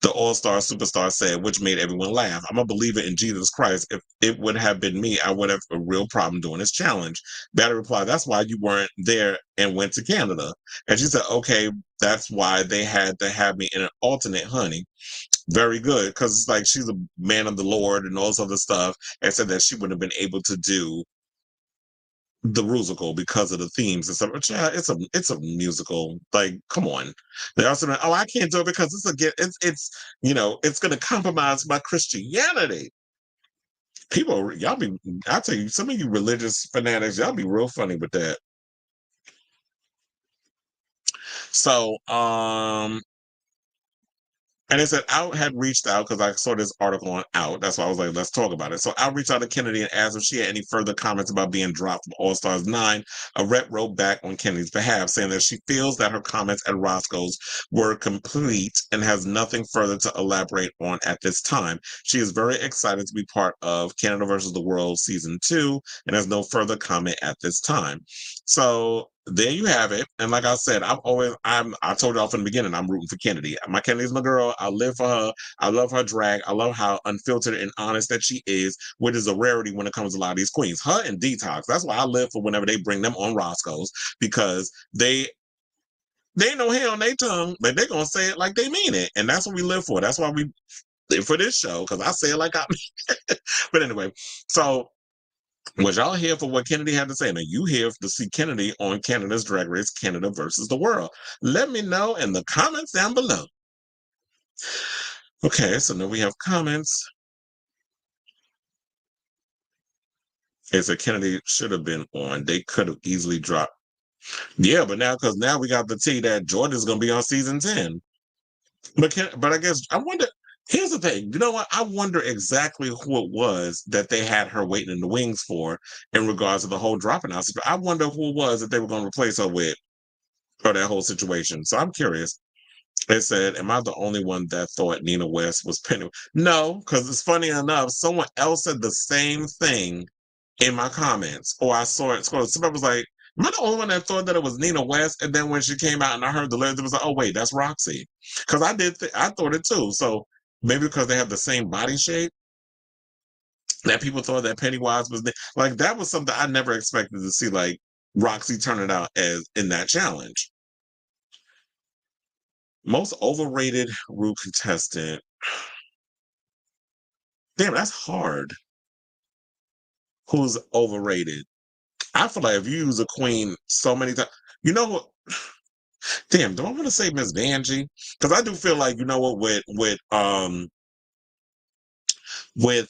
The all-star superstar said, which made everyone laugh. I'm a believer in Jesus Christ. If it would have been me, I would have a real problem doing this challenge. Batty replied, that's why you weren't there and went to Canada. And she said, okay, that's why they had to have me in an alternate, honey. Very good, because it's like she's a man of the Lord and all this other stuff, and said that she wouldn't have been able to do the musical because of the themes and stuff. But yeah, it's a musical. Like, come on. They also like, oh, I can't do it because it's it's gonna compromise my Christianity. People, I tell you, some of you religious fanatics, y'all be real funny with that. So, and it said Out had reached out because I saw this article on Out. That's why I was like, let's talk about it. So Out reached out to Kennedy and asked if she had any further comments about being dropped from All Stars 9. A rep wrote back on Kennedy's behalf, saying that she feels that her comments at Roscoe's were complete and has nothing further to elaborate on at this time. She is very excited to be part of Canada versus the World Season 2 and has no further comment at this time. So there you have it. And like I said, I told y'all from the beginning, I'm rooting for Kennedy. My Kennedy's my girl. I live for her. I love her drag. I love how unfiltered and honest that she is, which is a rarity when it comes to a lot of these queens. Her and Detox. That's why I live for whenever they bring them on Roscoe's, because they ain't no hair on their tongue, but they're gonna say it like they mean it. And that's what we live for. That's why we live for this show, because I say it like I mean it. But anyway, so was y'all here for what Kennedy had to say? Now you here to see Kennedy on Canada's Drag Race, Canada versus the World. Let me know in the comments down below. Okay, so now we have comments. It said Kennedy should have been on. They could have easily dropped. Yeah, but because now we got the tea that Jordan's going to be on season 10. But I guess, I wonder, here's the thing. You know what? I wonder exactly who it was that they had her waiting in the wings for in regards to the whole dropping out. I wonder who it was that they were going to replace her with for that whole situation. So I'm curious. It said, am I the only one that thought Nina West was Penny? No, because it's funny enough, someone else said the same thing in my comments. Or I saw it. Somebody was like, am I the only one that thought that it was Nina West? And then when she came out and I heard the lyrics, it was like, oh, wait, that's Roxy. Because I thought it too. So maybe because they have the same body shape, that people thought that Pennywise was like, that was something I never expected to see, like Roxy turn it out as in that challenge. Most overrated RHOA contestant. Damn, that's hard. Who's overrated? I feel like if you use a queen so many times, you know what? Damn, do I want to say Miss Vanjie? Because I do feel like, you know what, with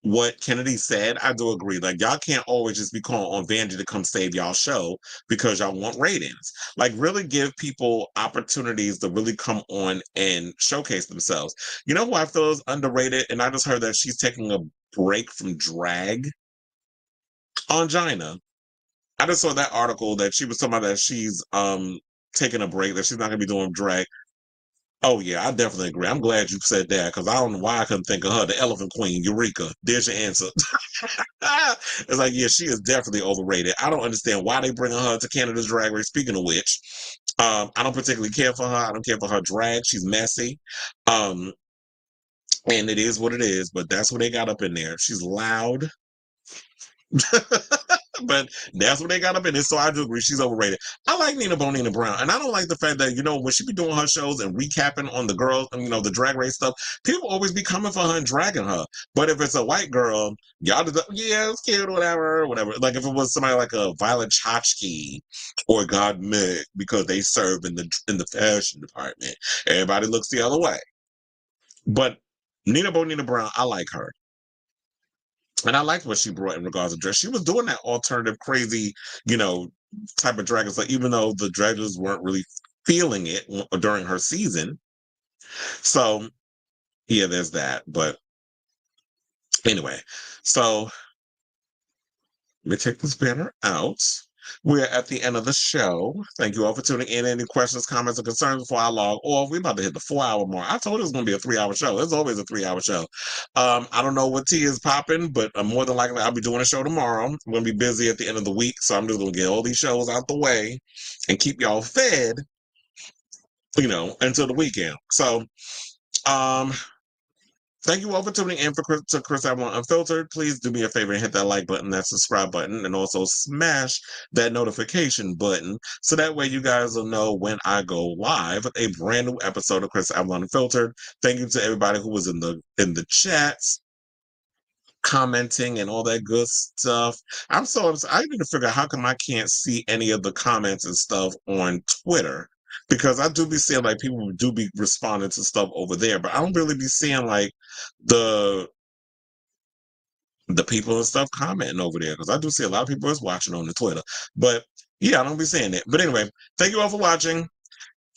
what Kennedy said, I do agree. Like, y'all can't always just be calling on Vanjie to come save y'all show because y'all want ratings. Like, really give people opportunities to really come on and showcase themselves. You know who I feel is underrated? And I just heard that she's taking a break from drag. Angina. I just saw that article that she was talking about that she's taking a break, that she's not gonna be doing drag. Oh yeah, I definitely agree. I'm glad you said that because I don't know why I couldn't think of her. The Elephant Queen, Eureka. There's your answer. It's like, yeah, she is definitely overrated. I don't understand why they bring her to Canada's Drag Race. Speaking of which, I don't particularly care for her. I don't care for her drag. She's messy. And it is what it is, but that's what they got up in there. She's loud. But that's what they got up in it. So I do agree, she's overrated. I like Nina Brown, and I don't like the fact that, you know, when she be doing her shows and recapping on the girls, you know, the drag race stuff, people always be coming for her and dragging her. But if it's a white girl, y'all just, yeah, it's cute, whatever. Like if it was somebody like a Violet Chachki or God Meg, because they serve in the fashion department, everybody looks the other way. But Nina Brown, I like her. And I liked what she brought in regards to dress. She was doing that alternative, crazy, you know, type of drag. So even though the draggers weren't really feeling it during her season. So, yeah, there's that. But anyway, so let me take this banner out. We're at the end of the show. Thank you all for tuning in. Any questions, comments, or concerns before I log off? We're about to hit the 4-hour mark. I told you it was going to be a 3-hour show. It's always a 3-hour show. I don't know what tea is popping, but more than likely I'll be doing a show tomorrow. I'm going to be busy at the end of the week, so I'm just going to get all these shows out the way and keep y'all fed, you know, until the weekend. So, thank you all for tuning in to Chris Avalon Unfiltered. Please do me a favor and hit that like button, that subscribe button, and also smash that notification button so that way you guys will know when I go live with a brand new episode of Chris Avalon Unfiltered. Thank you to everybody who was in the chats. commenting and all that good stuff. I'm so upset. I need to figure out how come I can't see any of the comments and stuff on Twitter, because I do be seeing like people do be responding to stuff over there, but I don't really be seeing like the people and stuff commenting over there, because I do see a lot of people is watching on the Twitter. But yeah, I don't be seeing it. But anyway, thank you all for watching,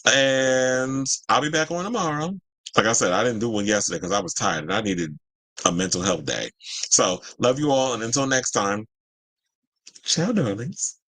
and I'll be back on tomorrow. Like I said, I didn't do one yesterday because I was tired and I needed a mental health day. So love you all, and until next time, ciao, darlings.